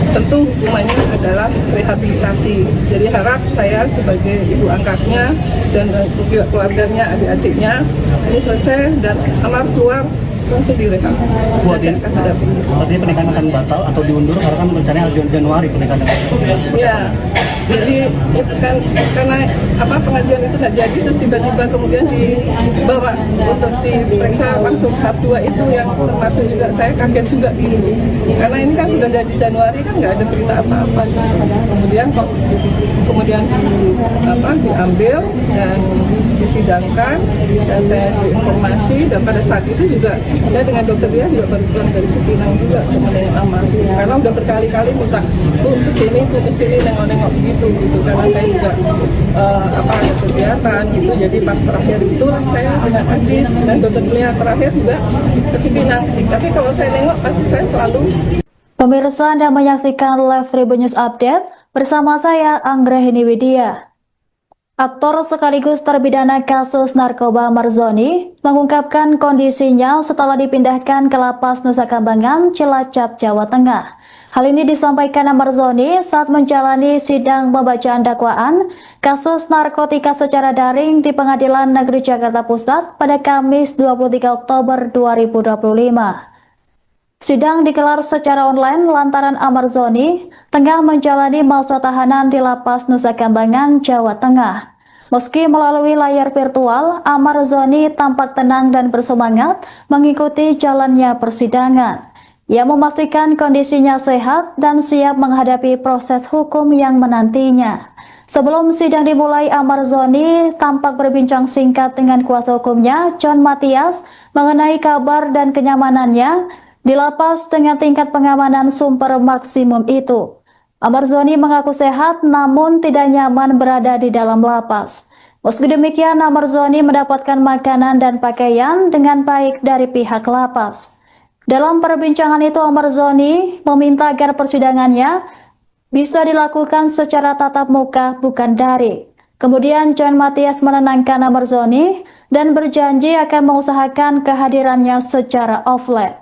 Tentu hukumannya adalah rehabilitasi. Jadi harap saya sebagai ibu angkatnya dan juga keluarganya, adik-adiknya ini selesai dan Amar keluar langsung direhab. Artinya pernikahan akan batal atau diundur karena kan rencananya Januari pernikahan. Ya, jadi itu kan karena pengajuan itu nggak jadi, terus tiba-tiba kemudian dibawa untuk diperiksa langsung tahap 2 itu yang termasuk juga saya kaget juga ini, karena ini kan sudah dari Januari kan nggak ada berita apa-apa. Kemudian diambil dan disidangkan, dan saya diinformasi, dan pada saat itu juga saya dengan dokter dia juga baru pulang dari Cipinang juga kemudian Amar, karena udah berkali-kali minta tuh kesini nengok-nengok gitu karena saya juga ada kegiatan gitu. Jadi pas terakhir itulah saya dengan Adit dan dokter dia terakhir juga ke Cipinang. Tapi kalau saya nengok pasti saya selalu. Pemirsa, Anda menyaksikan live Tribun News Update bersama saya Anggrahini Widya. Aktor sekaligus terpidana kasus narkoba Marzoni mengungkapkan kondisinya setelah dipindahkan ke lapas Nusa Kambangan, Cilacap, Jawa Tengah. Hal ini disampaikan Marzoni saat menjalani sidang pembacaan dakwaan kasus narkotika secara daring di Pengadilan Negeri Jakarta Pusat pada Kamis 23 Oktober 2025. Sidang digelar secara online lantaran Marzoni tengah menjalani masa tahanan di Lapas Nusa Kambangan, Jawa Tengah. Meski melalui layar virtual, Marzoni tampak tenang dan bersemangat mengikuti jalannya persidangan. Ia memastikan kondisinya sehat dan siap menghadapi proses hukum yang menantinya. Sebelum sidang dimulai, Amar Zoni tampak berbincang singkat dengan kuasa hukumnya, John Matias, mengenai kabar dan kenyamanannya di lapas dengan tingkat pengamanan super maksimum itu. Amar Zoni mengaku sehat namun tidak nyaman berada di dalam lapas. Meski demikian, Amar Zoni mendapatkan makanan dan pakaian dengan baik dari pihak lapas. Dalam perbincangan itu, Amar Zoni meminta agar persidangannya bisa dilakukan secara tatap muka, bukan daring. Kemudian John Matias menenangkan Amar Zoni dan berjanji akan mengusahakan kehadirannya secara offline.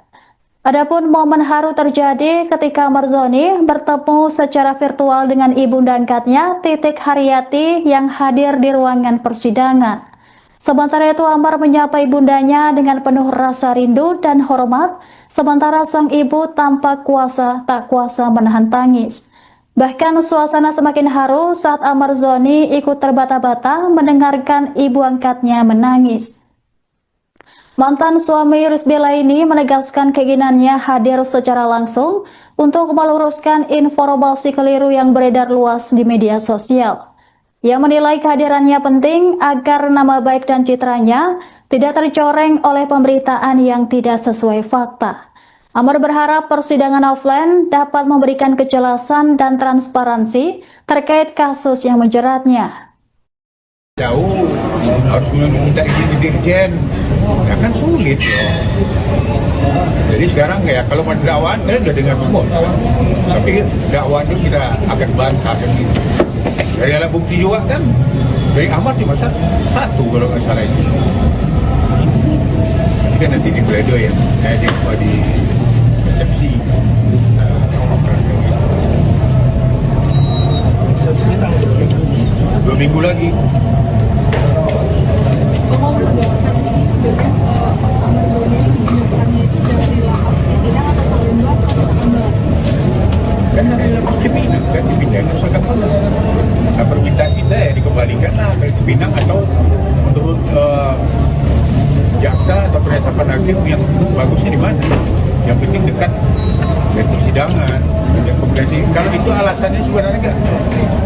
Adapun momen haru terjadi ketika Amar Zoni bertemu secara virtual dengan ibunda angkatnya, Titik Haryati, yang hadir di ruangan persidangan. Sementara itu, Amar menyapa ibundanya dengan penuh rasa rindu dan hormat, sementara sang ibu tampak tak kuasa menahan tangis. Bahkan suasana semakin haru saat Amar Zoni ikut terbata-bata mendengarkan ibu angkatnya menangis. Mantan suami Rizbela ini menegaskan keinginannya hadir secara langsung untuk meluruskan informasi keliru yang beredar luas di media sosial. Ia menilai kehadirannya penting agar nama baik dan citranya tidak tercoreng oleh pemberitaan yang tidak sesuai fakta. Amar berharap persidangan offline dapat memberikan kejelasan dan transparansi terkait kasus yang menjeratnya. Jauh, harus meminta izin di Dirjen, ya kan sulit loh. Jadi sekarang ya kalau mau dakwaan, kalian udah dengar semua. Tapi dakwaan itu kita akan bantah kan gitu. Dari alat bukti juga kan, dari Amar cuma satu kalau nggak salah itu. Ini kan nanti di pledoi ya, di resepsi. Resepsinya tanggal 2 minggu lagi. Mau menegaskan ini sebenarnya Mas Amar Zoni ini dipindahkannya itu dari lapas Cipinang atau Salemba atau Salemba? Kan dari lapas Cipinang kan dipindahkan ke Salemba. Nah, permintaan kita ya dikembalikan ke Cipinang atau menurut jaksa atau penetapan hakim yang bagusnya di mana? Yang penting dekat dari persidangan. Kalau itu alasannya sebenarnya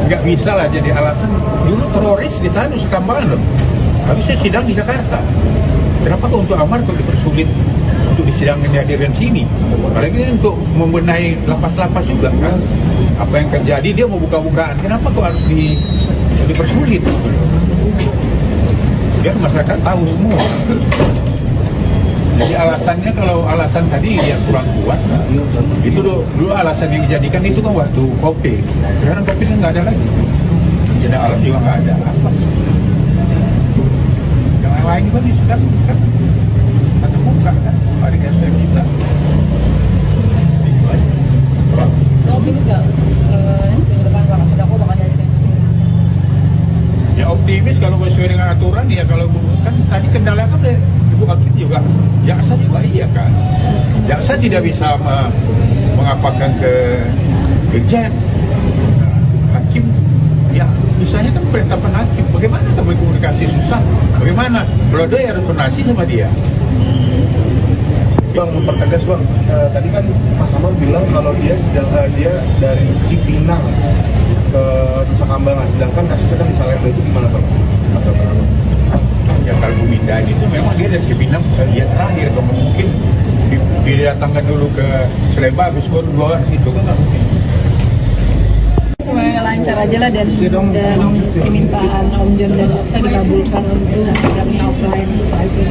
nggak bisa lah jadi alasan. Dulu teroris ditahan di Kambangan loh. Tapi saya sidang di Jakarta. Kenapa kok untuk Amar kok dipersulit untuk disidangkan dihadirkan sini? Apalagi untuk membenahi lapas-lapas juga kan. Apa yang terjadi dia mau buka-bukaan. Kenapa kok harus dipersulit? Biar masyarakat tahu semua. Jadi alasannya kalau alasan tadi yang kurang kuat, itu dulu alasan yang dijadikan itu kan waktu COVID. Sekarang COVID kan nggak ada lagi. Bencana alam juga nggak ada. Apa? Yang lain juga di sekitar kan atau buka kan? Hari SM kita. Optimis nggak? Depan para pendakwa bakal jadi Ya optimis kalau sesuai dengan aturan ya. Kalau kan tadi kendala kan Ibu Hakim juga, jaksa juga iya kan. Jaksa tidak bisa mengapakan ke Dirjen. Hakim ya misalnya kan penetapan hakim. Bagaimana kamu komunikasi susah? Bagaimana? Pledoi harus koordinasi sama dia. Bang, mempertegas bang, tadi kan Mas Amar bilang kalau dia dari Cipinang ke Nusa Kambangan, sedangkan kasusnya kan di Salemba, itu gimana bang? Ya kalau pemindahan itu memang dia dari Cipinang ya terakhir, kalau mungkin didatangkan dulu ke Salemba habis baru keluar itu kan nggak mungkin. semuanya lancar aja lah dan permintaan Om John dan Jaksa dikabulkan untuk sidangnya offline aja.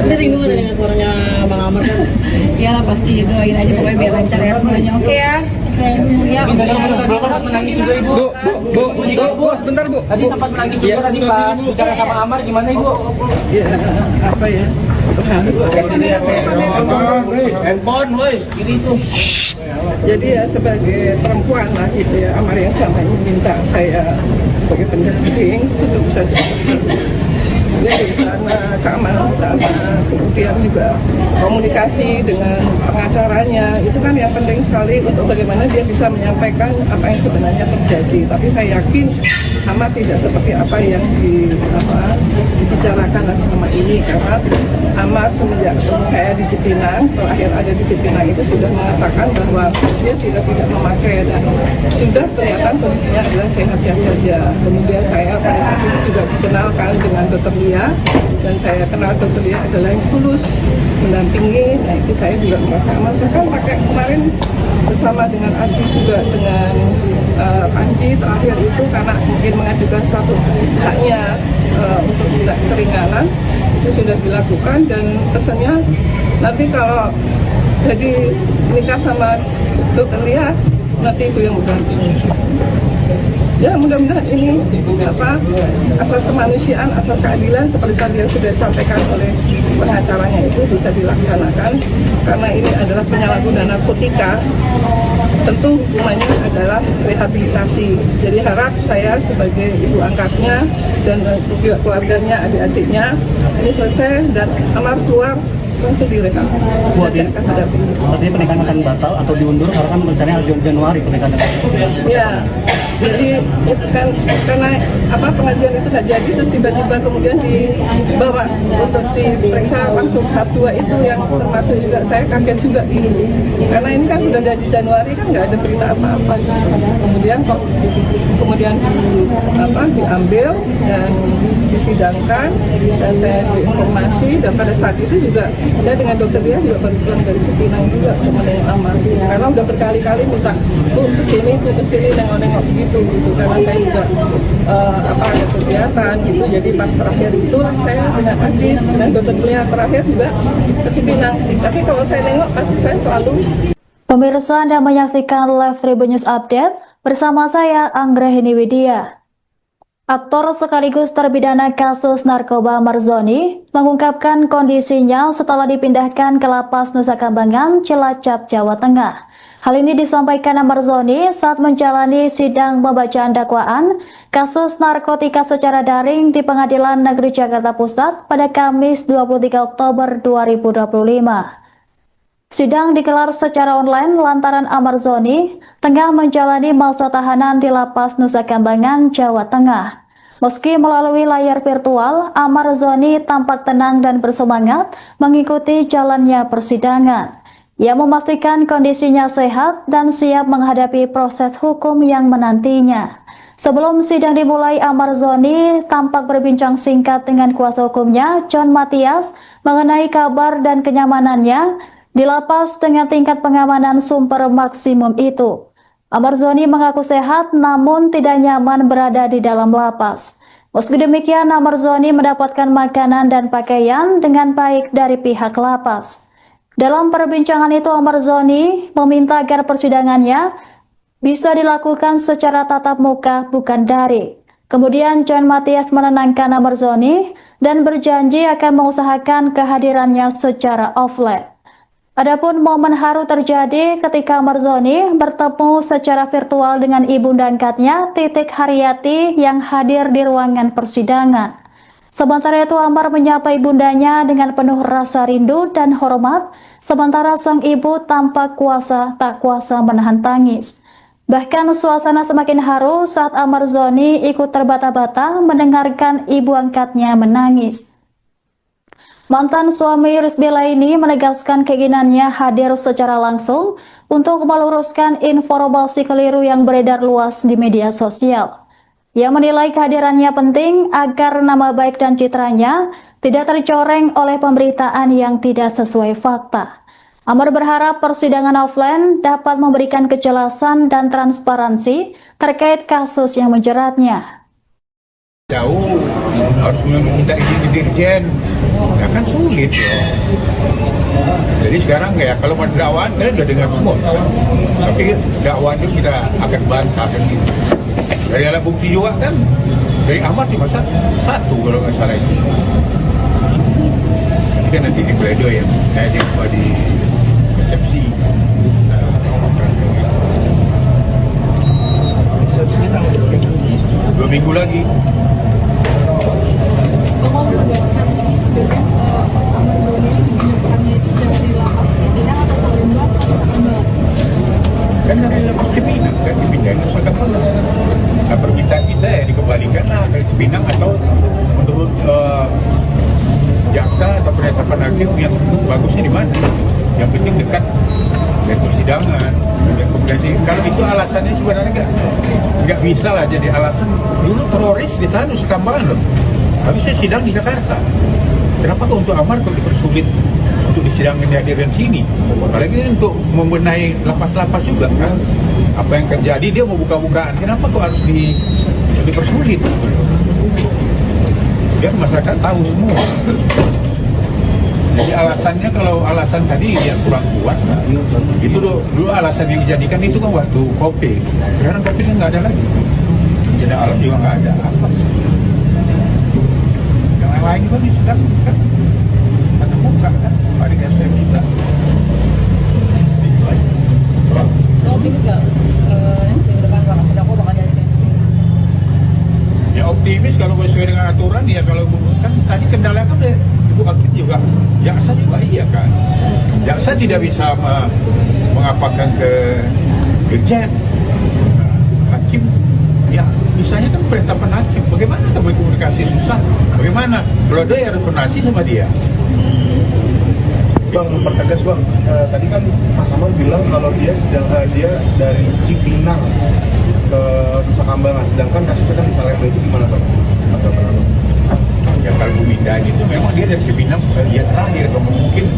Ini rindu nggak dengan suaranya Bang Amar kan? Iyalah pasti doain aja pokoknya biar lancar ya semuanya. Oke ya. Ya, Belum sempat menangis juga ibu. Bu, sebentar bu. Tadi sempat menangis juga tadi pas bicara sama Amar, gimana ibu? Iya, apa ya? Handphone, woi, ini tuh. jadi ya sebagai perempuan lah gitu ya, Amar yang selama ini minta saya sebagai pendamping itu bisa cepat. Dia di sana, keamanan di sana, kemudian juga komunikasi dengan pengacaranya, itu kan yang penting sekali untuk bagaimana dia bisa menyampaikan apa yang sebenarnya terjadi. Tapi saya yakin Amar tidak seperti apa yang dibicarakan selama ini, karena Amar semenjak saya di Cipinang, terakhir ada di Cipinang itu sudah mengatakan bahwa dia sudah tidak memakai dan sudah kelihatan kondisinya adalah sehat-sehat saja. Kemudian saya pada saat itu juga dikenalkan dengan Dr. Lia, dan saya kenal Dr. Lia adalah yang tulus mendampingi. Nah itu saya juga merasa aman. Bahkan pakai kemarin bersama dengan Adi juga dengan Panji terakhir itu karena mungkin mengajukan suatu haknya untuk tidak keringanan, itu sudah dilakukan, dan pesannya nanti kalau jadi nikah sama Dr. Lia nanti itu yang mendampingi. Ya mudah-mudahan ini asas kemanusiaan, asas keadilan seperti tadi yang sudah disampaikan oleh pengacaranya itu bisa dilaksanakan, karena ini adalah penyalahgunaan narkotika. Tentu hukumannya adalah rehabilitasi. Jadi harap saya sebagai ibu angkatnya dan juga keluarganya, adik-adiknya ini selesai dan Amar keluar langsung direhab. Artinya pernikahan akan batal atau diundur karena kan rencananya Januari pernikahan. Ya, jadi itu kan karena pengajian itu saja jadi terus tiba-tiba kemudian dibawa untuk diperiksa langsung tahap 2 itu yang termasuk juga saya kaget juga gitu. Karena ini kan sudah dari Januari kan nggak ada berita apa-apa. Kemudian diambil dan disidangkan, dan saya diinformasi, dan pada saat itu juga saya dengan dokter dia juga baru pulang dari Cipinang juga teman Amar, karena udah berkali-kali minta kesini nengok-nengok gitu, karena saya juga ada kegiatan gitu. Jadi pas terakhir itulah saya dengan Adi dan dokter dia terakhir juga ke Cipinang. Tapi kalau saya nengok pasti saya selalu. Pemirsa, Anda menyaksikan Live Tribun News Update bersama saya Anggrahini Widya. Aktor sekaligus terpidana kasus narkoba Marzoni mengungkapkan kondisinya setelah dipindahkan ke Lapas Nusa Kambangan, Cilacap, Jawa Tengah. Hal ini disampaikan Marzoni saat menjalani sidang pembacaan dakwaan kasus narkotika secara daring di Pengadilan Negeri Jakarta Pusat pada Kamis 23 Oktober 2025. Sidang digelar secara online lantaran Marzoni tengah menjalani masa tahanan di Lapas Nusa Kambangan, Jawa Tengah. Meski melalui layar virtual, Marzoni tampak tenang dan bersemangat mengikuti jalannya persidangan. Ia memastikan kondisinya sehat dan siap menghadapi proses hukum yang menantinya. Sebelum sidang dimulai, Marzoni tampak berbincang singkat dengan kuasa hukumnya, John Matias, mengenai kabar dan kenyamanannya di lapas dengan tingkat pengamanan super maksimum itu. Marzoni mengaku sehat namun tidak nyaman berada di dalam lapas. Meski demikian, Marzoni mendapatkan makanan dan pakaian dengan baik dari pihak lapas. Dalam perbincangan itu, Marzoni meminta agar persidangannya bisa dilakukan secara tatap muka bukan daring. Kemudian John Matias menenangkan Marzoni dan berjanji akan mengusahakan kehadirannya secara offline. Adapun momen haru terjadi ketika Marzoni bertemu secara virtual dengan ibunda angkatnya, Titik Haryati, yang hadir di ruangan persidangan. Sementara itu, Amar menyapa ibundanya dengan penuh rasa rindu dan hormat, sementara sang ibu tampak tak kuasa menahan tangis. Bahkan suasana semakin haru saat Marzoni ikut terbata-bata mendengarkan ibu angkatnya menangis. Mantan suami Rizbela ini menegaskan keinginannya hadir secara langsung untuk meluruskan informasi keliru yang beredar luas di media sosial. Ia menilai kehadirannya penting agar nama baik dan citranya tidak tercoreng oleh pemberitaan yang tidak sesuai fakta. Amar berharap persidangan offline dapat memberikan kejelasan dan transparansi terkait kasus yang menjeratnya. Jauh harus meminta izin ke dirjen, ya kan sulit ya. Jadi sekarang ya kalau mau dakwaan kalian udah dengar semua, tapi dakwaan itu kita akan bantah kan gitu. Dari alat bukti juga kan, dari Amar di masa 1 kalau nggak salah itu. Ini kan nanti di pledoi ya, saya di resepsi. Resepsi kita 2 minggu lagi. Sekarang ini sebenarnya sama Doni ini penyebutannya itu dari lapas Cipinang atau Salemba atau Nusa Kambangan? Kan dari lapas Cipinang kan dipindahin ke Nusa Kambangan. Nah, permintaan kita ya dikembalikan lah ke Cipinang atau menurut jaksa atau penetapan hakim yang sebagusnya di mana. Yang penting dekat dari persidangan. Dan komunikasi. Kalau itu alasannya sebenarnya nggak bisa lah jadi alasan. Dulu teroris ditahan di Kambangan loh. Tapi saya sidang di Jakarta. Kenapa kok untuk Amar kok dipersulit untuk disidangkan di hadirin sini? Apalagi untuk membenahi lapas-lapas juga kan. Apa yang terjadi dia mau buka-bukaan. Kenapa kok harus dipersulit? Biar masyarakat tahu semua. Jadi alasannya kalau alasan tadi dia kurang kuat, nah, itu dulu alasan yang dijadikan itu kan waktu COVID. Sekarang COVID kan nggak ada lagi. Bencana alam juga nggak ada. Apa? Yang lain juga disidang kan tatap muka kan, pada SM kita. Optimis nggak yang depan terdakwa bakal dihadirkan di sini? Ya optimis kalau sesuai dengan aturan ya, kalau kan tadi kendala kan Ibu Hakim juga, jaksa juga iya kan. Jaksa tidak bisa mengapakan ke Dirjen. Hakim ya misalnya kan penetapan hakim, bagaimana kamu komunikasi susah? Bagaimana? Kalau dia harus koordinasi sama dia. Bang, mempertegas bang, tadi kan Mas Amar bilang kalau dia dia dari Cipinang ke Nusa Kambangan, sedangkan kasusnya kan di Salemba itu gimana bang? Ya kalau pemindahan itu memang dia dari Cipinang dia terakhir, kalau mungkin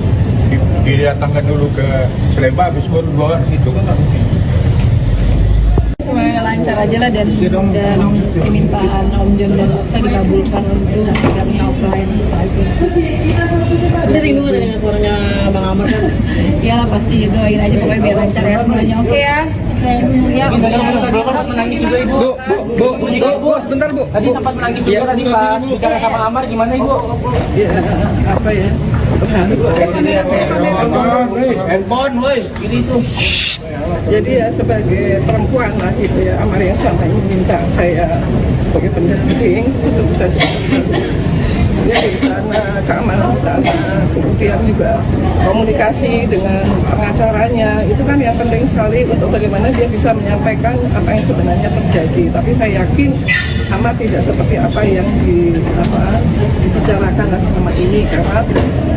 didatangkan dulu ke Salemba habis baru keluar itu kan nggak mungkin. Semuanya lancar aja lah dan permintaan Om John dan saya dikabulkan untuk sidangnya offline. Ada rindu dengan suaranya Bang Amar kan? Iyalah pasti doain aja pokoknya biar lancar ya semuanya. Oke ya. Ya. Belum sempat menangis juga ibu. Bu, sebentar bu. Tadi sempat menangis juga tadi pas bicara sama Amar, gimana ibu? Ya, apa ya? Handphone, woi, ini tuh. Jadi ya sebagai perempuan lah gitu ya, Amar yang selama ini minta saya sebagai pendamping itu tentu saja dia di sana, keamanan di sana, kemudian juga komunikasi dengan pengacaranya itu kan yang penting sekali untuk bagaimana dia bisa menyampaikan apa yang sebenarnya terjadi. Tapi saya yakin Amar tidak seperti apa yang dibicarakan selama ini, karena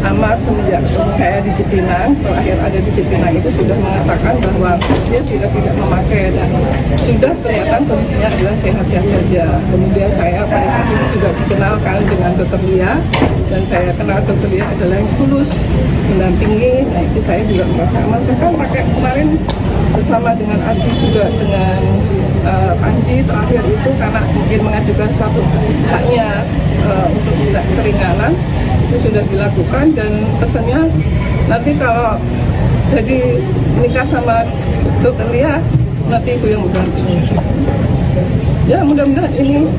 Amar semenjak saya di Cipinang, terakhir ada di Cipinang itu sudah mengatakan bahwa dia sudah tidak memakai dan sudah kelihatan kondisinya adalah sehat-sehat saja. Kemudian saya pada saat itu juga dikenalkan dengan Dr. Lia, dan saya kenal Dr. Lia adalah yang tulus mendampingi. Nah itu saya juga merasa aman. Bahkan pakai kemarin bersama dengan Adi juga dengan Panji terakhir itu karena mungkin mengajukan suatu haknya untuk tidak keringanan, itu sudah dilakukan dan pesannya nanti kalau jadi nikah sama Dr. Lia nanti itu yang mendampingi. Ya mudah-mudahan ini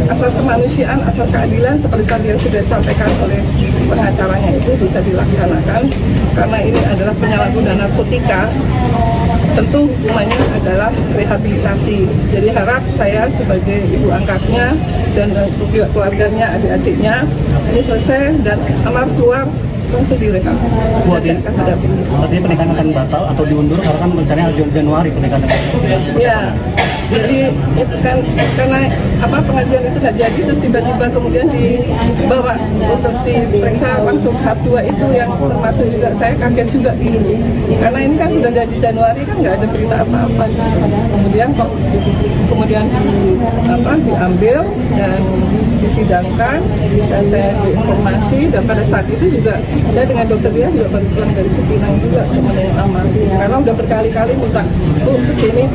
asas kemanusiaan, asas keadilan seperti tadi yang sudah disampaikan oleh pengacaranya itu bisa dilaksanakan, karena ini adalah penyalahgunaan narkotika. Tentu hukumannya adalah rehabilitasi. Jadi harap saya sebagai ibu angkatnya dan juga keluarganya, adik-adiknya ini selesai dan Amar keluar langsung direhab. Artinya pernikahan akan batal atau diundur karena kan rencananya Januari pernikahan. Ya, jadi itu kan karena pengajuan itu nggak jadi, terus tiba-tiba kemudian dibawa untuk diperiksa langsung tahap 2 itu yang termasuk juga saya kaget juga ini, karena ini kan sudah dari Januari kan nggak ada berita apa-apa, kemudian diambil dan disidangkan dan saya diinformasi, dan pada saat itu juga saya dengan dokter dia juga baru pulang dari Cipinang juga sama dengan Amar, karena udah berkali-kali minta kesini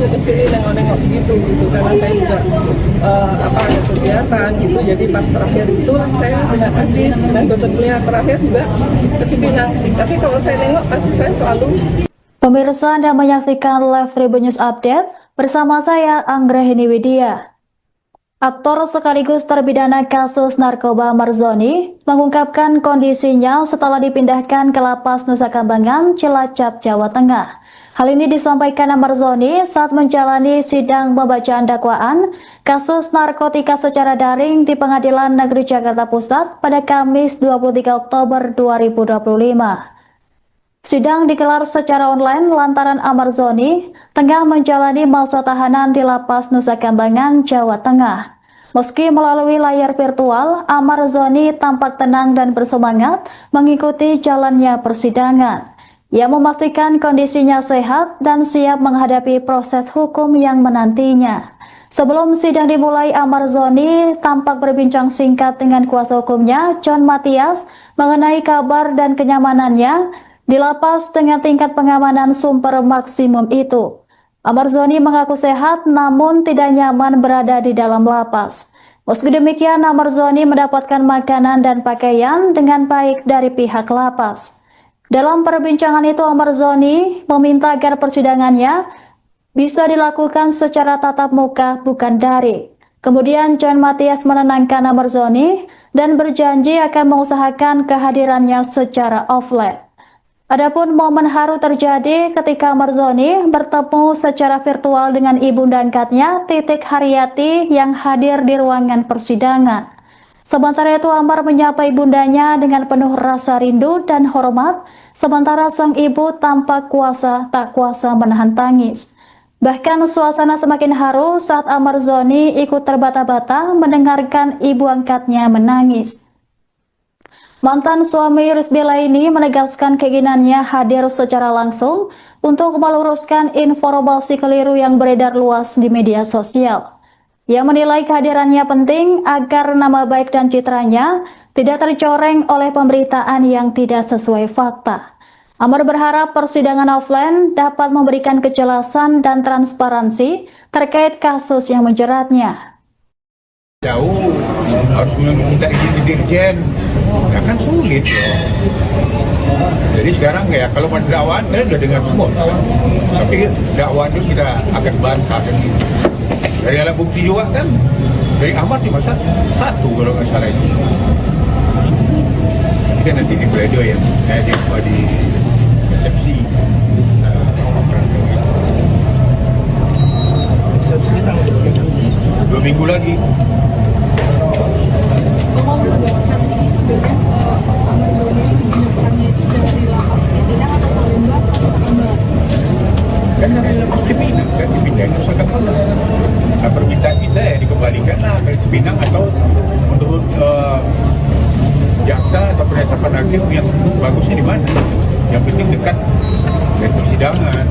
nengok-nengok gitu karena saya juga ada kegiatan gitu. Jadi pas terakhir itulah saya dengan Adi dan dokter dia terakhir juga ke Cipinang. Tapi kalau saya nengok pasti saya selalu. Pemirsa, Anda menyaksikan live Tribun News Update bersama saya Anggra Heniwidia. Aktor sekaligus terpidana kasus narkoba Marzoni mengungkapkan kondisinya setelah dipindahkan ke Lapas Nusa Kambangan, Cilacap, Jawa Tengah. Hal ini disampaikan Marzoni saat menjalani sidang pembacaan dakwaan kasus narkotika secara daring di Pengadilan Negeri Jakarta Pusat pada Kamis 23 Oktober 2025. Sidang digelar secara online lantaran Amar Zoni tengah menjalani masa tahanan di Lapas Nusa Kambangan, Jawa Tengah. Meski melalui layar virtual, Amar Zoni tampak tenang dan bersemangat mengikuti jalannya persidangan. Ia memastikan kondisinya sehat dan siap menghadapi proses hukum yang menantinya. Sebelum sidang dimulai, Amar Zoni tampak berbincang singkat dengan kuasa hukumnya, John Matias, mengenai kabar dan kenyamanannya di lapas dengan tingkat pengamanan super maksimum itu. Amar Zoni mengaku sehat namun tidak nyaman berada di dalam lapas. Meski demikian, Amar Zoni mendapatkan makanan dan pakaian dengan baik dari pihak lapas. Dalam perbincangan itu, Amar Zoni meminta agar persidangannya bisa dilakukan secara tatap muka, bukan daring. Kemudian John Matias menenangkan Amar Zoni dan berjanji akan mengusahakan kehadirannya secara offline. Adapun momen haru terjadi ketika Amar Zoni bertemu secara virtual dengan ibunda angkatnya, Titik Haryati, yang hadir di ruangan persidangan. Sementara itu, Amar menyapa ibundanya dengan penuh rasa rindu dan hormat, sementara sang ibu tampak tak kuasa menahan tangis. Bahkan suasana semakin haru saat Amar Zoni ikut terbata-bata mendengarkan ibu angkatnya menangis. Mantan suami Rizbela ini menegaskan keinginannya hadir secara langsung untuk meluruskan informasi keliru yang beredar luas di media sosial. Ia menilai kehadirannya penting agar nama baik dan citranya tidak tercoreng oleh pemberitaan yang tidak sesuai fakta. Amar berharap persidangan offline dapat memberikan kejelasan dan transparansi terkait kasus yang menjeratnya. Jauh harus meminta izin di Dirjen, ya kan sulit ya. Jadi sekarang ya kalau mau dakwaan kalian udah dengar semua, tapi dakwaan itu sudah akan bantah kan gitu. Dari alat bukti juga kan, dari Amar cuma satu kalau nggak salah itu. Ini kan nanti di pledoi ya, di resepsi. Resepsi tanggal 2 minggu lagi. Mau menegaskan ini sebenarnya Mas Amar Zoni ini ditemukannya itu dari lapas Cipinang atau Salemba atau Salemba? Kan dari lapas Cipinang, kan Cipinang harus akan mana? Nah, permintaan kita ya dikembalikan lah ke Cipinang atau menurut jaksa atau penetapan hakim yang bagusnya di mana? Yang penting dekat dari persidangan.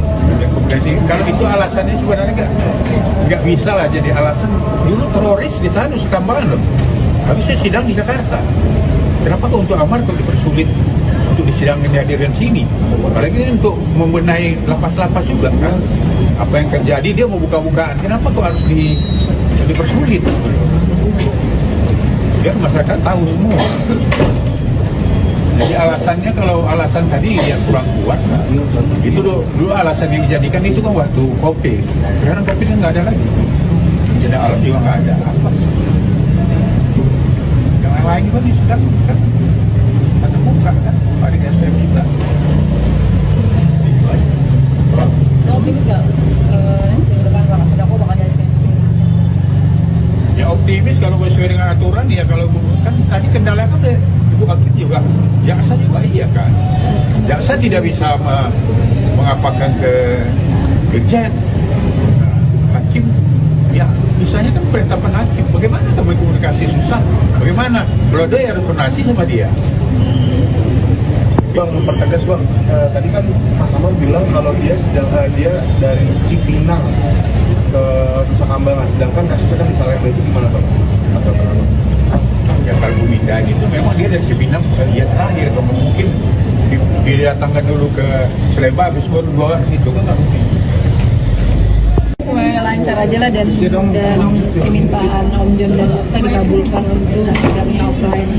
Kalau itu alasannya sebenarnya nggak bisa lah jadi alasan. Dulu teroris ditahan di Kambangan loh. Habis saya sidang di Jakarta. Kenapa kok untuk Amar kok dipersulit untuk disidangkan dihadirkan sini? Apalagi untuk membenahi lapas-lapas juga kan. Apa yang terjadi dia mau buka-bukaan. Kenapa kok harus dipersulit? Biar masyarakat tahu semua. Jadi alasannya kalau alasan tadi yang kurang kuat, nah, itu dulu alasan yang dijadikan itu kan waktu COVID. Sekarang COVID kan nggak ada lagi. Bencana alam juga nggak ada. Apa? Yang lain juga disedang kan ada muka kan pada SM kita. Optimis nggak? Depan lapas Dago bakal jadi Ya optimis kalau sesuai dengan aturan ya kalau kan tadi kendala kan Ibu Hakim juga, jaksa juga iya kan. Jaksa tidak bisa mengapakan ke Dirjen. Hakim ya misalnya kan penetapan hakim. Bagaimana kamu komunikasi susah? Bagaimana? Kalau dia harus koordinasi sama dia. Bang, mempertegas bang, tadi kan Mas Amar bilang kalau dia dari Cipinang ke Nusa Kambangan, sedangkan kasusnya kan di Salemba itu gimana bang? Ya kalau pemindahan itu memang dia dari Cipinang dia terakhir, kalau mungkin didatangkan dulu ke Salemba habis baru bawa itu kan nggak mungkin. Semuanya lancar aja lah dan permintaan Om John dan Aksa dikabulkan untuk sidangnya offline.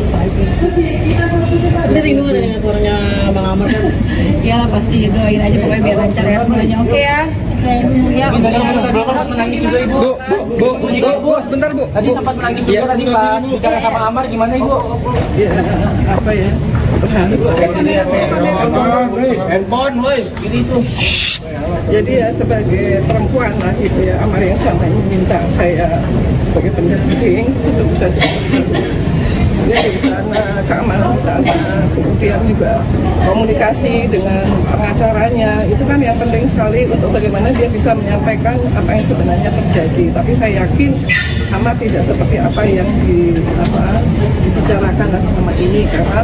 Tapi rindu nggak dengan suaranya Bang Amar kan? Ya pasti doain aja pokoknya biar lancar ya semuanya. Oke ya. Ya. Belum sempat menangis juga ibu. Bu, sebentar bu. Tadi sempat menangis juga tadi pas bicara sama Amar, gimana ibu? Ya, apa ya? Handphone, woi, ini tuh. Jadi ya sebagai perempuan lah gitu ya, Amar yang selama ini minta saya sebagai pendamping itu bisa dia di sana, keamanan di sana, kemudian juga komunikasi dengan pengacaranya, itu kan yang penting sekali untuk bagaimana dia bisa menyampaikan apa yang sebenarnya terjadi. Tapi saya yakin Amar tidak seperti apa yang dibicarakan selama ini, karena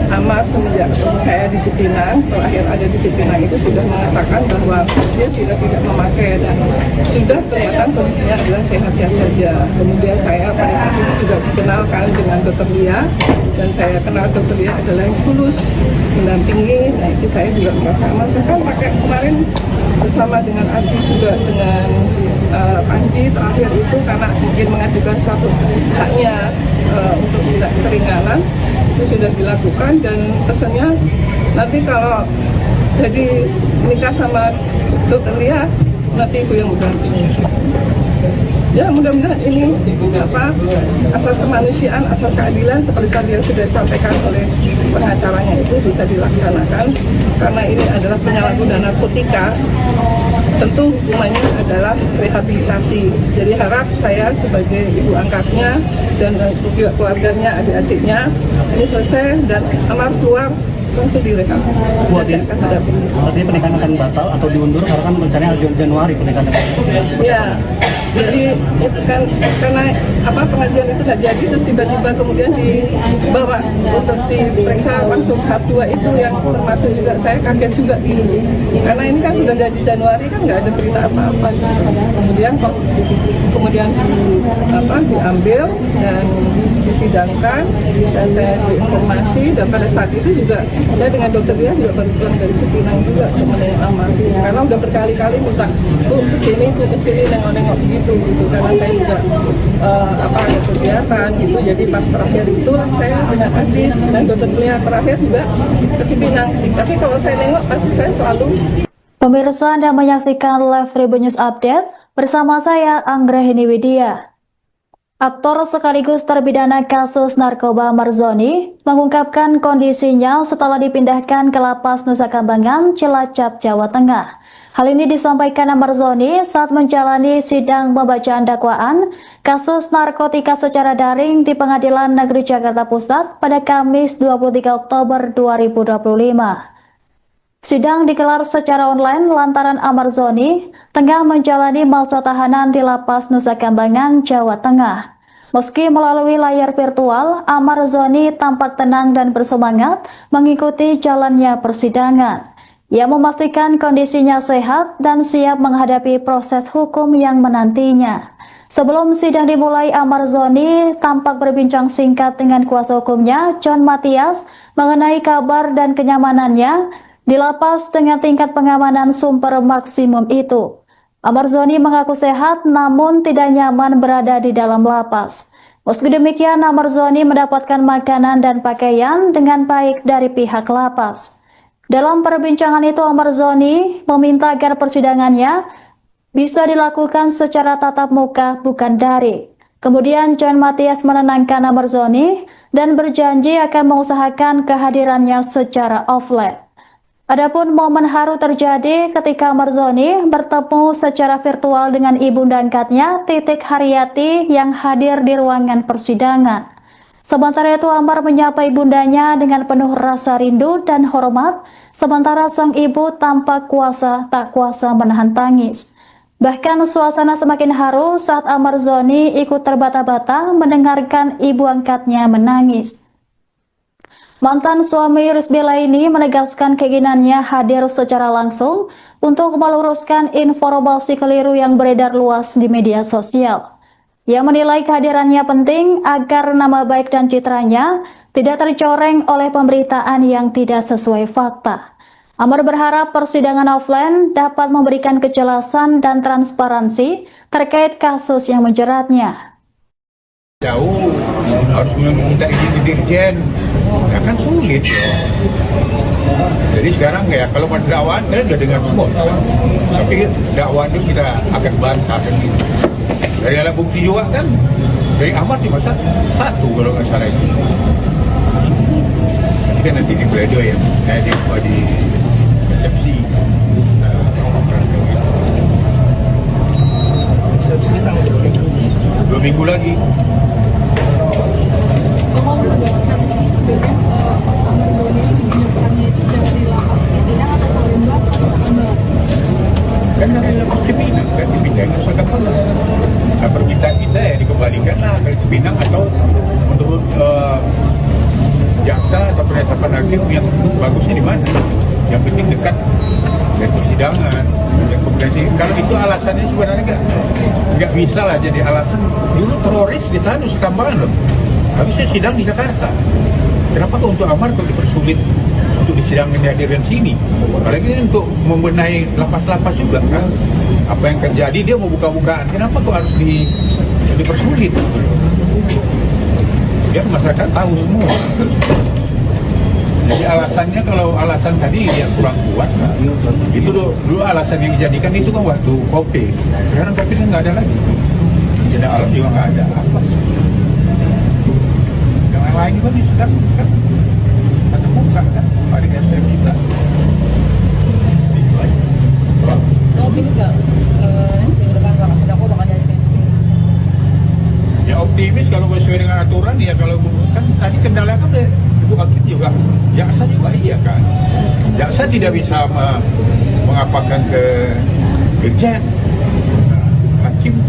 Amar semenjak ketemu saya di Cipinang, terakhir ada di Cipinang itu sudah mengatakan bahwa dia sudah tidak memakai dan sudah kelihatan kondisinya adalah sehat-sehat saja. Kemudian saya pada saat itu juga dikenalkan dengan Dr. Lia, dan saya kenal Dr. Lia adalah yang tulus mendampingi. Nah itu saya juga merasa aman. Bahkan pakai kemarin bersama dengan Adi juga dengan Panji terakhir itu karena mungkin mengajukan suatu haknya untuk tidak keringanan, itu sudah dilakukan, dan pesannya nanti kalau jadi nikah sama Dr. Lia nanti ibu yang mendampingi. Ya mudah-mudahan ini asas kemanusiaan, asas keadilan seperti tadi yang sudah disampaikan oleh pengacaranya itu bisa dilaksanakan, karena ini adalah penyalahgunaan narkotika. Tentu hukumannya adalah rehabilitasi. Jadi harap saya sebagai ibu angkatnya dan juga keluarganya, adik-adiknya ini selesai dan Amar keluar langsung direhab. Artinya pernikahan akan batal atau diundur karena kan rencananya Januari pernikahan. Ya, jadi itu kan karena pengajian itu nggak jadi, terus tiba-tiba kemudian dibawa untuk diperiksa langsung tahap 2 itu yang termasuk juga saya kaget juga ini, karena ini kan sudah dari Januari kan nggak ada berita apa-apa. Kemudian diambil dan disidangkan, dan saya diinformasi, dan pada saat itu juga saya dengan dokter dia juga baru pulang dari Cipinang juga sebenarnya Amar, karena udah berkali-kali minta kesini nengok-nengok gitu, karena saya juga ada kegiatan gitu. Jadi pas terakhir itulah saya dengan Adi dan dokter Lia terakhir juga ke Cipinang. Tapi kalau saya nengok pasti saya selalu. Pemirsa, Anda menyaksikan Live Tribun News Update bersama saya Anggrahini Widya. Aktor sekaligus terpidana kasus narkoba Marzoni mengungkapkan kondisinya setelah dipindahkan ke Lapas Nusa Kambangan, Cilacap, Jawa Tengah. Hal ini disampaikan Marzoni saat menjalani sidang pembacaan dakwaan kasus narkotika secara daring di Pengadilan Negeri Jakarta Pusat pada Kamis 23 Oktober 2025. Sidang digelar secara online lantaran Marzoni tengah menjalani masa tahanan di Lapas Nusa Kambangan, Jawa Tengah. Meski melalui layar virtual, Marzoni tampak tenang dan bersemangat mengikuti jalannya persidangan. Ia memastikan kondisinya sehat dan siap menghadapi proses hukum yang menantinya. Sebelum sidang dimulai, Marzoni tampak berbincang singkat dengan kuasa hukumnya, John Matias, mengenai kabar dan kenyamanannya di lapas dengan tingkat pengamanan super maksimum itu. Marzoni mengaku sehat namun tidak nyaman berada di dalam lapas. Meski demikian, Marzoni mendapatkan makanan dan pakaian dengan baik dari pihak lapas. Dalam perbincangan itu, Marzoni meminta agar persidangannya bisa dilakukan secara tatap muka bukan daring. Kemudian John Matias menenangkan Marzoni dan berjanji akan mengusahakan kehadirannya secara offline. Adapun momen haru terjadi ketika Marzoni bertemu secara virtual dengan ibunda angkatnya, Titik Haryati, yang hadir di ruangan persidangan. Sementara itu, Amar menyapa ibundanya dengan penuh rasa rindu dan hormat, sementara sang ibu tampak tak kuasa menahan tangis. Bahkan suasana semakin haru saat Marzoni ikut terbata-bata mendengarkan ibu angkatnya menangis. Mantan suami Rizbela ini menegaskan keinginannya hadir secara langsung untuk meluruskan informasi keliru yang beredar luas di media sosial. Ia menilai kehadirannya penting agar nama baik dan citranya tidak tercoreng oleh pemberitaan yang tidak sesuai fakta. Amar berharap persidangan offline dapat memberikan kejelasan dan transparansi terkait kasus yang menjeratnya. Jauh harus meminta izin ke dirjen, ya kan sulit ya. Jadi sekarang ya kalau mau dakwaan kita sudah dengar semua, tapi dakwaan itu kita akan bantah kan gitu. Dari alat bukti juga kan, dari Amar di masa 1 kalau nggak salah itu. Ini kan nanti di pledoi ya, di resepsi. Resepsi tanggal 2 minggu lagi. kan dari lapas Cipinang kan dipindah ke Nusa Kambangan. Nah, permintaan kita ya dikembalikanlah ke Cipinang atau menurut jaksa atau penetapan hakim yang bagusnya di mana. Yang penting dekat dari persidangan. Yang komunikasi. Kalau itu alasannya sebenarnya nggak bisa lah jadi alasan. Dulu teroris ditahan Nusa Kambangan loh. Tapi saya sidang di Jakarta. Kenapa kok untuk Amar kok dipersulit untuk disidangkan di hadiran sini? Apalagi untuk membenahi lapas-lapas juga kan. Apa yang terjadi dia mau buka-bukaan. Kenapa kok harus dipersulit? Biar masyarakat tahu semua. Jadi alasannya kalau alasan tadi yang kurang kuat, nah, itu dulu alasan yang dijadikan itu kan waktu COVID. Sekarang COVID kan nggak ada lagi. Bencana alam juga nggak ada. Apa? Yang lain juga bisa kan buka kan hari STM kita. Ya optimis kalau sesuai dengan aturan ya kalau kan tadi kendala kan Ibu Hakim juga, jaksa juga iya kan. Jaksa tidak bisa mengapakan ke Dirjen. Nah, hakim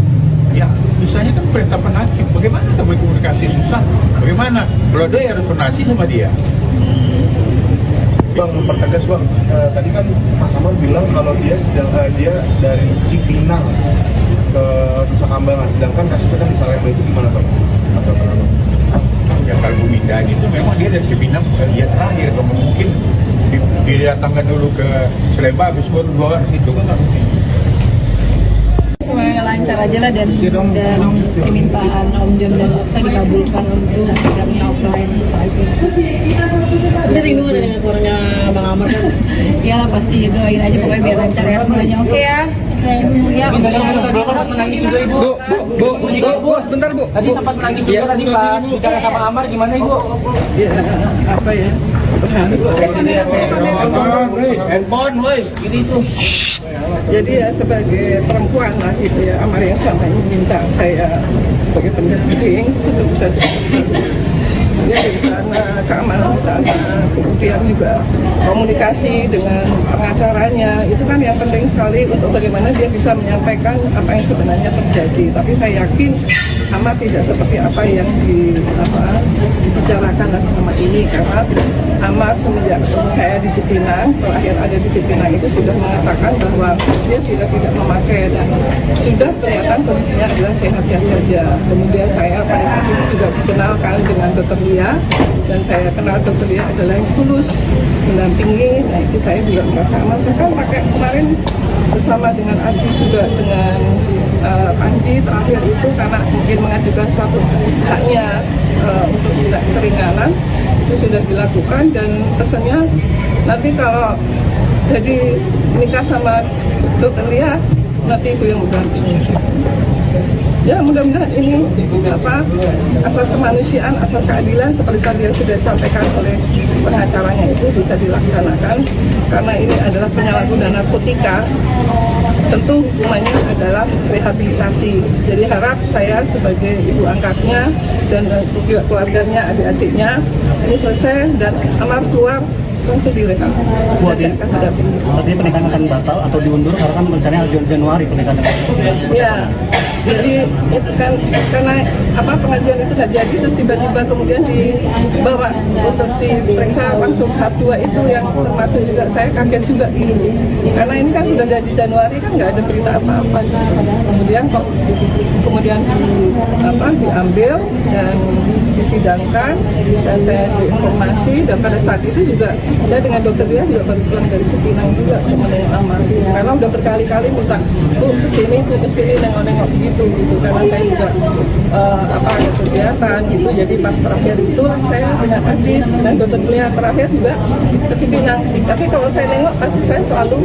ya misalnya kan penetapan hakim, bagaimana kamu komunikasi susah? Bagaimana? Kalau dia harus koordinasi sama dia. Bang, mempertegas bang, tadi kan Mas Amar bilang kalau dia dari Cipinang ke Nusa Kambangan, sedangkan kasusnya kan di Salemba itu gimana bang? Ya kalau pemindahan itu memang dia dari Cipinang dia terakhir, kalau mungkin didatangkan dulu ke Salemba habis baru keluar itu kan nggak mungkin. Semuanya lancar aja lah dan permintaan Om John dan Jaksa dikabulkan untuk sidangnya offline itu aja. Ini rindu ada dengan suaranya Bang Amar kan? Ya pasti doain aja pokoknya biar lancar ya semuanya. Oke ya. Ya. Belum sempat menangis juga ibu. Bu, sebentar bu. Tadi sempat menangis juga tadi pas bicara sama Amar gimana ibu? Ya, apa ya? Handphone, woi, ini tuh. Jadi ya sebagai perempuan lah gitu ya, Amar yang selama ini minta saya sebagai pendamping itu bisa dia di sana, keamanan di sana, kemudian juga komunikasi dengan pengacaranya itu kan yang penting sekali untuk bagaimana dia bisa menyampaikan apa yang sebenarnya terjadi. Tapi saya yakin Amar tidak seperti apa yang dibicarakan selama ini, karena Amar semenjak ketemu saya di Cipinang, terakhir ada di Cipinang itu sudah mengatakan bahwa dia sudah tidak memakai dan sudah kelihatan kondisinya adalah sehat-sehat saja. Kemudian saya pada saat itu juga dikenalkan dengan Dr. Lia, dan saya kenal Dr. Lia adalah yang tulus mendampingi. Nah itu saya juga merasa aman. Bahkan pakai kemarin bersama dengan Adi juga dengan Panji terakhir itu karena mungkin mengajukan suatu haknya untuk tidak keringanan itu sudah dilakukan, dan pesannya nanti kalau jadi nikah sama Dr. Lia nanti itu yang mendampingi. Ya mudah-mudahan ini asas kemanusiaan, asas keadilan seperti tadi yang sudah disampaikan oleh pengacaranya itu bisa dilaksanakan, karena ini adalah penyalahgunaan narkotika. Tentu hukumannya adalah rehabilitasi. Jadi harap saya sebagai ibu angkatnya dan juga keluarganya, adik-adiknya ini selesai dan Amar keluar langsung direhab. Artinya pernikahan akan batal atau diundur karena kan rencananya Januari pernikahan. Ya, jadi itu kan karena pengajuan itu nggak jadi, terus tiba-tiba kemudian dibawa untuk diperiksa langsung tahap 2 itu yang termasuk juga saya kaget juga gitu. Karena ini kan sudah dari Januari kan nggak ada berita apa-apa. Kemudian diambil dan disidangkan, dan saya diinformasi, dan pada saat itu juga saya dengan dokter dia juga baru pulang dari Cipinang juga kemudian Amar, karena udah berkali-kali minta kesini nengok-nengok gitu karena saya juga ada kegiatan gitu. Jadi pas terakhir itu saya dengan Adi dan dokter dia terakhir juga ke Cipinang. Tapi kalau saya nengok pasti saya selalu.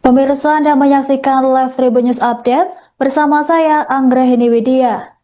Pemirsa, Anda menyaksikan Live Tribun News Update bersama saya Anggrahini Widya.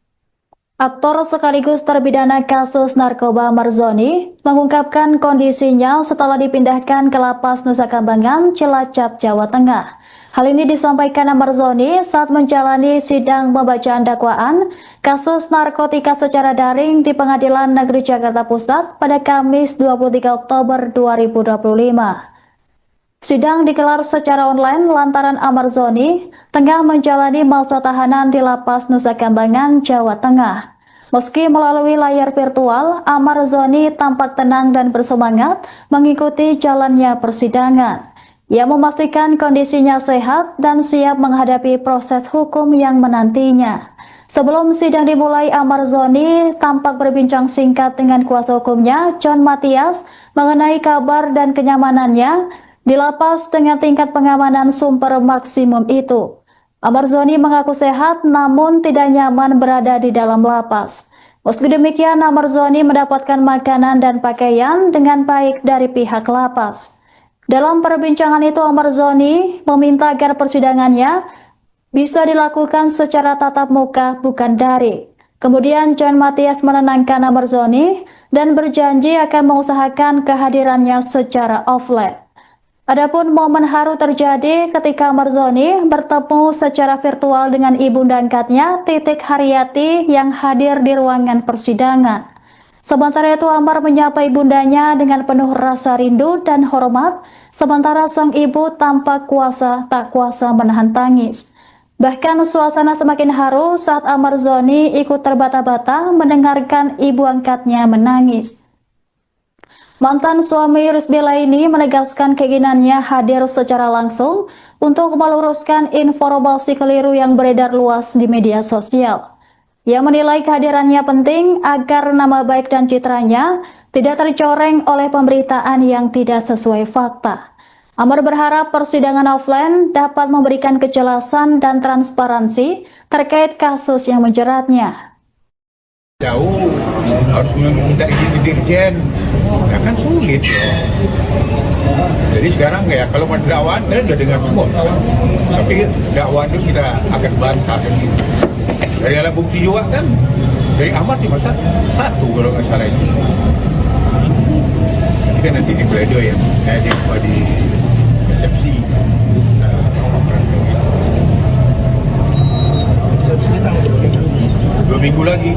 Aktor sekaligus terpidana kasus narkoba Marzoni mengungkapkan kondisinya setelah dipindahkan ke Lapas Nusa Kambangan, Cilacap, Jawa Tengah. Hal ini disampaikan Marzoni saat menjalani sidang pembacaan dakwaan kasus narkotika secara daring di Pengadilan Negeri Jakarta Pusat pada Kamis 23 Oktober 2025. Sidang digelar secara online lantaran Amar Zoni tengah menjalani masa tahanan di Lapas Nusa Kambangan, Jawa Tengah. Meski melalui layar virtual, Amar Zoni tampak tenang dan bersemangat mengikuti jalannya persidangan. Ia memastikan kondisinya sehat dan siap menghadapi proses hukum yang menantinya. Sebelum sidang dimulai, Amar Zoni tampak berbincang singkat dengan kuasa hukumnya, John Matias, mengenai kabar dan kenyamanannya di lapas dengan tingkat pengamanan super maksimum itu. Amar Zoni mengaku sehat namun tidak nyaman berada di dalam lapas. Meski demikian, Amar Zoni mendapatkan makanan dan pakaian dengan baik dari pihak lapas. Dalam perbincangan itu, Amar Zoni meminta agar persidangannya bisa dilakukan secara tatap muka, bukan daring. Kemudian John Matias menenangkan Amar Zoni dan berjanji akan mengusahakan kehadirannya secara offline. Adapun momen haru terjadi ketika Amar Zoni bertemu secara virtual dengan ibunda angkatnya, Titik Haryati, yang hadir di ruangan persidangan. Sementara itu, Amar menyapa ibundanya dengan penuh rasa rindu dan hormat, sementara sang ibu tampak tak kuasa menahan tangis. Bahkan suasana semakin haru saat Amar Zoni ikut terbata-bata mendengarkan ibu angkatnya menangis. Mantan suami Rizbela ini menegaskan keinginannya hadir secara langsung untuk meluruskan informasi keliru yang beredar luas di media sosial. Ia menilai kehadirannya penting agar nama baik dan citranya tidak tercoreng oleh pemberitaan yang tidak sesuai fakta. Amar berharap persidangan offline dapat memberikan kejelasan dan transparansi terkait kasus yang menjeratnya. Jauh harus meminta izin ke Dirjen, ya kan sulit ya. Jadi sekarang ya kalau mau dakwaan kita sudah dengar semua, tapi dakwaan itu kita akan bantah kan gitu. Dari alat bukti juga kan, dari Amar cuma satu kalau nggak salah itu. Jadi kan nanti di pledoi ya, di resepsi. Resepsi tanggal 2 minggu lagi.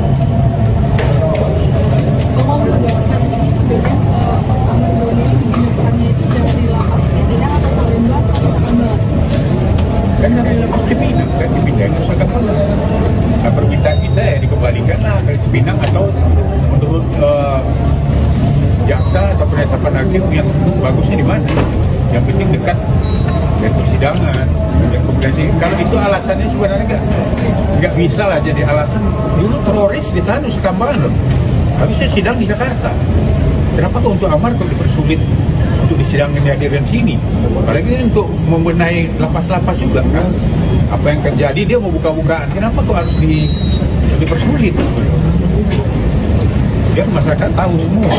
Mau menegaskan ini sebenarnya Mas Amar Zoni ditemukannya itu dari lapas Cipinang atau Salemba atau Salemba? Kan dari lapas Cipinang, kan Cipinang harus akan mana? Nah, permintaan kita ya dikembalikan lah ke Cipinang atau menurut jaksa atau penetapan hakim yang bagusnya di mana? Yang penting dekat dan persidangan. Yang komplikasi. Kalau itu alasannya sebenarnya nggak bisa lah jadi alasan. Dulu teroris ditahan di Kambangan loh. Habis saya sidang di Jakarta. Kenapa kok untuk Amar kok dipersulit untuk disidangkan dihadirkan sini? Apalagi untuk membenahi lapas-lapas juga kan. Apa yang terjadi dia mau buka-bukaan. Kenapa kok harus dipersulit? Biar masyarakat tahu semua.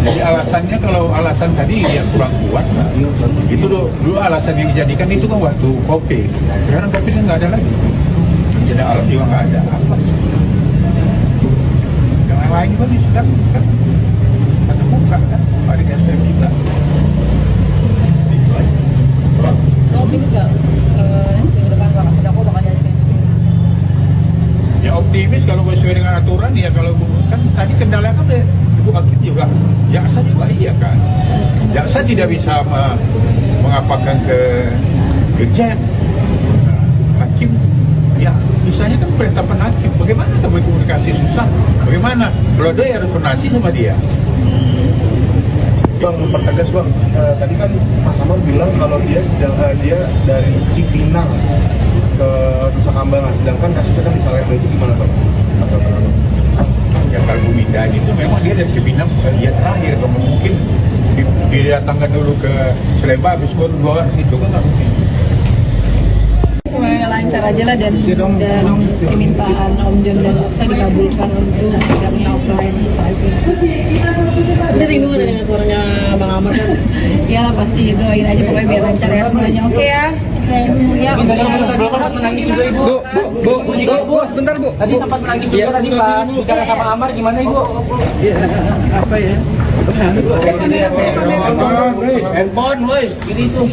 Jadi alasannya kalau alasan tadi yang kurang puas lah. Itu dulu alasan yang dijadikan itu kan waktu COVID. Sekarang COVID kan nggak ada lagi. Bencana alam juga nggak ada. Apa? Yang lain juga disidang kan tatap muka kan. Pada SM kita. Optimis nggak? Depan terdakwa bakal dihadirkan di sini. Ya optimis kalau sesuai dengan aturan ya kalau kan tadi kendala kan Ibu Hakim juga, jaksa juga iya kan. Jaksa tidak bisa mengapakan ke Dirjen. Hakim ya misalnya kan penetapan hakim, bagaimana kamu komunikasi susah? Bagaimana? Kalau dia harus koordinasi sama dia. Bang, mempertegas bang, tadi kan Mas Amar bilang kalau dia dari Cipinang ke Nusa Kambangan, sedangkan kasusnya kan di Salemba, itu gimana bang? Ya kalau pemindahan itu memang dia dari Cipinang dia terakhir, kalau mungkin didatangkan dulu ke Salemba habis baru 2 hari itu kan nggak mungkin. Semuanya lancar aja lah dan permintaan Om John dan Aksa dikabulkan untuk sidangnya offline. Ini rindu ada dengan suaranya Bang Amar kan? Ya pasti doain aja pokoknya biar lancar ya semuanya. Oke ya. Ya. Belum sempat menangis juga ibu. Bu, sebentar bu. Tadi sempat menangis juga tadi pas bicara sama Amar, gimana ibu? Ya, apa ya? Handphone, woi, ini tuh.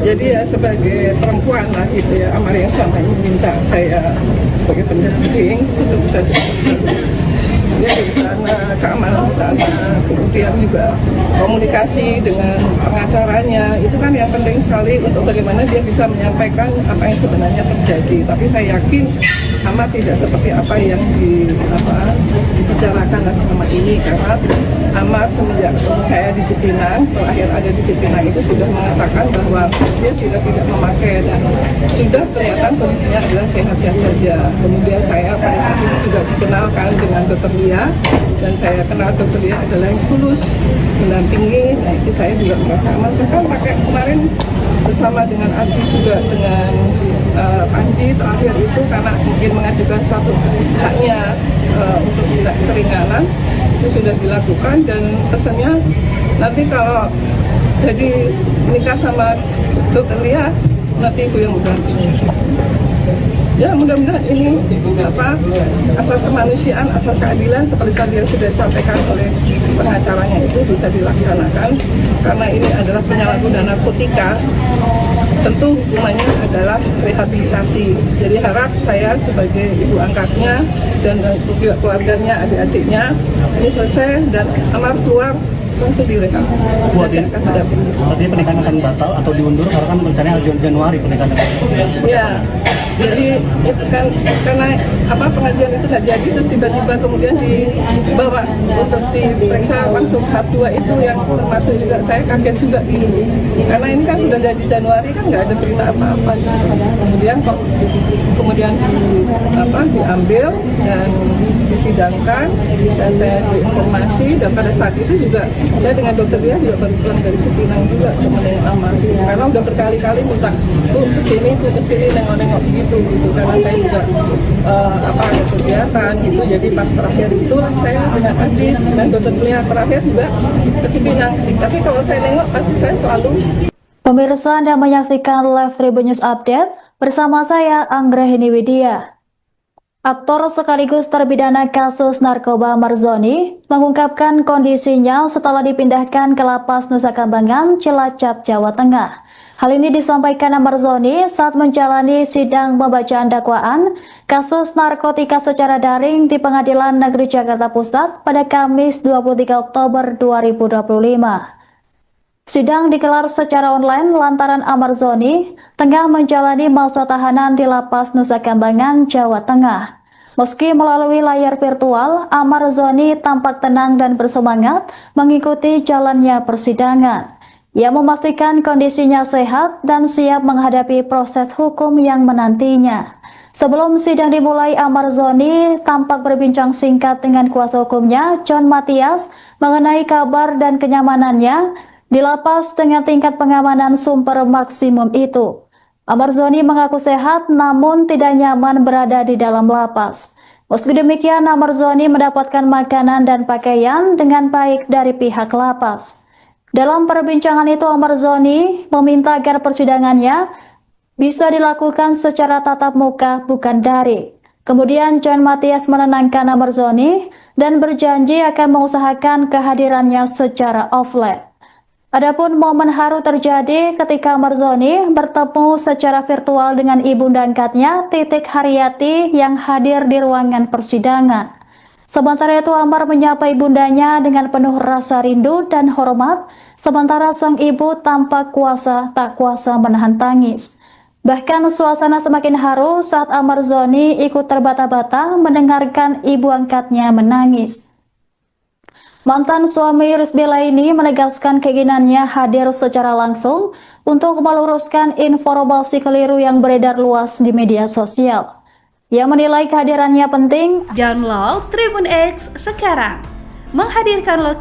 Jadi ya sebagai perempuan lah gitu ya, Amar yang selama ini minta saya sebagai pendamping itu tentu saja dia di sana, keamanan di sana, kemudian juga komunikasi dengan pengacaranya, itu kan yang penting sekali untuk bagaimana dia bisa menyampaikan apa yang sebenarnya terjadi. Tapi saya yakin Amar tidak seperti apa yang dibicarakan selama ini, karena Amar semenjak ketemu saya di Cipinang, terakhir ada di Cipinang itu sudah mengatakan bahwa dia sudah tidak memakai dan sudah kelihatan kondisinya adalah sehat-sehat saja. Kemudian saya pada saat itu juga dikenalkan dengan Dr. Lia, dan saya kenal Dr. Lia adalah yang tulus mendampingi. Nah itu saya juga merasa aman. Bahkan pakai kemarin bersama dengan Adi juga dengan Panji terakhir itu karena mungkin mengajukan suatu haknya untuk tidak keringanan, itu sudah dilakukan, dan pesannya nanti kalau jadi nikah sama Dr. Lia nanti ibu yang mendampingi. Ya mudah-mudahan ini asas kemanusiaan, asas keadilan seperti tadi yang sudah disampaikan oleh pengacaranya itu bisa dilaksanakan, karena ini adalah penyalahgunaan narkotika. Tentu hukumannya adalah rehabilitasi. Jadi harap saya sebagai ibu angkatnya dan juga keluarganya, adik-adiknya ini selesai dan Amar keluar langsung direhab. Artinya pernikahan akan batal atau diundur karena kan rencananya Januari pernikahan. Ya, jadi itu kan karena pengajian itu nggak jadi, terus tiba-tiba kemudian dibawa untuk diperiksa langsung tahap 2 itu yang termasuk juga saya kaget juga ini, karena ini kan sudah dari Januari kan nggak ada berita apa-apa, kemudian kok diambil dan disidangkan, dan saya diinformasi, dan pada saat itu juga saya dengan dokter dia juga baru pulang dari Cipinang juga temennya Amar, karena udah berkali-kali minta Bu kesini nengok-nengok gitu, karena saya juga ada kegiatan gitu. Jadi pas terakhir itulah saya dengan Adi dan dokter Lia terakhir juga ke Cipinang. Tapi kalau saya nengok pasti saya selalu. Pemirsa, Anda menyaksikan Live Tribun News Update bersama saya Anggrahini Widya. Aktor sekaligus terpidana kasus narkoba Marzoni mengungkapkan kondisinya setelah dipindahkan ke Lapas Nusa Kambangan, Cilacap, Jawa Tengah. Hal ini disampaikan Marzoni saat menjalani sidang pembacaan dakwaan kasus narkotika secara daring di Pengadilan Negeri Jakarta Pusat pada Kamis 23 Oktober 2025. Sidang digelar secara online lantaran Marzoni tengah menjalani masa tahanan di Lapas Nusa Kambangan, Jawa Tengah. Meski melalui layar virtual, Marzoni tampak tenang dan bersemangat mengikuti jalannya persidangan. Ia memastikan kondisinya sehat dan siap menghadapi proses hukum yang menantinya. Sebelum sidang dimulai, Marzoni tampak berbincang singkat dengan kuasa hukumnya, John Matias, mengenai kabar dan kenyamanannya di lapas dengan tingkat pengamanan super maksimum itu. Marzoni mengaku sehat namun tidak nyaman berada di dalam lapas. Meski demikian, Marzoni mendapatkan makanan dan pakaian dengan baik dari pihak lapas. Dalam perbincangan itu, Marzoni meminta agar persidangannya bisa dilakukan secara tatap muka bukan daring. Kemudian John Matias menenangkan Marzoni dan berjanji akan mengusahakan kehadirannya secara offline. Adapun momen haru terjadi ketika Marzoni bertemu secara virtual dengan ibunda angkatnya, Titik Haryati, yang hadir di ruangan persidangan. Sementara itu, Amar menyapa ibundanya dengan penuh rasa rindu dan hormat, sementara sang ibu tampak tak kuasa menahan tangis. Bahkan suasana semakin haru saat Marzoni ikut terbata-bata mendengarkan ibu angkatnya menangis. Mantan suami Rizbela ini menegaskan keinginannya hadir secara langsung untuk meluruskan informasi keliru yang beredar luas di media sosial. Ia menilai kehadirannya penting. Download Tribun X sekarang, menghadirkan lokasi